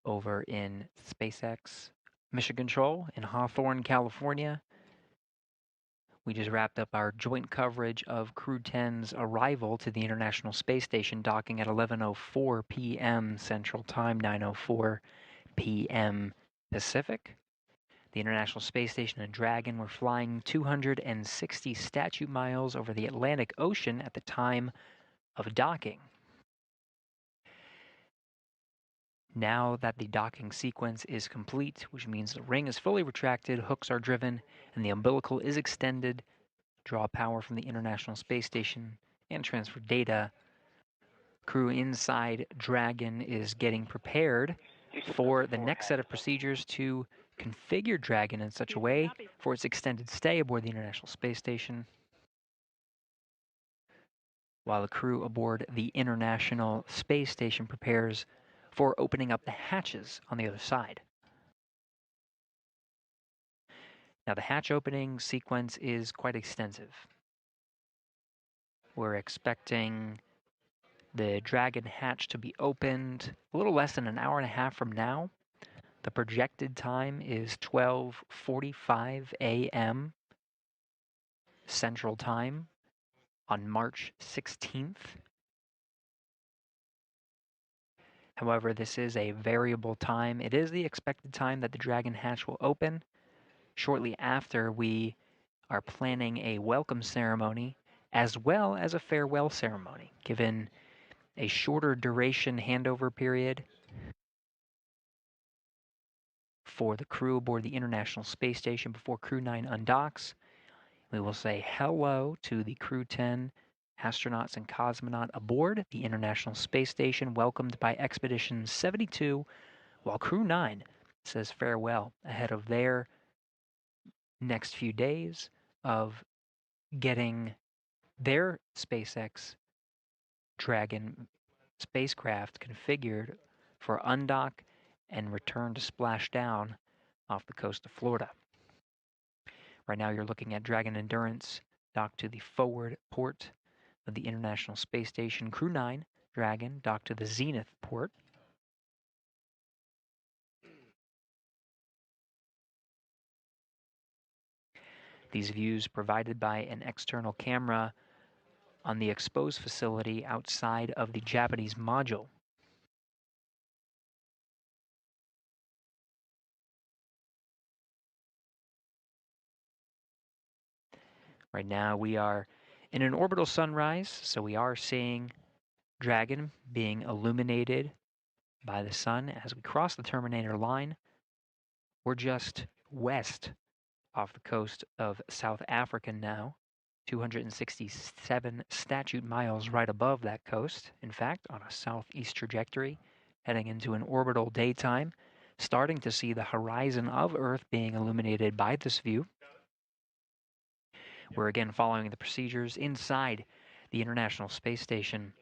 over in SpaceX Mission Control in Hawthorne, California. We just wrapped up our joint coverage of Crew-10's arrival to the International Space Station, docking at 11:04 p.m. Central Time, 9:04 p.m. Pacific. The International Space Station and Dragon were flying 260 statute miles over the Atlantic Ocean at the time of docking. Now that the docking sequence is complete, which means the ring is fully retracted, hooks are driven, and the umbilical is extended, draw power from the International Space Station, and transfer data, crew inside Dragon is getting prepared for the next set of procedures to configure Dragon in such a way for its extended stay aboard the International Space Station, while the crew aboard the International Space Station prepares for opening up the hatches on the other side. Now, the hatch opening sequence is quite extensive. We're expecting the Dragon hatch to be opened a little less than an hour and a half from now. The projected time is 12:45 a.m. Central Time on March 16th. However, this is a variable time. It is the expected time that the Dragon hatch will open. Shortly after, we are planning a welcome ceremony as well as a farewell ceremony, given a shorter duration handover period for the crew aboard the International Space Station before Crew-9 undocks. We will say hello to the Crew-10 astronauts and cosmonaut aboard the International Space Station, welcomed by Expedition 72, while Crew-9 says farewell ahead of their next few days of getting their SpaceX Dragon spacecraft configured for undock and return to splash down off the coast of Florida. Right now you're looking at Dragon Endurance docked to the forward port of the International Space Station. Crew-9 Dragon docked to the zenith port. These views provided by an external camera on the exposed facility outside of the Japanese module. Right now we are in an orbital sunrise, so we are seeing Dragon being illuminated by the sun as we cross the terminator line. We're just west off the coast of South Africa now, 267 statute miles right above that coast, in fact, on a southeast trajectory, heading into an orbital daytime, starting to see the horizon of Earth being illuminated by this view. We're again following the procedures inside the International Space Station.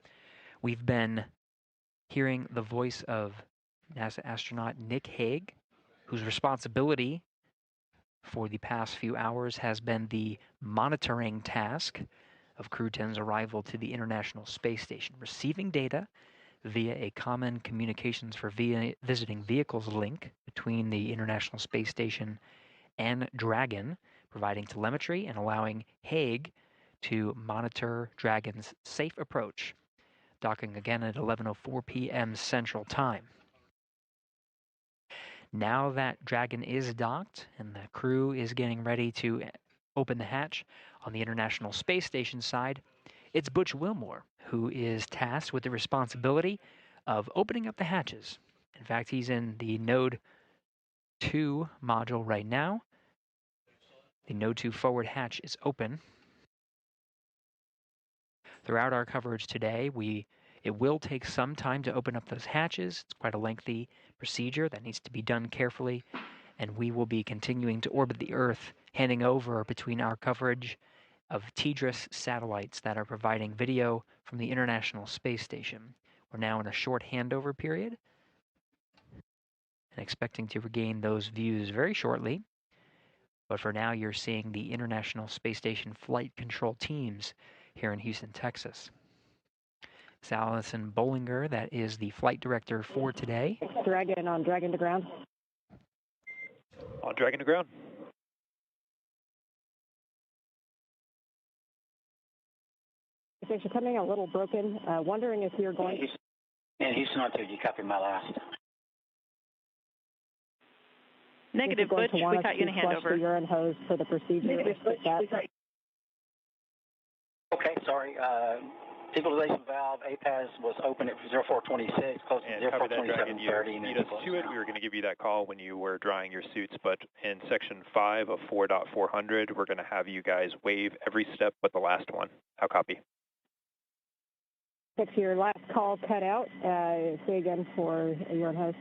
We've been hearing the voice of NASA astronaut Nick Hague, whose responsibility for the past few hours has been the monitoring task of Crew-10's arrival to the International Space Station, receiving data via a common communications for visiting vehicles link between the International Space Station and Dragon, providing telemetry and allowing Hague to monitor Dragon's safe approach, docking again at 11:04 p.m. Central Time. Now that Dragon is docked and the crew is getting ready to open the hatch on the International Space Station side, it's Butch Wilmore who is tasked with the responsibility of opening up the hatches. In fact, he's in the Node 2 module right now. The Node 2 forward hatch is open. Throughout our coverage today, it will take some time to open up those hatches. It's quite a lengthy procedure that needs to be done carefully, and we will be continuing to orbit the Earth, handing over between our coverage of TDRS satellites that are providing video from the International Space Station. We're now in a short handover period and expecting to regain those views very shortly. But for now, you're seeing the International Space Station flight control teams here in Houston, Texas. It's Allison Bollinger, that is the flight director for today. Dragon on Dragon to ground. On Dragon to ground. Station coming a little broken. Wondering if you're going. And Houston on 2, you copy my last. Negative, Butch. We got you in a handover. The urine hose for the procedure. Okay, sorry. Stabilization valve, APAS was open at 0426, closing at 0427:30. Beat us to it. We were going to give you that call when you were drying your suits, but in section 5 of 4.400, we're going to have you guys waive every step but the last one. How copy? If your last call cut out, say again for urine hose.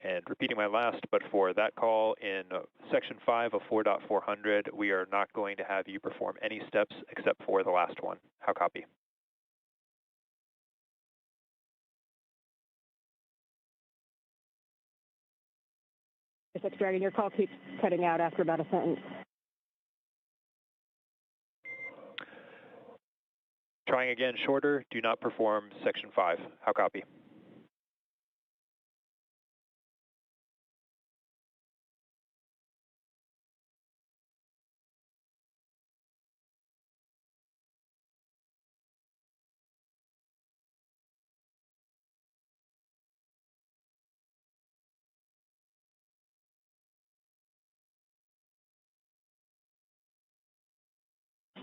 And repeating my last, but for that call in section 5 of 4.400, we are not going to have you perform any steps except for the last one. How copy? SpaceX Dragon, your call keeps cutting out after about a sentence. Trying again shorter, do not perform section 5. How copy?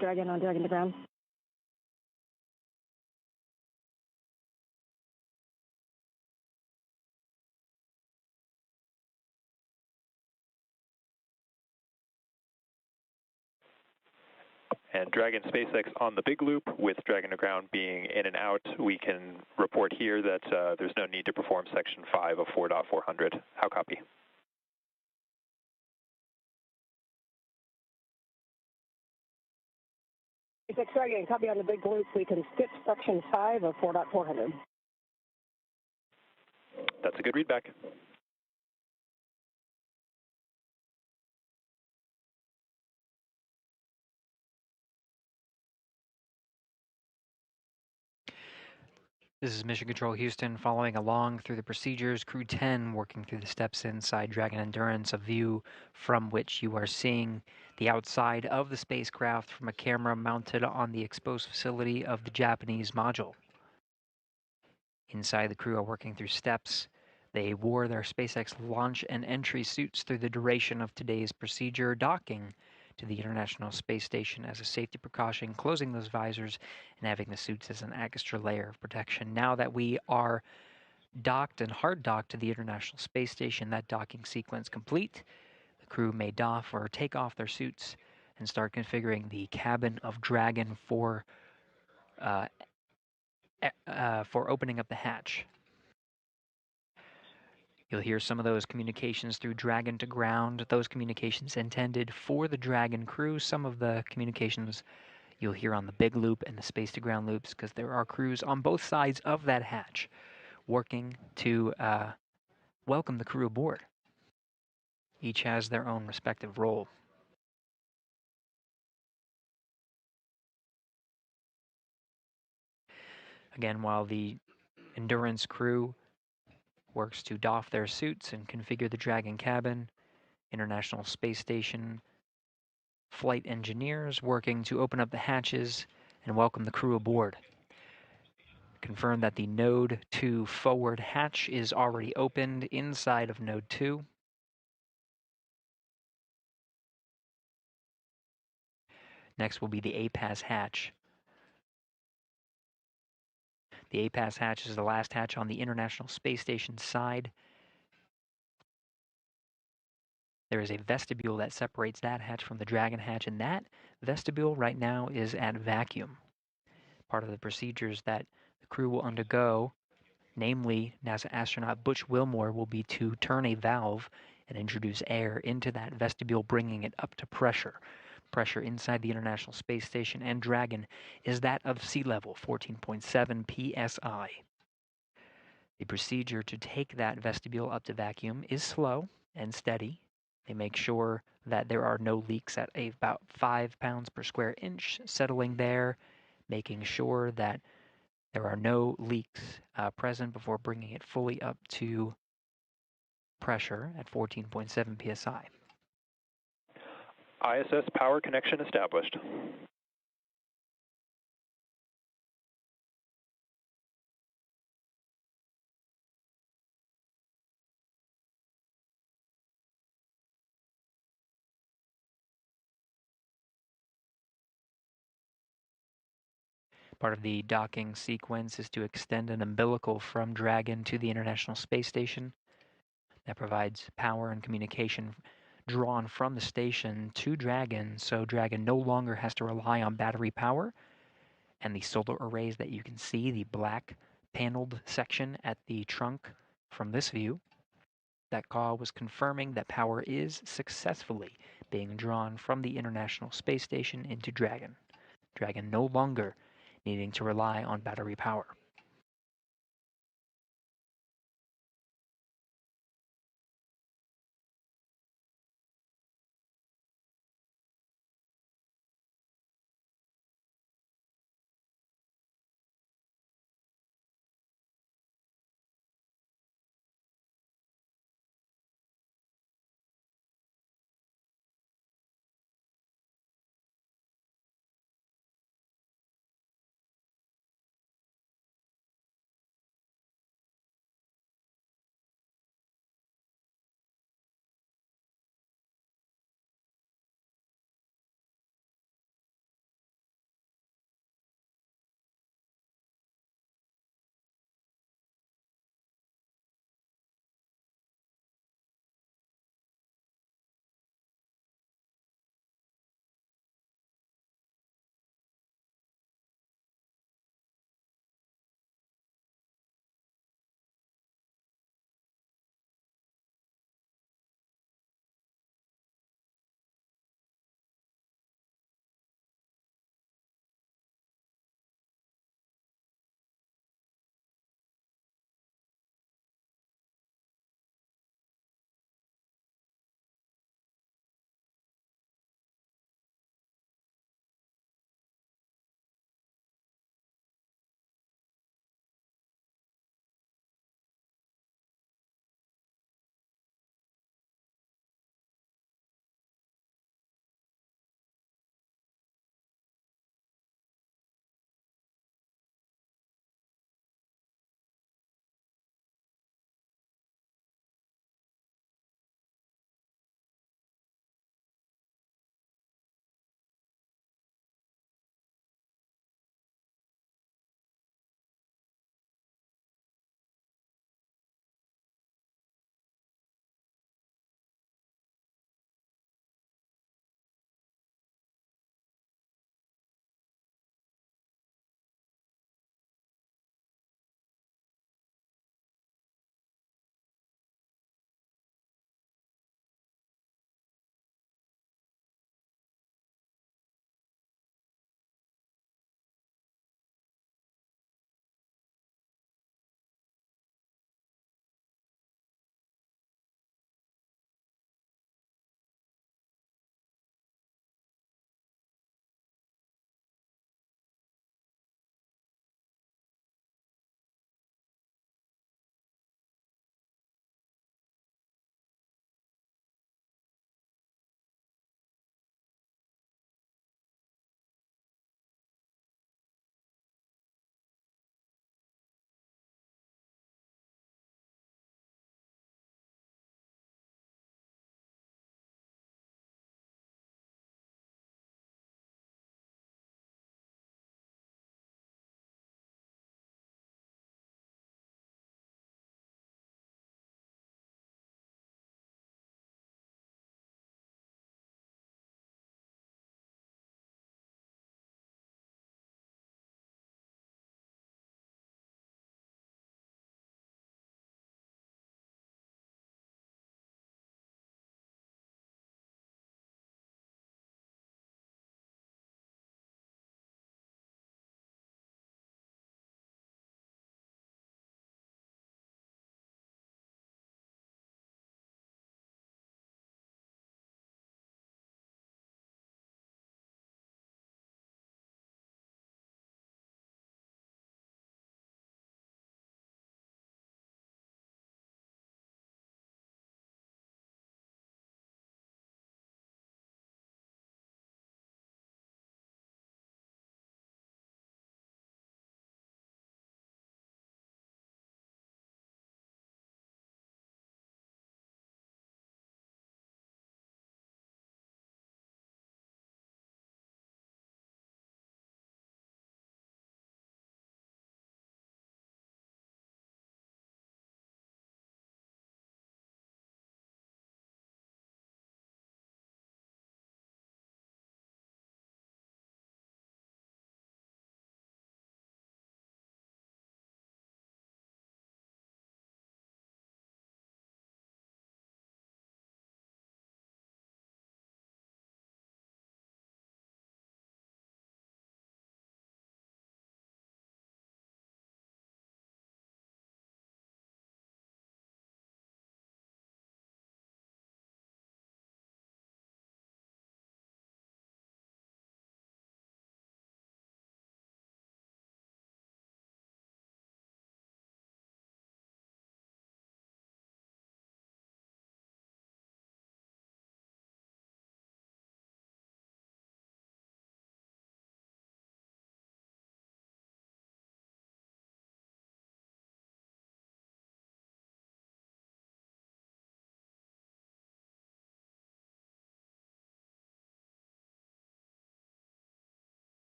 Dragon on Dragon to ground. And Dragon SpaceX on the big loop, with Dragon to ground being in and out, we can report here that there's no need to perform section 5 of 4.400. How copy? SpaceX Dragon, copy on the big loop. We can skip section 5 of 4.400. That's a good readback. This is Mission Control Houston following along through the procedures. Crew 10 working through the steps inside Dragon Endurance, a view from which you are seeing the outside of the spacecraft from a camera mounted on the exposed facility of the Japanese module. Inside, the crew are working through steps. They wore their SpaceX launch and entry suits through the duration of today's procedure, docking to the International Space Station as a safety precaution, closing those visors and having the suits as an extra layer of protection. Now that we are docked and hard docked to the International Space Station, that docking sequence complete, the crew may doff or take off their suits and start configuring the cabin of Dragon for opening up the hatch. You'll hear some of those communications through Dragon to ground, those communications intended for the Dragon crew. Some of the communications you'll hear on the big loop and the space to ground loops, because there are crews on both sides of that hatch working to welcome the crew aboard. Each has their own respective role. Again, while the Endurance crew works to doff their suits and configure the Dragon cabin, International Space Station flight engineers working to open up the hatches and welcome the crew aboard. Confirm that the Node 2 forward hatch is already opened inside of Node 2. Next will be the APAS hatch. The APAS hatch is the last hatch on the International Space Station side. There is a vestibule that separates that hatch from the Dragon hatch, and that vestibule right now is at vacuum. Part of the procedures that the crew will undergo, namely NASA astronaut Butch Wilmore, will be to turn a valve and introduce air into that vestibule, bringing it up to pressure. Pressure inside the International Space Station and Dragon is that of sea level, 14.7 psi. The procedure to take that vestibule up to vacuum is slow and steady. They make sure that there are no leaks at about 5 pounds per square inch, settling there, making sure that there are no leaks present before bringing it fully up to pressure at 14.7 psi. ISS power connection established. Part of the docking sequence is to extend an umbilical from Dragon to the International Space Station. That provides power and communication drawn from the station to Dragon, so Dragon no longer has to rely on battery power. And the solar arrays that you can see, the black paneled section at the trunk from this view, that call was confirming that power is successfully being drawn from the International Space Station into Dragon. Dragon no longer needing to rely on battery power.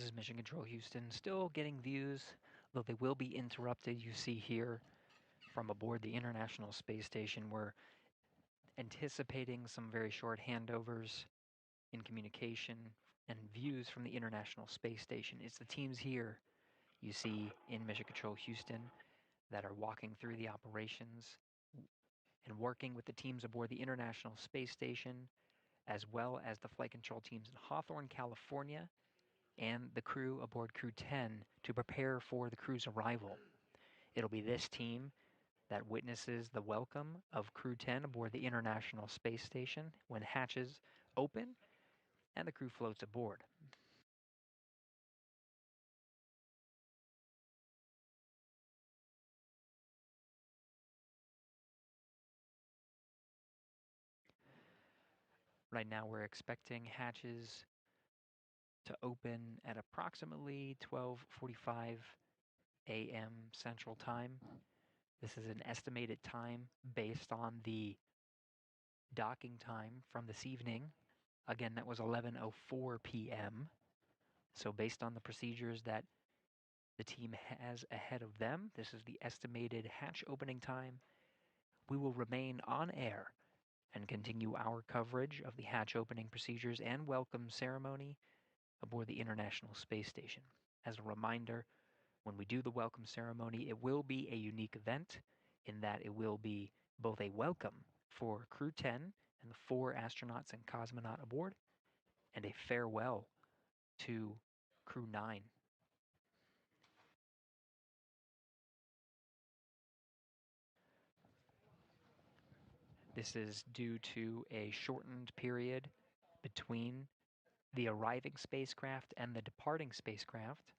This is Mission Control Houston, still getting views, though they will be interrupted. You see here from aboard the International Space Station, we're anticipating some very short handovers in communication and views from the International Space Station. It's the teams here you see in Mission Control Houston that are walking through the operations and working with the teams aboard the International Space Station, as well as the flight control teams in Hawthorne, California, and the crew aboard Crew-10 to prepare for the crew's arrival. It'll be this team that witnesses the welcome of Crew-10 aboard the International Space Station when hatches open and the crew floats aboard. Right now we're expecting hatches to open at approximately 12:45 a.m. Central Time. This is an estimated time based on the docking time from this evening. Again, that was 11:04 p.m. So based on the procedures that the team has ahead of them, this is the estimated hatch opening time. We will remain on air and continue our coverage of the hatch opening procedures and welcome ceremony aboard the International Space Station. As a reminder, when we do the welcome ceremony, it will be a unique event in that it will be both a welcome for Crew-10 and the 4 astronauts and cosmonaut aboard, and a farewell to Crew-9. This is due to a shortened period between the arriving spacecraft and the departing spacecraft,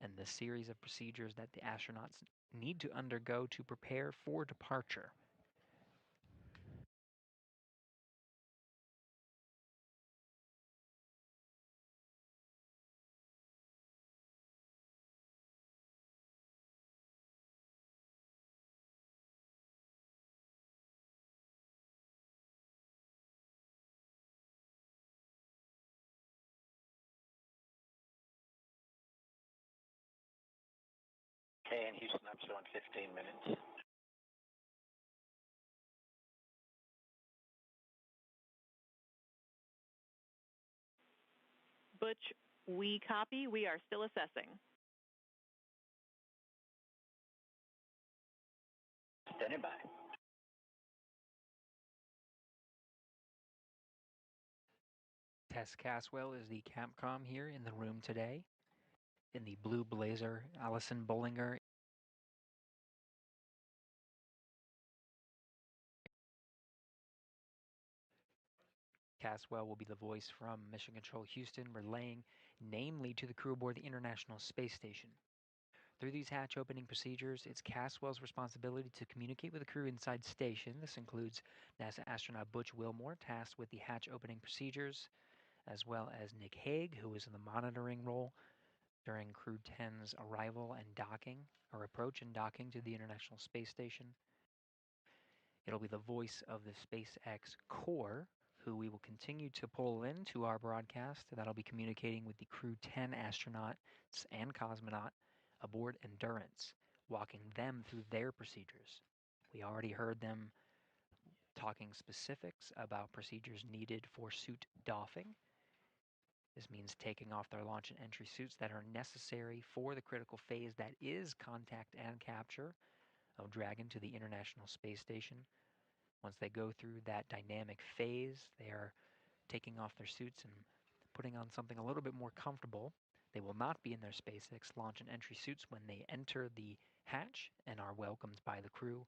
and the series of procedures that the astronauts need to undergo to prepare for departure. Okay, and Houston, I'm showing 15 minutes. Butch, we copy. We are still assessing. Standing by. Tess Caswell is the Capcom here in the room today. In the blue blazer, Allison Bollinger. Caswell will be the voice from Mission Control Houston, relaying namely to the crew aboard the International Space Station. Through these hatch opening procedures, it's Caswell's responsibility to communicate with the crew inside station. This includes NASA astronaut Butch Wilmore, tasked with the hatch opening procedures, as well as Nick Hague, who is in the monitoring role during Crew-10's arrival and docking, or approach and docking to the International Space Station. It'll be the voice of the SpaceX Corps, who we will continue to pull into our broadcast. That'll be communicating with the Crew-10 astronauts and cosmonaut aboard Endurance, walking them through their procedures. We already heard them talking specifics about procedures needed for suit doffing. This means taking off their launch and entry suits that are necessary for the critical phase that is contact and capture of Dragon to the International Space Station. Once they go through that dynamic phase, they are taking off their suits and putting on something a little bit more comfortable. They will not be in their SpaceX launch and entry suits when they enter the hatch and are welcomed by the crew.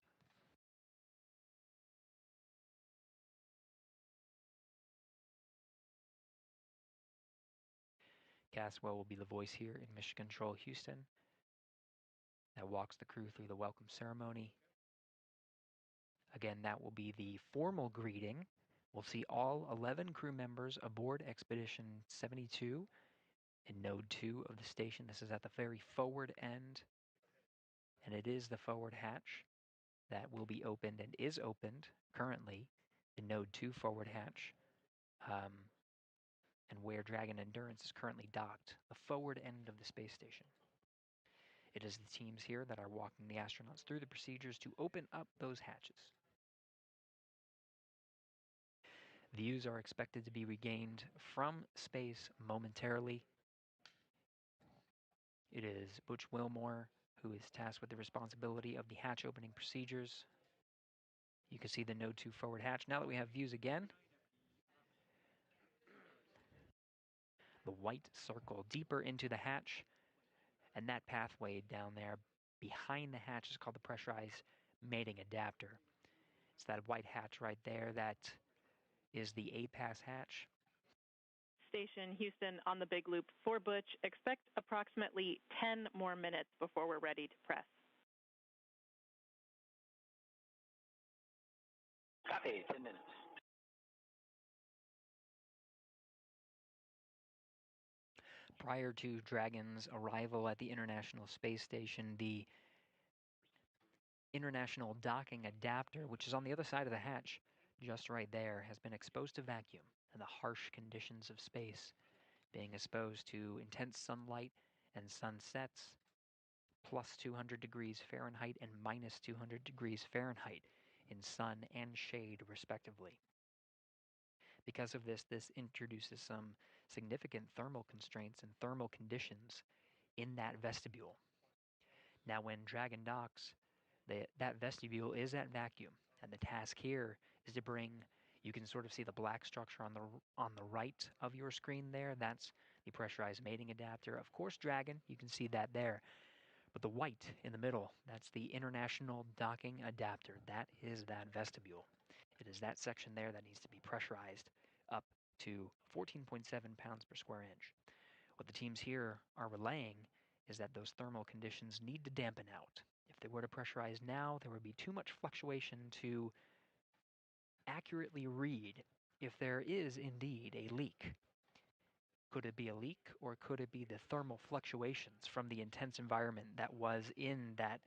Caswell will be the voice here in Mission Control Houston that walks the crew through the welcome ceremony. Again, that will be the formal greeting. We'll see all 11 crew members aboard Expedition 72 in Node 2 of the station. This is at the very forward end, and it is the forward hatch that will be opened and is opened currently, the Node 2 forward hatch. and where Dragon Endurance is currently docked, the forward end of the space station. It is the teams here that are walking the astronauts through the procedures to open up those hatches. Views are expected to be regained from space momentarily. It is Butch Wilmore who is tasked with the responsibility of the hatch opening procedures. You can see the Node 2 forward hatch. Now that we have views again, the white circle deeper into the hatch, and that pathway down there behind the hatch is called the pressurized mating adapter. It's that white hatch right there that is the A-pass hatch. Station Houston on the big loop for Butch. Expect approximately 10 more minutes before we're ready to press. Copy, 10 minutes. Prior to Dragon's arrival at the International Space Station, the International Docking Adapter, which is on the other side of the hatch, just right there, has been exposed to vacuum and the harsh conditions of space, being exposed to intense sunlight and sunsets, plus 200 degrees Fahrenheit and minus 200 degrees Fahrenheit in sun and shade, respectively. Because of this, this introduces some significant thermal constraints and thermal conditions in that vestibule. Now, when Dragon docks, that vestibule is at vacuum, and the task here is to bring, you can sort of see the black structure on the right of your screen there. That's the pressurized mating adapter. Of course, Dragon, you can see that there. But the white in the middle, that's the International Docking Adapter. That is that vestibule. It is that section there that needs to be pressurized up to 14.7 pounds per square inch. What the teams here are relaying is that those thermal conditions need to dampen out. If they were to pressurize now, there would be too much fluctuation to accurately read if there is indeed a leak. Could it be a leak, or could it be the thermal fluctuations from the intense environment that was in that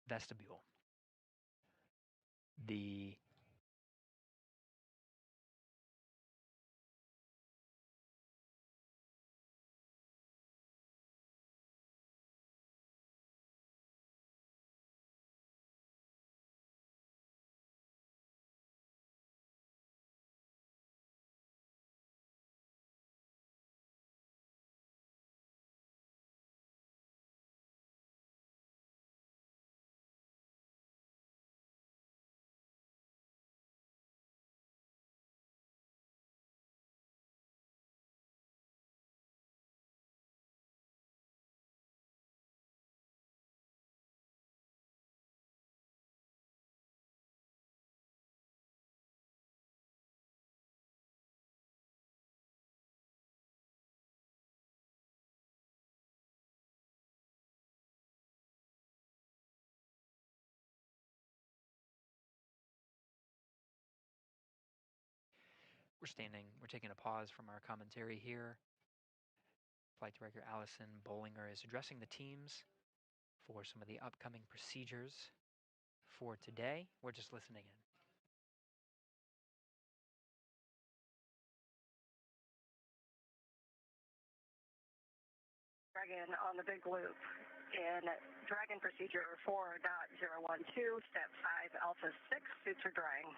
vestibule? We're taking a pause from our commentary here. Flight Director Allison Bollinger is addressing the teams for some of the upcoming procedures for today. We're just listening in. Dragon on the big loop in Dragon procedure 4.012, step 5, alpha 6, suits are drying.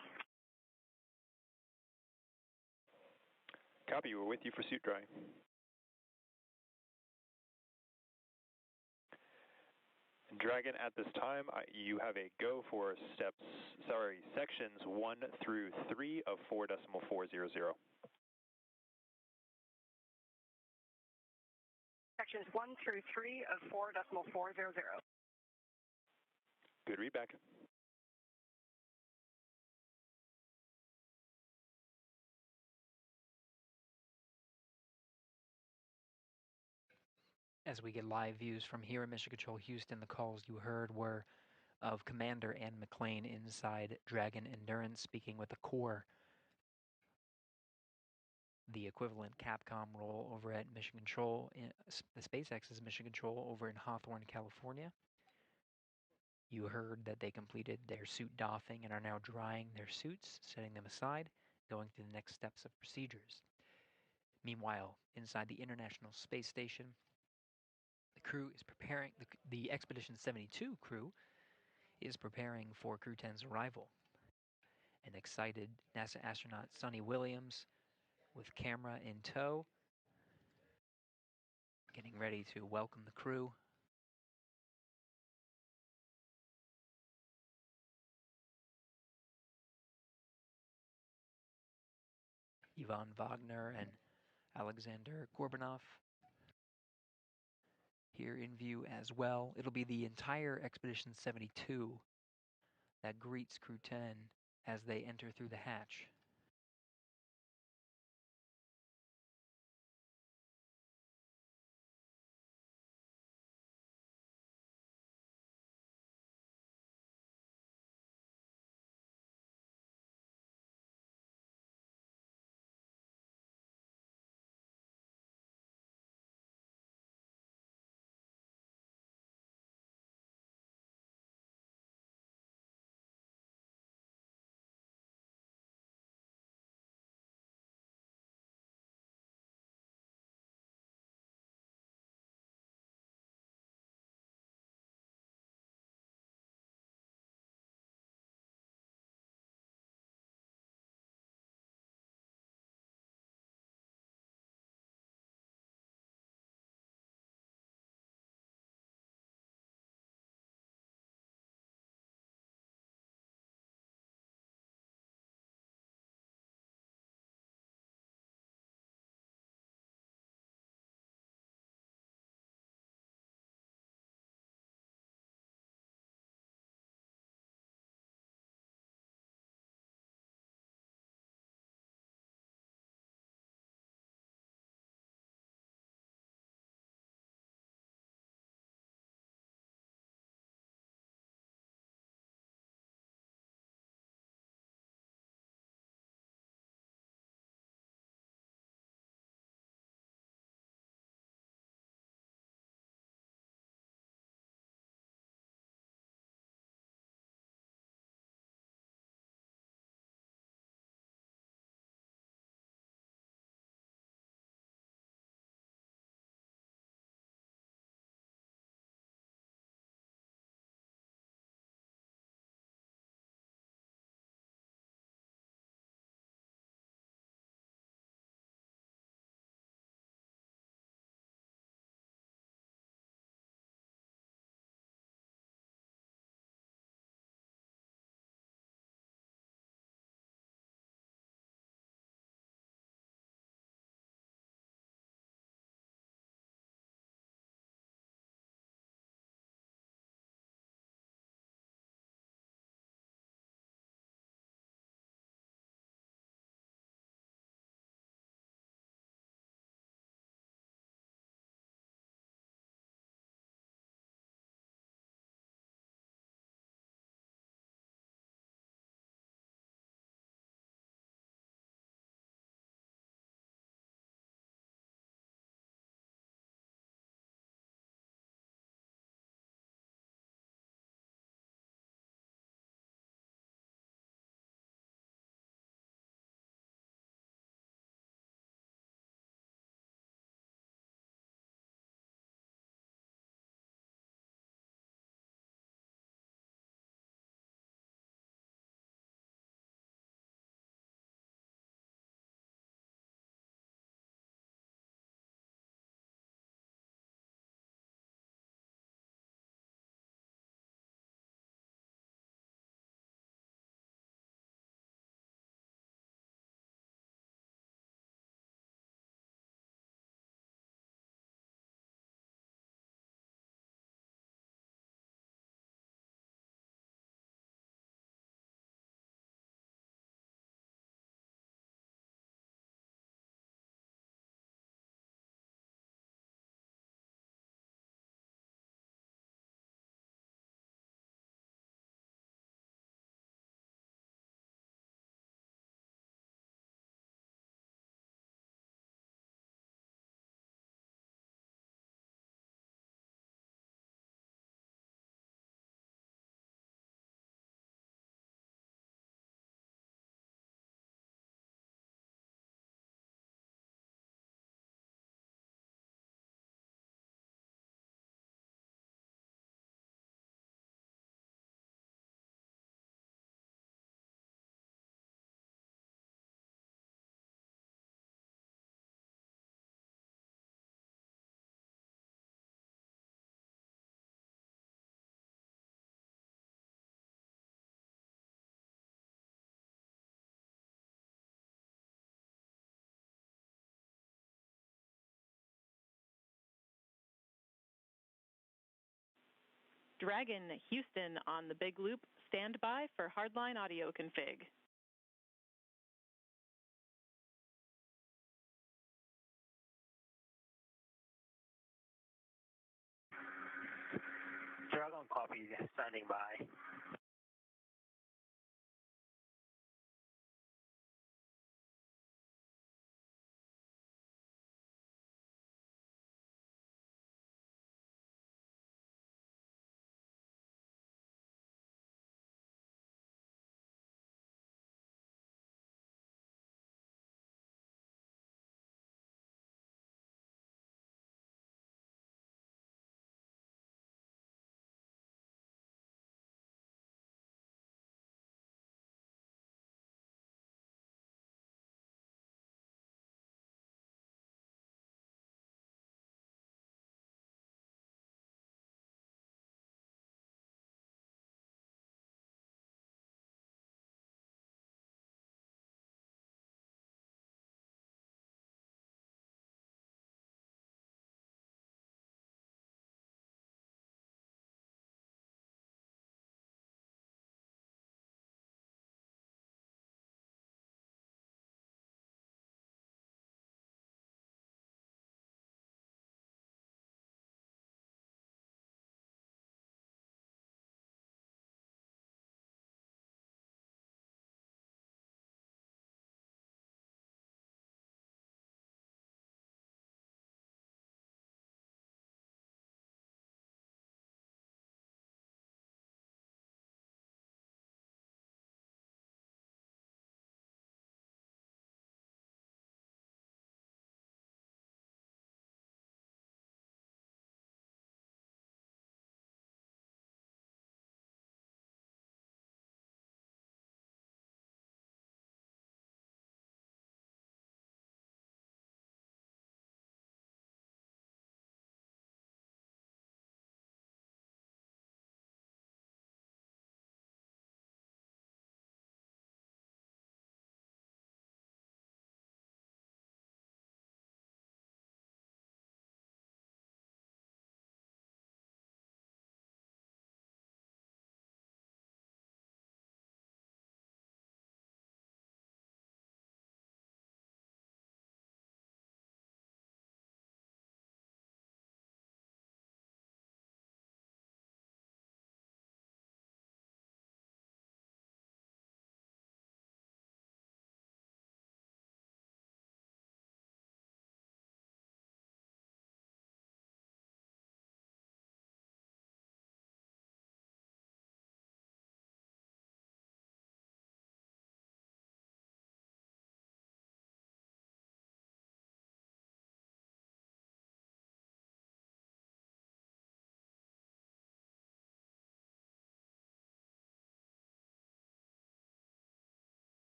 Copy, we're with you for suit drying. Dragon, at this time, you have a go for sections 1 through 3 of 4.400. Sections 1 through 3 of 4.400. Good readback. As we get live views from here at Mission Control Houston, the calls you heard were of Commander Ann McLean inside Dragon Endurance, speaking with the core, the equivalent Capcom role over at Mission Control, the SpaceX's Mission Control over in Hawthorne, California. You heard that they completed their suit doffing and are now drying their suits, setting them aside, going through the next steps of procedures. Meanwhile, inside the International Space Station, the crew is preparing, the Expedition 72 crew is preparing for Crew 10's arrival. An excited NASA astronaut Sonny Williams with camera in tow, getting ready to welcome the crew. Ivan Wagner and Alexander Gorbanov here in view as well. It'll be the entire Expedition 72 that greets Crew 10 as they enter through the hatch. Dragon Houston on the big loop. Stand by for hardline audio config. Dragon copy, standing by.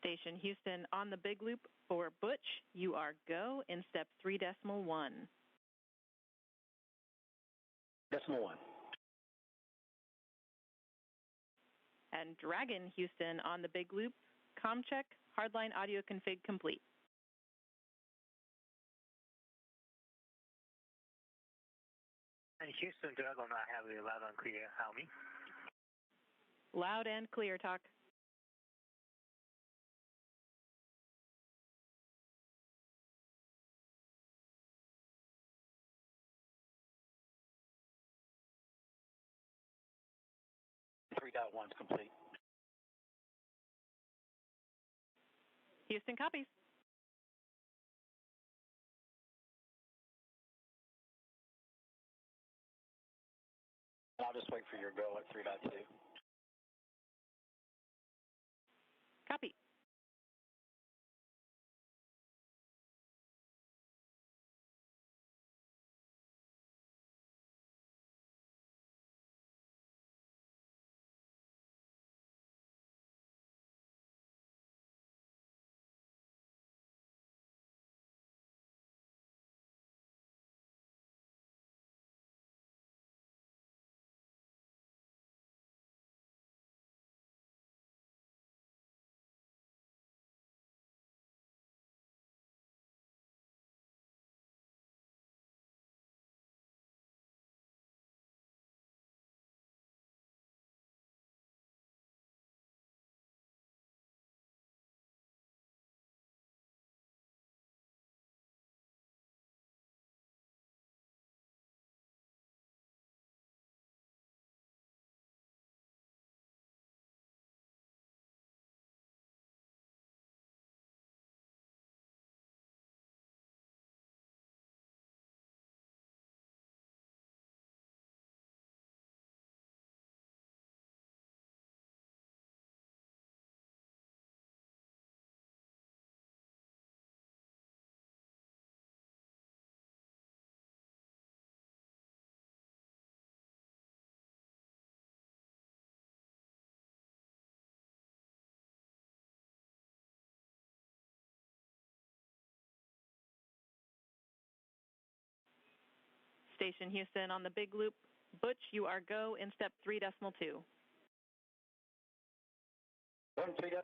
Station Houston on the big loop for Butch. You are go in step 3.1. Decimal 1. And Dragon Houston on the big loop. Com check, hardline audio config complete. And Houston Dragon, I have you loud and clear. How me? Loud and clear, talk. One's complete. Houston copies. I'll just wait for your go at 3.2. Copy. Station Houston on the big loop. Butch, you are go in step 3.2. 3.2.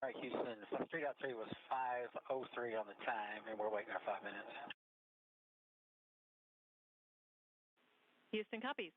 All right, Houston, 3.3 was 5:03 on the time, and we're waiting our 5 minutes. Houston copies.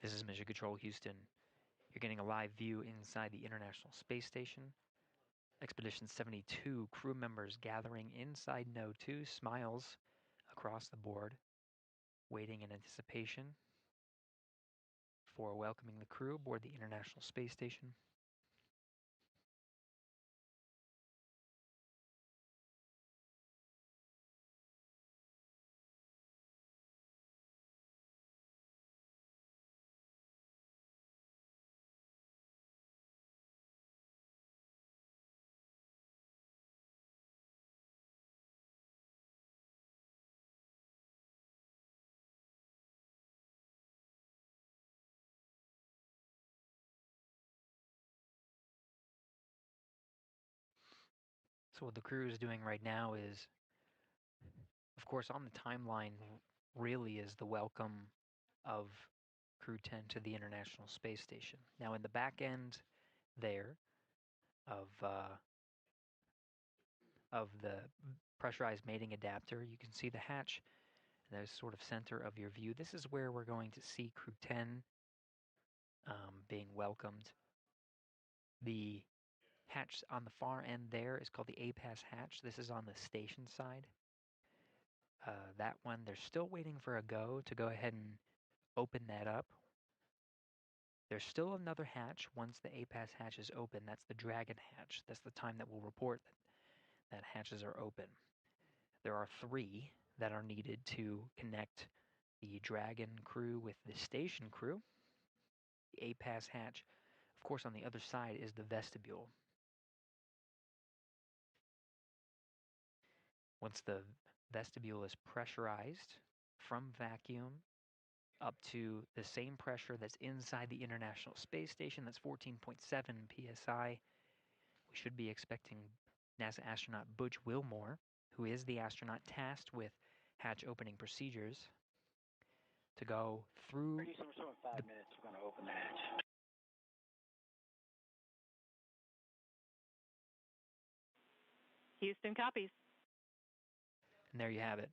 This is Mission Control Houston. You're getting a live view inside the International Space Station. Expedition 72 crew members gathering inside Node 2, smiles across the board, waiting in anticipation for welcoming the crew aboard the International Space Station. So what the crew is doing right now is, of course, on the timeline, really is the welcome of Crew-10 to the International Space Station. Now, in the back end there of the pressurized mating adapter, you can see the hatch. There's sort of center of your view. This is where we're going to see Crew-10 being welcomed. The hatch on the far end there is called the A-Pass hatch. This is on the station side. That one, they're still waiting for a go to go ahead and open that up. There's still another hatch once the A-Pass hatch is open. That's the Dragon hatch. That's the time that will report that hatches are open. There are 3 that are needed to connect the Dragon crew with the station crew. The A-Pass hatch, of course, on the other side is the vestibule. Once the vestibule is pressurized from vacuum up to the same pressure that's inside the International Space Station, that's 14.7 psi, we should be expecting NASA astronaut Butch Wilmore, who is the astronaut tasked with hatch opening procedures, to go through. We're showing 5 minutes. We're going to open the hatch. Houston copies. And there you have it.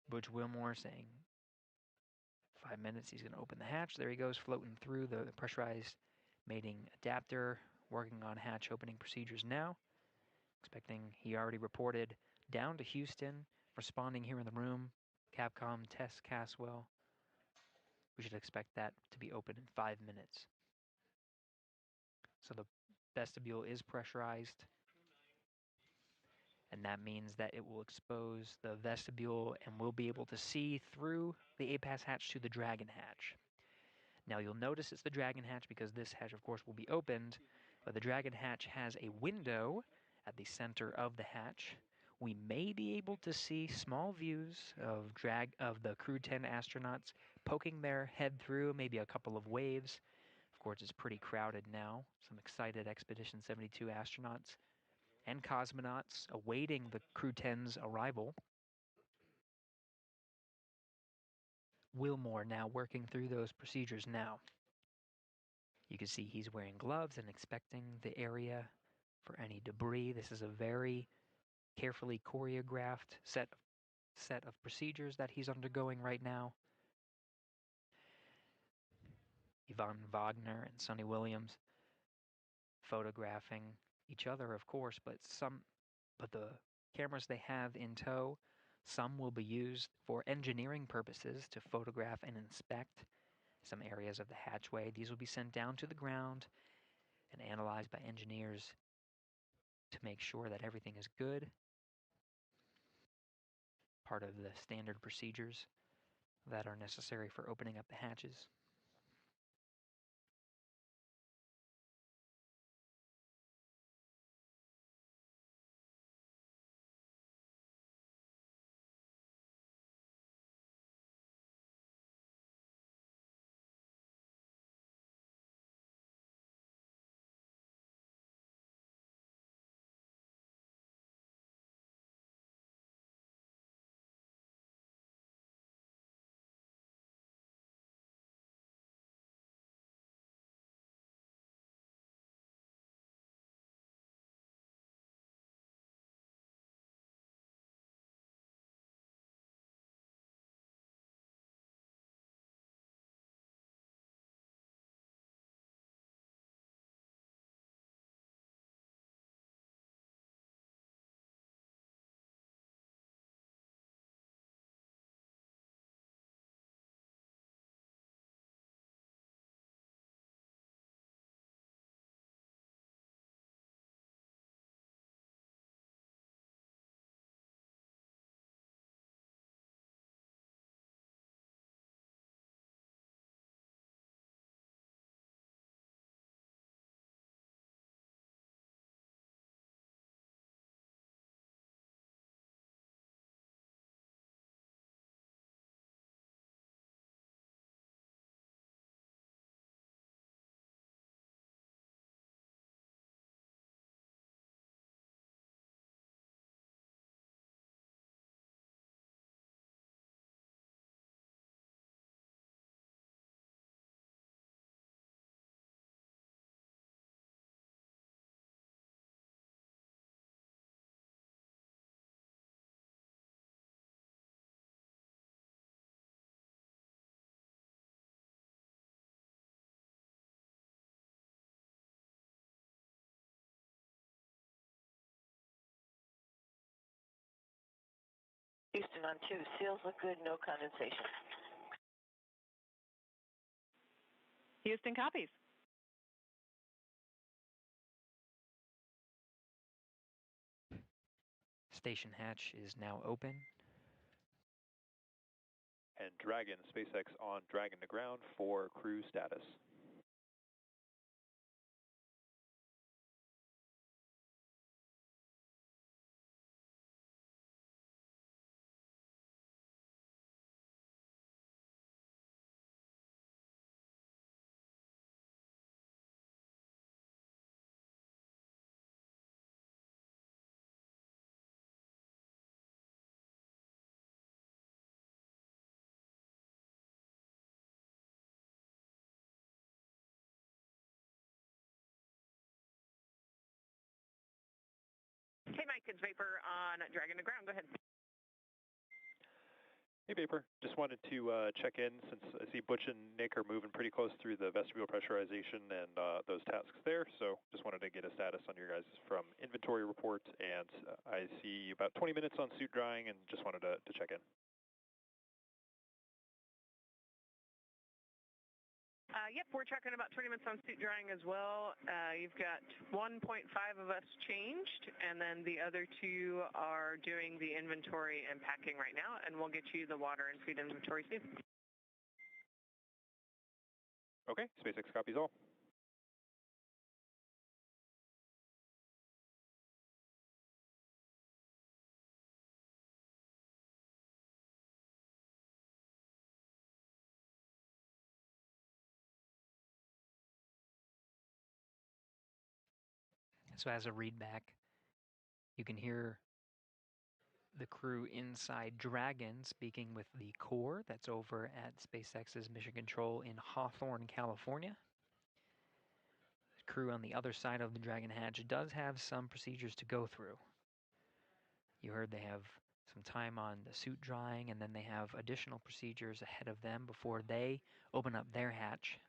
Butch Wilmore saying 5 minutes, he's going to open the hatch. There he goes, floating through the pressurized mating adapter, working on hatch opening procedures now. Expecting, he already reported down to Houston, responding here in the room. Capcom, Tess Caswell. We should expect that to be open in 5 minutes. So the vestibule is pressurized, and that means that it will expose the vestibule and we'll be able to see through the APAS hatch to the Dragon hatch. Now you'll notice it's the Dragon hatch because this hatch, of course, will be opened, but the Dragon hatch has a window at the center of the hatch. We may be able to see small views of the Crew-10 astronauts poking their head through, maybe a couple of waves. Of course, it's pretty crowded now. Some excited Expedition 72 astronauts and cosmonauts awaiting the Crew-10's arrival. Wilmore now working through those procedures now. You can see he's wearing gloves and inspecting the area for any debris. This is a very carefully choreographed set of procedures that he's undergoing right now. Yvonne Wagner and Sonny Williams photographing each other, of course, but the cameras they have in tow, some will be used for engineering purposes to photograph and inspect some areas of the hatchway. These will be sent down to the ground and analyzed by engineers to make sure that everything is good. Part of the standard procedures that are necessary for opening up the hatches. Houston on 2. Seals look good, no condensation. Houston copies. Station hatch is now open. And Dragon, SpaceX on Dragon to ground for crew status. It's Vapor on Dragon to ground. Go ahead. Hey, Vapor. Just wanted to check in since I see Butch and Nick are moving pretty close through the vestibule pressurization and those tasks there. So just wanted to get a status on your guys from inventory report. And I see about 20 minutes on suit drying and just wanted to check in. Yep, we're tracking about 20 minutes on suit drying as well. You've got 1.5 of us changed, and then the other 2 are doing the inventory and packing right now, and we'll get you the water and food inventory soon. Okay, SpaceX copies all. So as a readback, you can hear the crew inside Dragon speaking with the core that's over at SpaceX's Mission Control in Hawthorne, California. The crew on the other side of the Dragon hatch does have some procedures to go through. You heard they have some time on the suit drying, and then they have additional procedures ahead of them before they open up their hatch.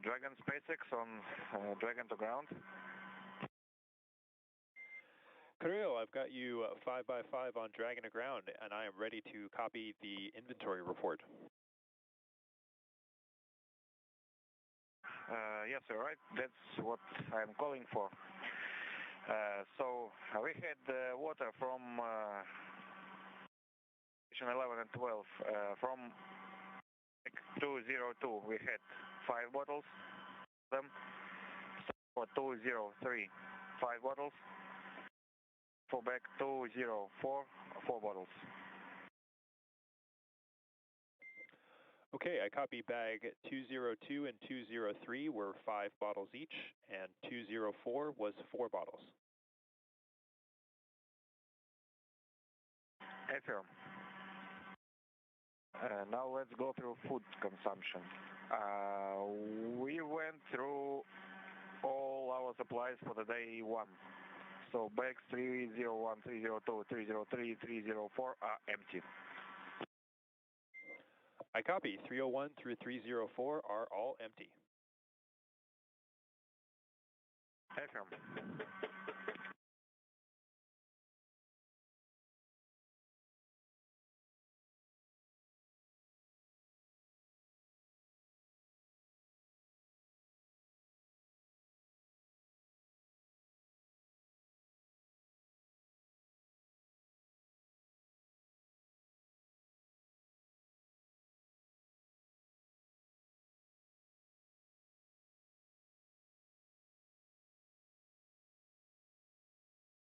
Dragon SpaceX on Dragon to ground. Kirill, I've got you 5x5 on Dragon aground, and I am ready to copy the inventory report. Yes, sir, right. That's what I'm calling for. So we had water from station 11 and 12. From 202, we had 5 bottles. Them. For 203, 5 bottles. For back 204, 4 bottles. Okay, I copy bag 202 and 203 were 5 bottles each, and 204 was 4 bottles. Affirm. Now let's go through food consumption. We went through all our supplies for the day 1. So bags 301, 302, 303, 304 are empty. I copy. 301 through 304 are all empty. Affirm.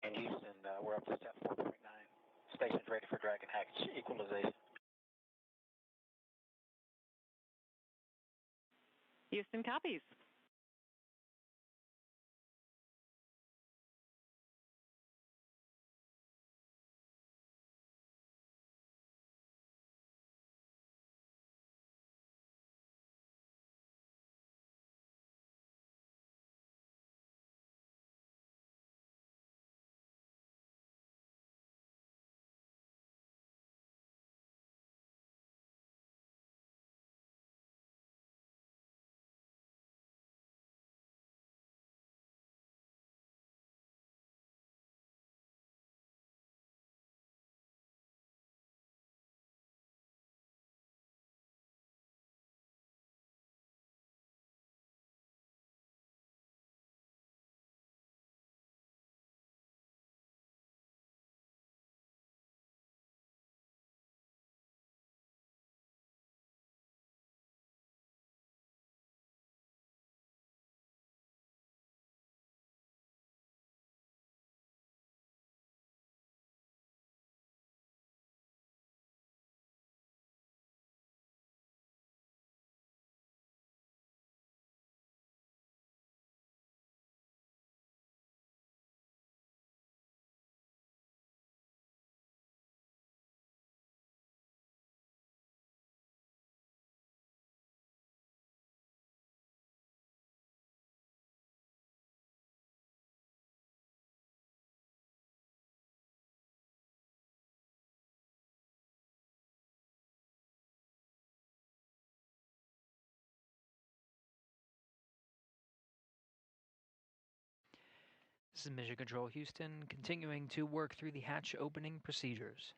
In Houston, we're up to step 4.9. Station's ready for Dragon hatch equalization. Houston copies. This is Mission Control Houston, continuing to work through the hatch opening procedures.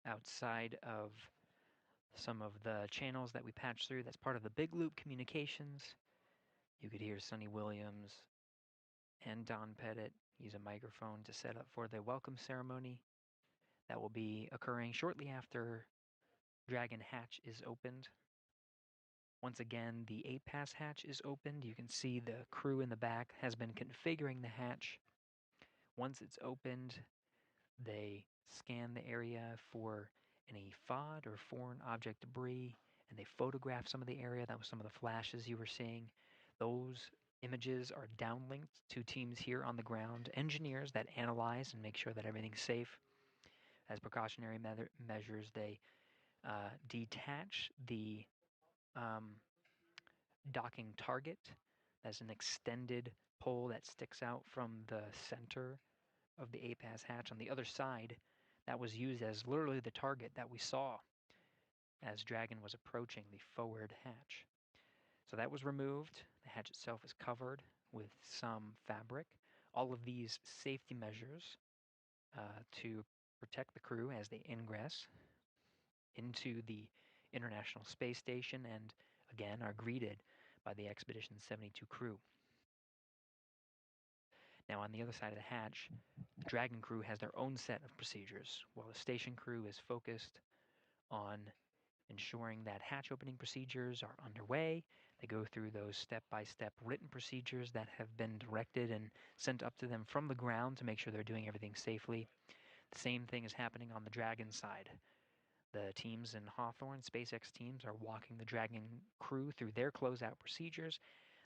Outside of some of the channels that we patched through, that's part of the Big Loop communications. You could hear Sonny Williams and Don Pettit use a microphone to set up for the welcome ceremony that will be occurring shortly after Dragon hatch is opened. Once again, the A-Pass hatch is opened. You can see the crew in the back has been configuring the hatch. Once it's opened, they scan the area for any FOD or foreign object debris, and they photograph some of the area. That was some of the flashes you were seeing. Those images are downlinked to teams here on the ground, engineers that analyze and make sure that everything's safe. As precautionary measures, they detach the docking target. That's an extended pole that sticks out from the center of the A-Pass hatch on the other side. That was used as literally the target that we saw as Dragon was approaching the forward hatch. So that was removed. The hatch itself is covered with some fabric. All of these safety measures to protect the crew as they ingress into the International Space Station and again are greeted by the Expedition 72 crew. Now on the other side of the hatch, the Dragon crew has their own set of procedures, while the station crew is focused on ensuring that hatch opening procedures are underway. They go through those step-by-step written procedures that have been directed and sent up to them from the ground to make sure they're doing everything safely. The same thing is happening on the Dragon side. The teams in Hawthorne, SpaceX teams, are walking the Dragon crew through their closeout procedures.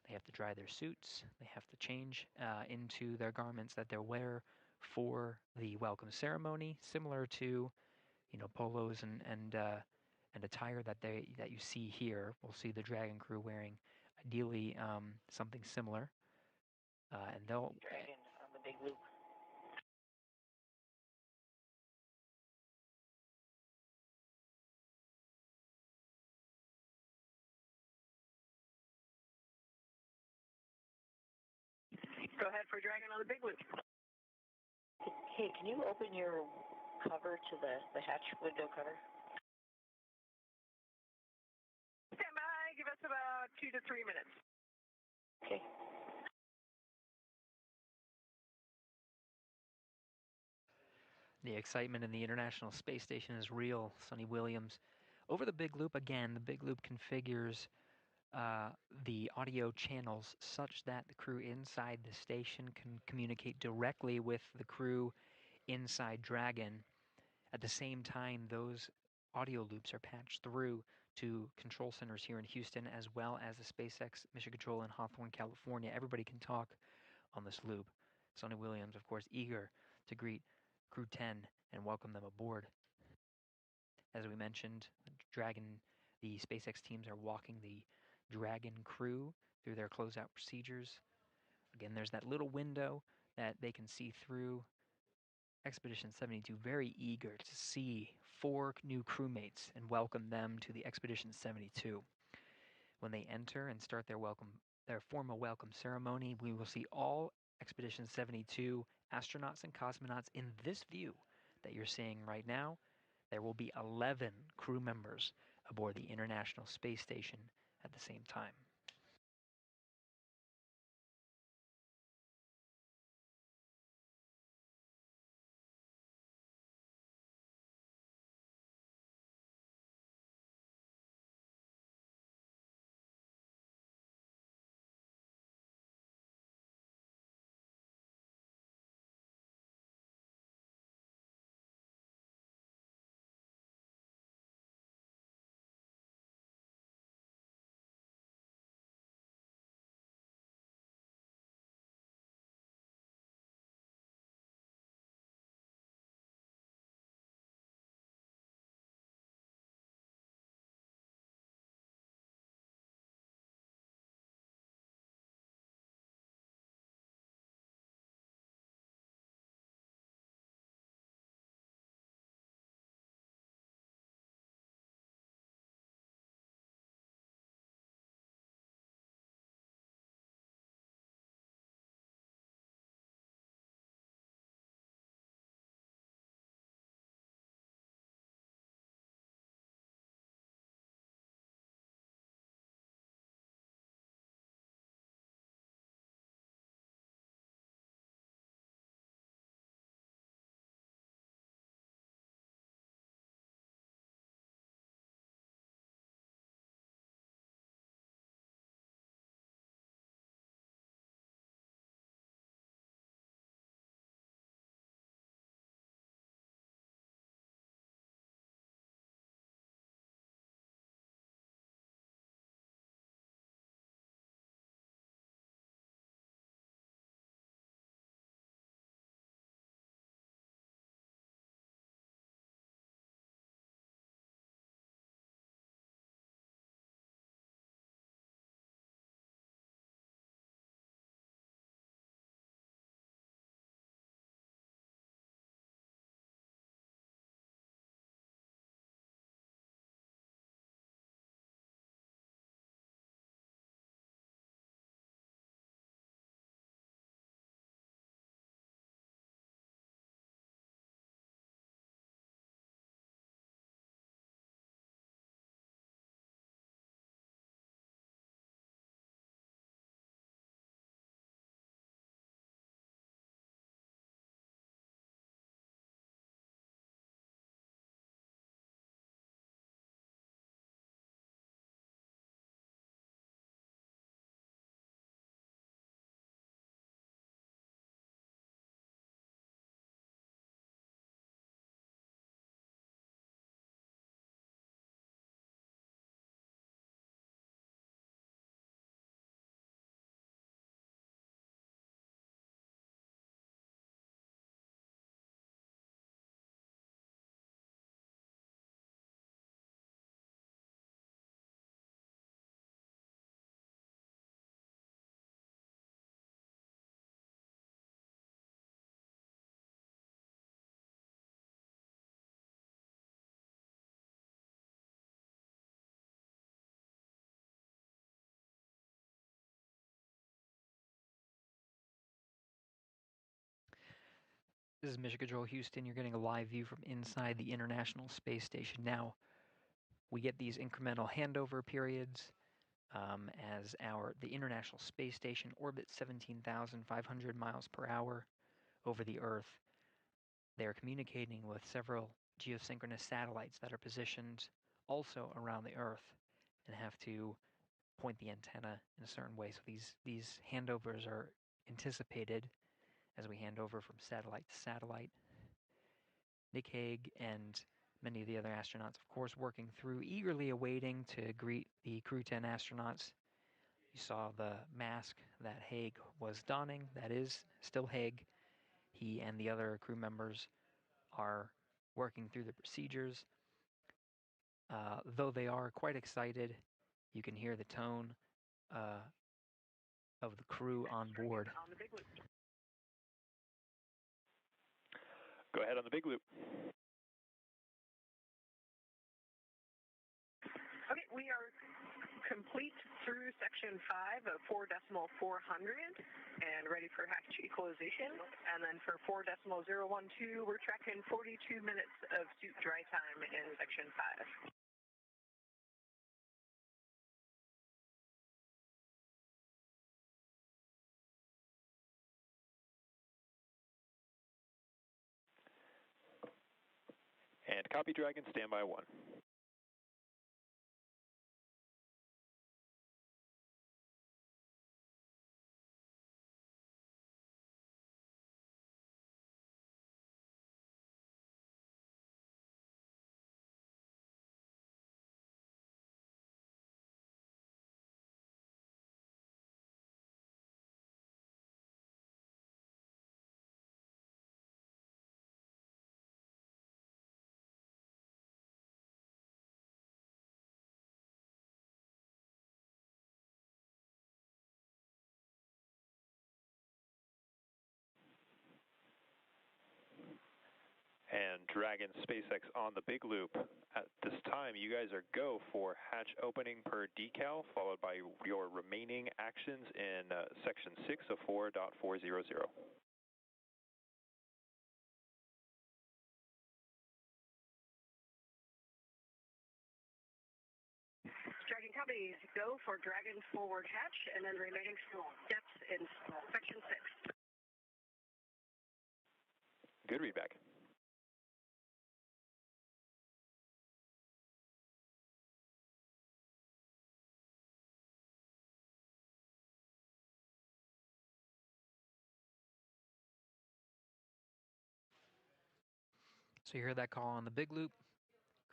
They have to dry their suits. They have to change into their garments that they'll wear for the welcome ceremony, similar to, polos and attire that you see here. We'll see the Dragon crew wearing, ideally, something similar, and they'll. Dragon on the big loop. Go ahead for Dragon on the big loop. Hey, can you open your cover to the hatch window cover? Stand by. Give us about 2 to 3 minutes. Okay. The excitement in the International Space Station is real, Sonny Williams. Over the big loop, again, the big loop configures the audio channels such that the crew inside the station can communicate directly with the crew inside Dragon. At the same time, those audio loops are patched through to control centers here in Houston, as well as the SpaceX Mission Control in Hawthorne, California. Everybody can talk on this loop. Sonny Williams, of course, eager to greet Crew 10 and welcome them aboard. As we mentioned, the SpaceX teams are walking the Dragon crew through their closeout procedures. Again, there's that little window that they can see through. Expedition 72 very eager to see 4 new crewmates and welcome them to the Expedition 72. When they enter and start their formal welcome ceremony, we will see all Expedition 72 astronauts and cosmonauts in this view that you're seeing right now. There will be 11 crew members aboard the International Space Station at the same time. This is Mission Control Houston. You're getting a live view from inside the International Space Station. Now, we get these incremental handover periods as the International Space Station orbits 17,500 miles per hour over the Earth. They are communicating with several geosynchronous satellites that are positioned also around the Earth and have to point the antenna in a certain way. So these handovers are anticipated as we hand over from satellite to satellite. Nick Hague and many of the other astronauts, of course, working through, eagerly awaiting to greet the Crew-10 astronauts. You saw the mask that Hague was donning. That is still Hague. He and the other crew members are working through the procedures. Though they are quite excited, you can hear the tone of the crew on board. Go ahead on the big loop. Okay, we are complete through section 5 of 4.400 and ready for hatch equalization. And then for 4.012, we're tracking 42 minutes of suit dry time in section 5. And copy Dragon, standby 1. And Dragon SpaceX on the big loop. At this time, you guys are go for hatch opening per decal, followed by your remaining actions in section 6 of 4.400. Dragon companies go for Dragon forward hatch and then remaining steps in section 6. Good readback. So you heard that call on the big loop.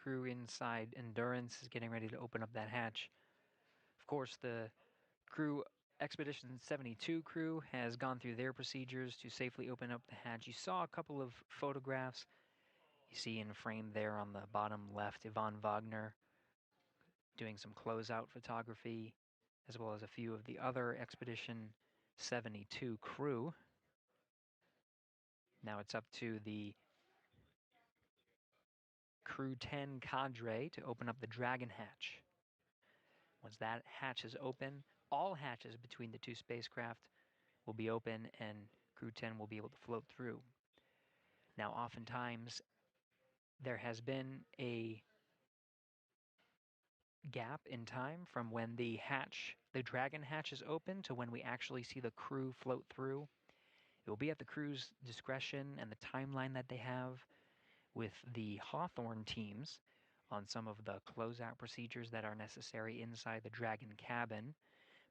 Crew inside Endurance is getting ready to open up that hatch. Of course, the crew Expedition 72 crew has gone through their procedures to safely open up the hatch. You saw a couple of photographs. You see in frame there on the bottom left, Yvonne Wagner doing some closeout photography, as well as a few of the other Expedition 72 crew. Now it's up to the Crew-10 cadre to open up the Dragon hatch. Once that hatch is open, all hatches between the two spacecraft will be open and Crew-10 will be able to float through. Now, oftentimes, there has been a gap in time from when the Dragon hatch is open to when we actually see the crew float through. It will be at the crew's discretion and the timeline that they have with the Hawthorne teams on some of the closeout procedures that are necessary inside the Dragon cabin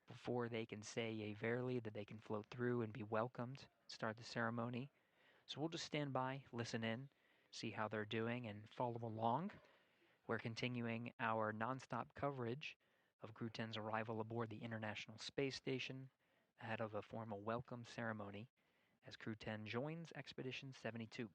before they can say yea verily that they can float through and be welcomed, start the ceremony. So we'll just stand by, listen in, see how they're doing, and follow along. We're continuing our nonstop coverage of Crew-10's arrival aboard the International Space Station ahead of a formal welcome ceremony as Crew-10 joins Expedition 72.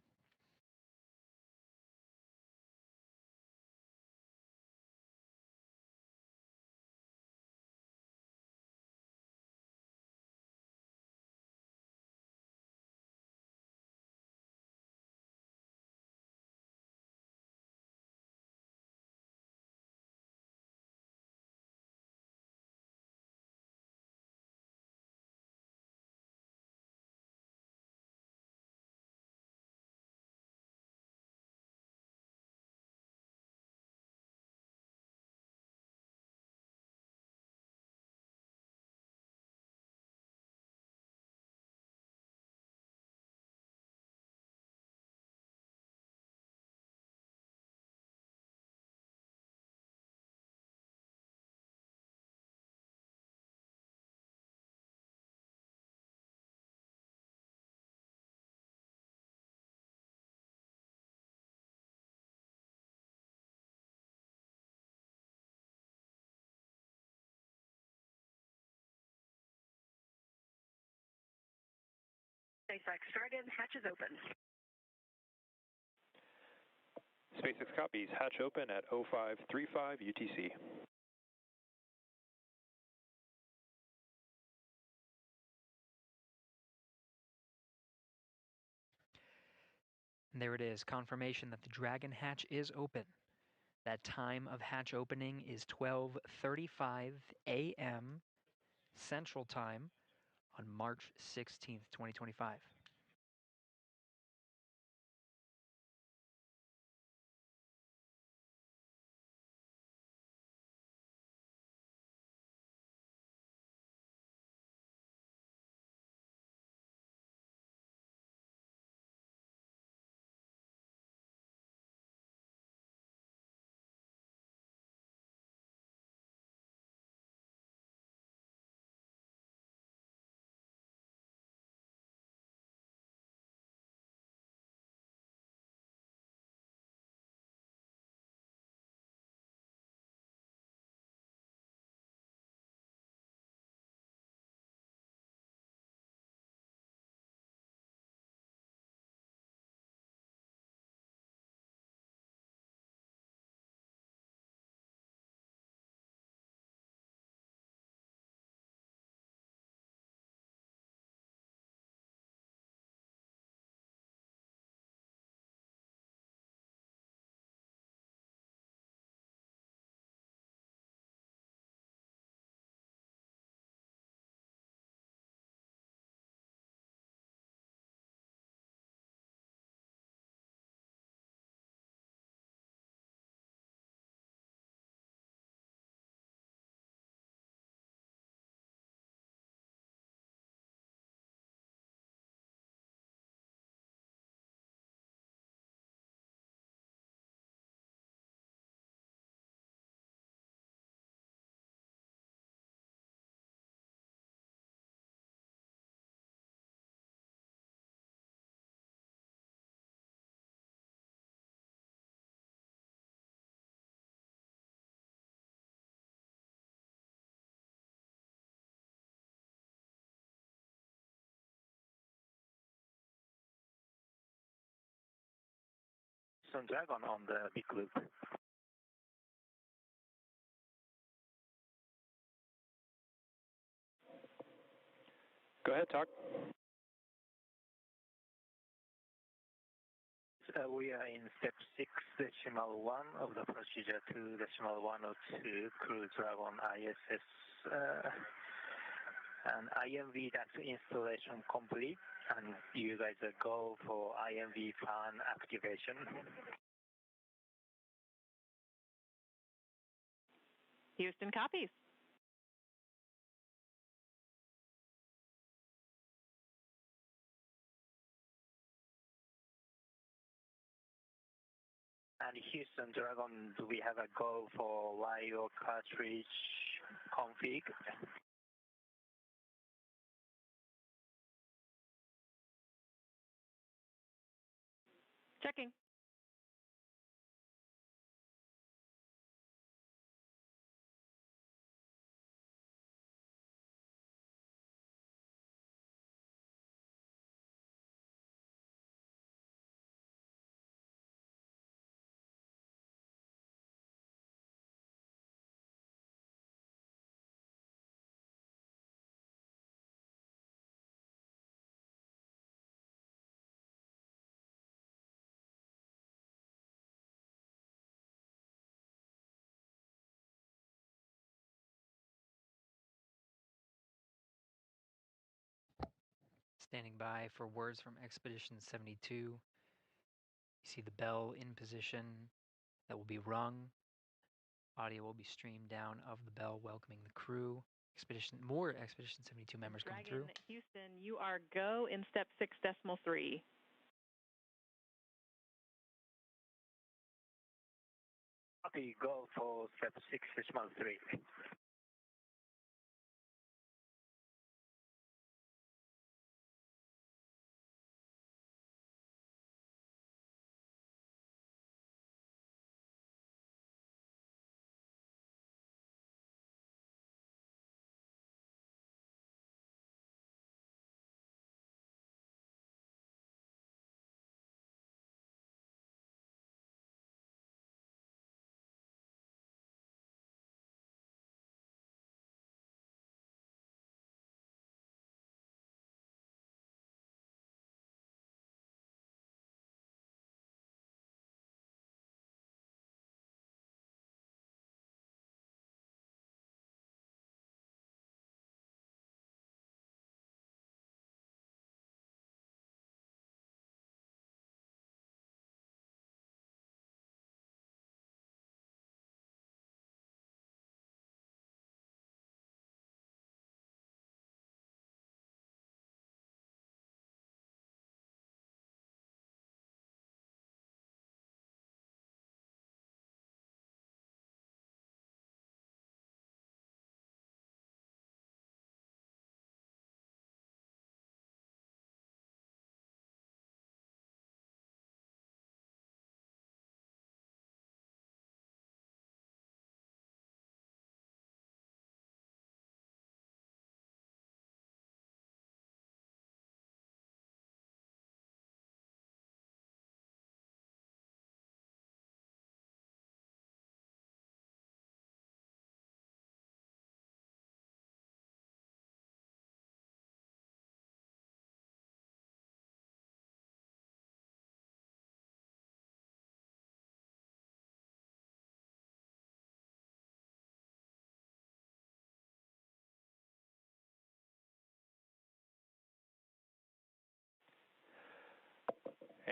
SpaceX Dragon, hatch is open. SpaceX copies, hatch open at 0535 UTC. And there it is, confirmation that the Dragon hatch is open. That time of hatch opening is 12:35 a.m. Central Time on March 16th, 2025. Houston Dragon on the big loop. Go ahead, talk. We are in step 6.1 of the procedure 2.102 Crew Dragon ISS and IMV that's installation complete, and you guys go for IMV fan activation. Houston copies. And Houston Dragon, do we have a go for LIO cartridge config? Checking. Standing by for words from Expedition 72. You see the bell in position that will be rung. Audio will be streamed down of the bell welcoming the crew. More Expedition 72 members coming through. Houston, you are go in step 6.3. Copy, go for step 6.3.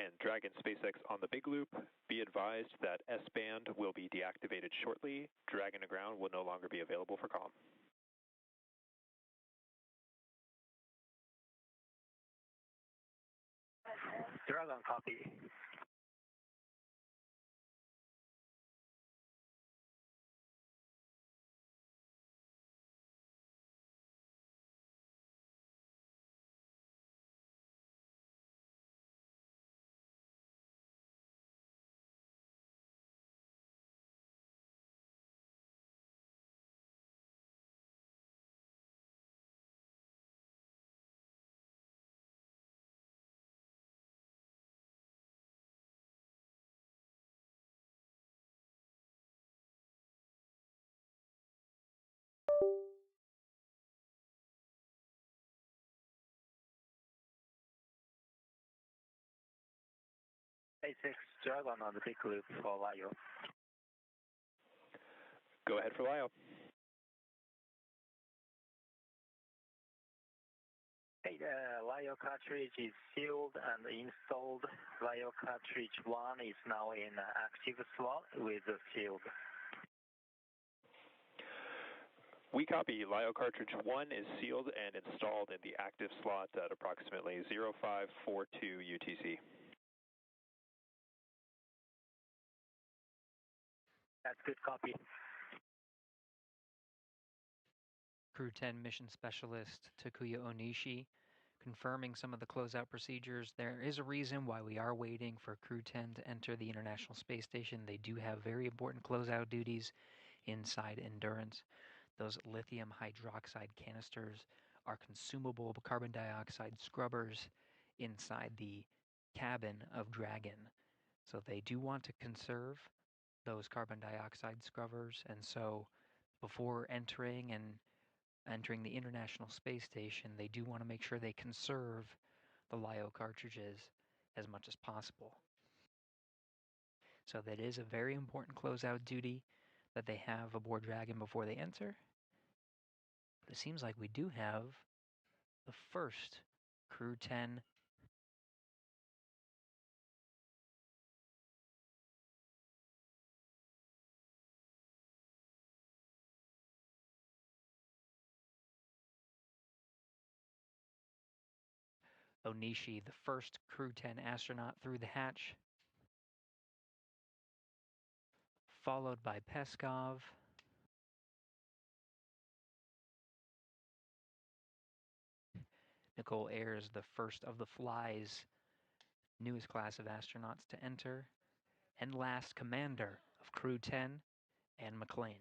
And Dragon SpaceX on the big loop, be advised that S-band will be deactivated shortly. Dragon to ground will no longer be available for comm. Dragon, copy. SpaceX Dragon on the big loop for LIO. Go ahead for LIO. Hey, the LIO cartridge is sealed and installed. LIO cartridge 1 is now in active slot with the shield. We copy. LIO cartridge 1 is sealed and installed in the active slot at approximately 0542 UTC. That's good copy. Crew-10 mission specialist Takuya Onishi confirming some of the closeout procedures. There is a reason why we are waiting for Crew-10 to enter the International Space Station. They do have very important closeout duties inside Endurance. Those lithium hydroxide canisters are consumable carbon dioxide scrubbers inside the cabin of Dragon. So they do want to conserve those carbon dioxide scrubbers, and so before entering the International Space Station, they do want to make sure they conserve the LIO cartridges as much as possible. So that is a very important closeout duty that they have aboard Dragon before they enter. But it seems like we do have the first Crew-10 Onishi, the first Crew-10 astronaut through the hatch, followed by Peskov. Nicole Ayers, the first of the Fly's newest class of astronauts to enter, and last commander of Crew-10, Anne McLean.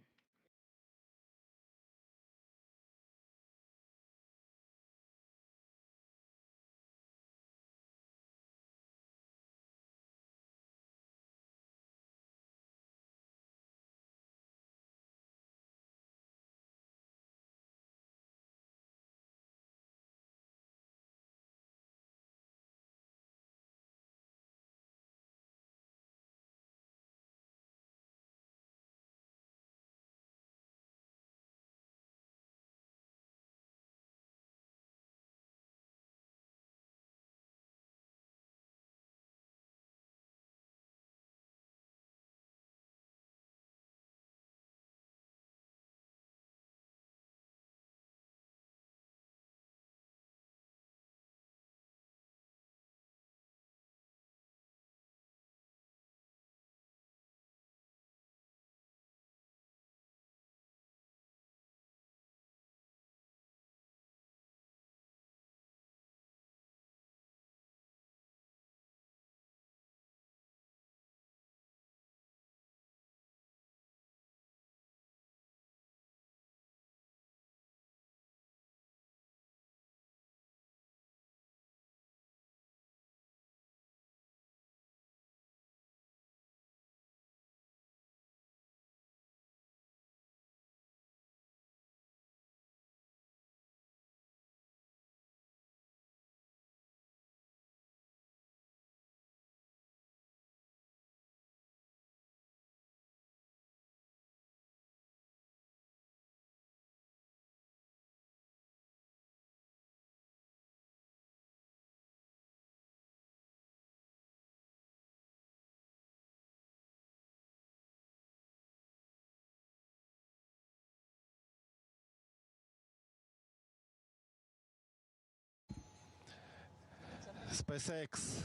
SpaceX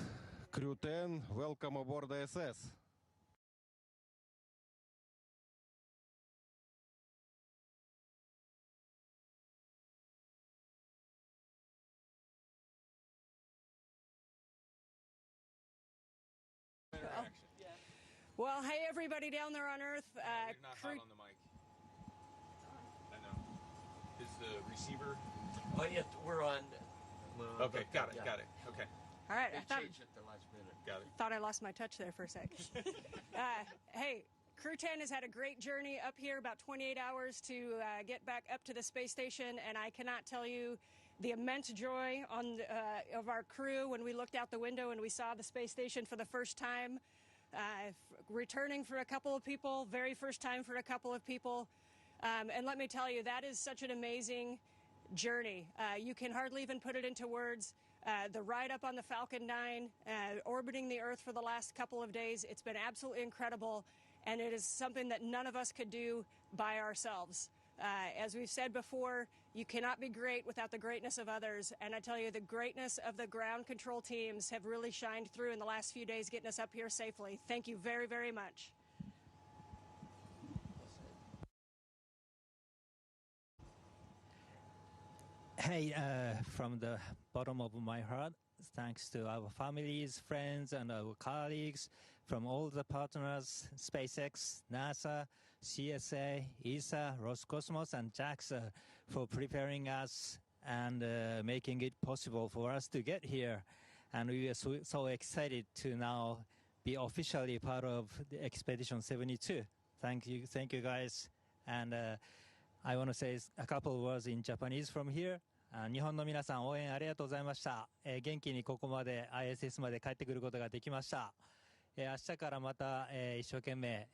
Crew-10, welcome aboard the ISS. Well, hey, everybody down there on Earth. You're not hot on the mic. I know. Is the receiver? Oh, yeah, we're on. Okay, got it. Okay. All right, They changed it the last minute. Got it. Thought I lost my touch there for a sec. Hey, Crew-10 has had a great journey up here, about 28 hours to get back up to the space station, and I cannot tell you the immense joy of our crew when we looked out the window and we saw the space station for the first time. Returning for a couple of people, very first time for a couple of people. And let me tell you, that is such an amazing journey. You can hardly even put it into words. The ride up on the Falcon 9, orbiting the Earth for the last couple of days, it's been absolutely incredible, and it is something that none of us could do by ourselves. As we've said before, you cannot be great without the greatness of others, and I tell you, the greatness of the ground control teams have really shined through in the last few days getting us up here safely. Thank you very, very much. Hey, from the bottom of my heart, thanks to our families, friends, and our colleagues from all the partners, SpaceX, NASA, CSA, ESA, Roscosmos, and JAXA for preparing us and making it possible for us to get here. And we are so excited to now be officially part of the Expedition 72. Thank you guys. And I want to say a couple of words in Japanese from here. 日本の皆さん応援ありがとうございました。元気にここまで ISS まで帰ってくることができました。明日からまた一生懸命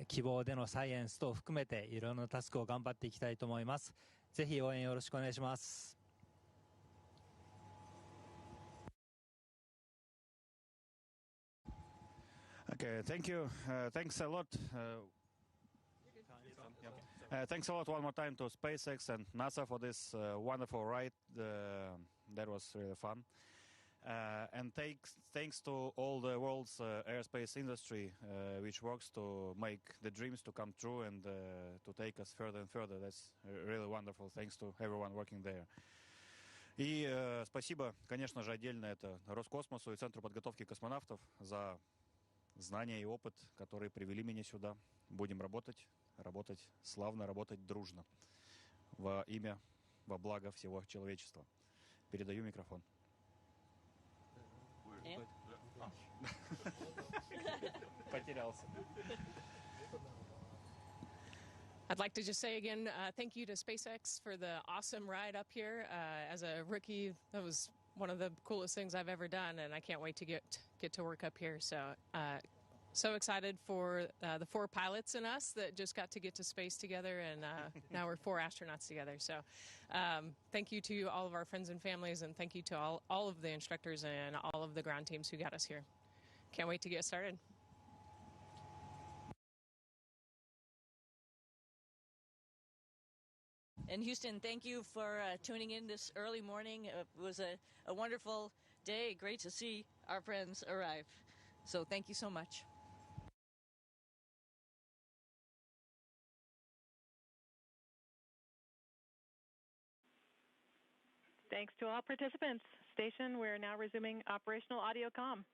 希望でのサイエンス等を含めていろんなタスクを頑張っていきたいと思います。ぜひ応援よろしくお願いします。Okay, thank you. Thanks a lot. Thanks a lot one more time to SpaceX and NASA for this wonderful ride. That was really fun. And thanks to all the world's aerospace industry, which works to make the dreams to come true and to take us further and further. That's really wonderful. Thanks to everyone working there. И спасибо, конечно же, отдельно это Роскосмосу и Центру подготовки космонавтов за знания и опыт, которые привели меня сюда. Будем работать славно, работать дружно во имя, во благо всего человечества. Передаю микрофон. Потерялся. I'd like to just say again, thank you to SpaceX for the awesome ride up here. As a rookie, that was one of the coolest things I've ever done, and I can't wait to get to work up here. So excited for the 4 pilots and us that just got to get to space together, and now we're 4 astronauts together. So thank you to all of our friends and families, and thank you to all of the instructors and all of the ground teams who got us here. Can't wait to get started. And Houston, thank you for tuning in this early morning. It was a wonderful day. Great to see our friends arrive. So thank you so much. Thanks to all participants. Station, we're now resuming operational audio comm.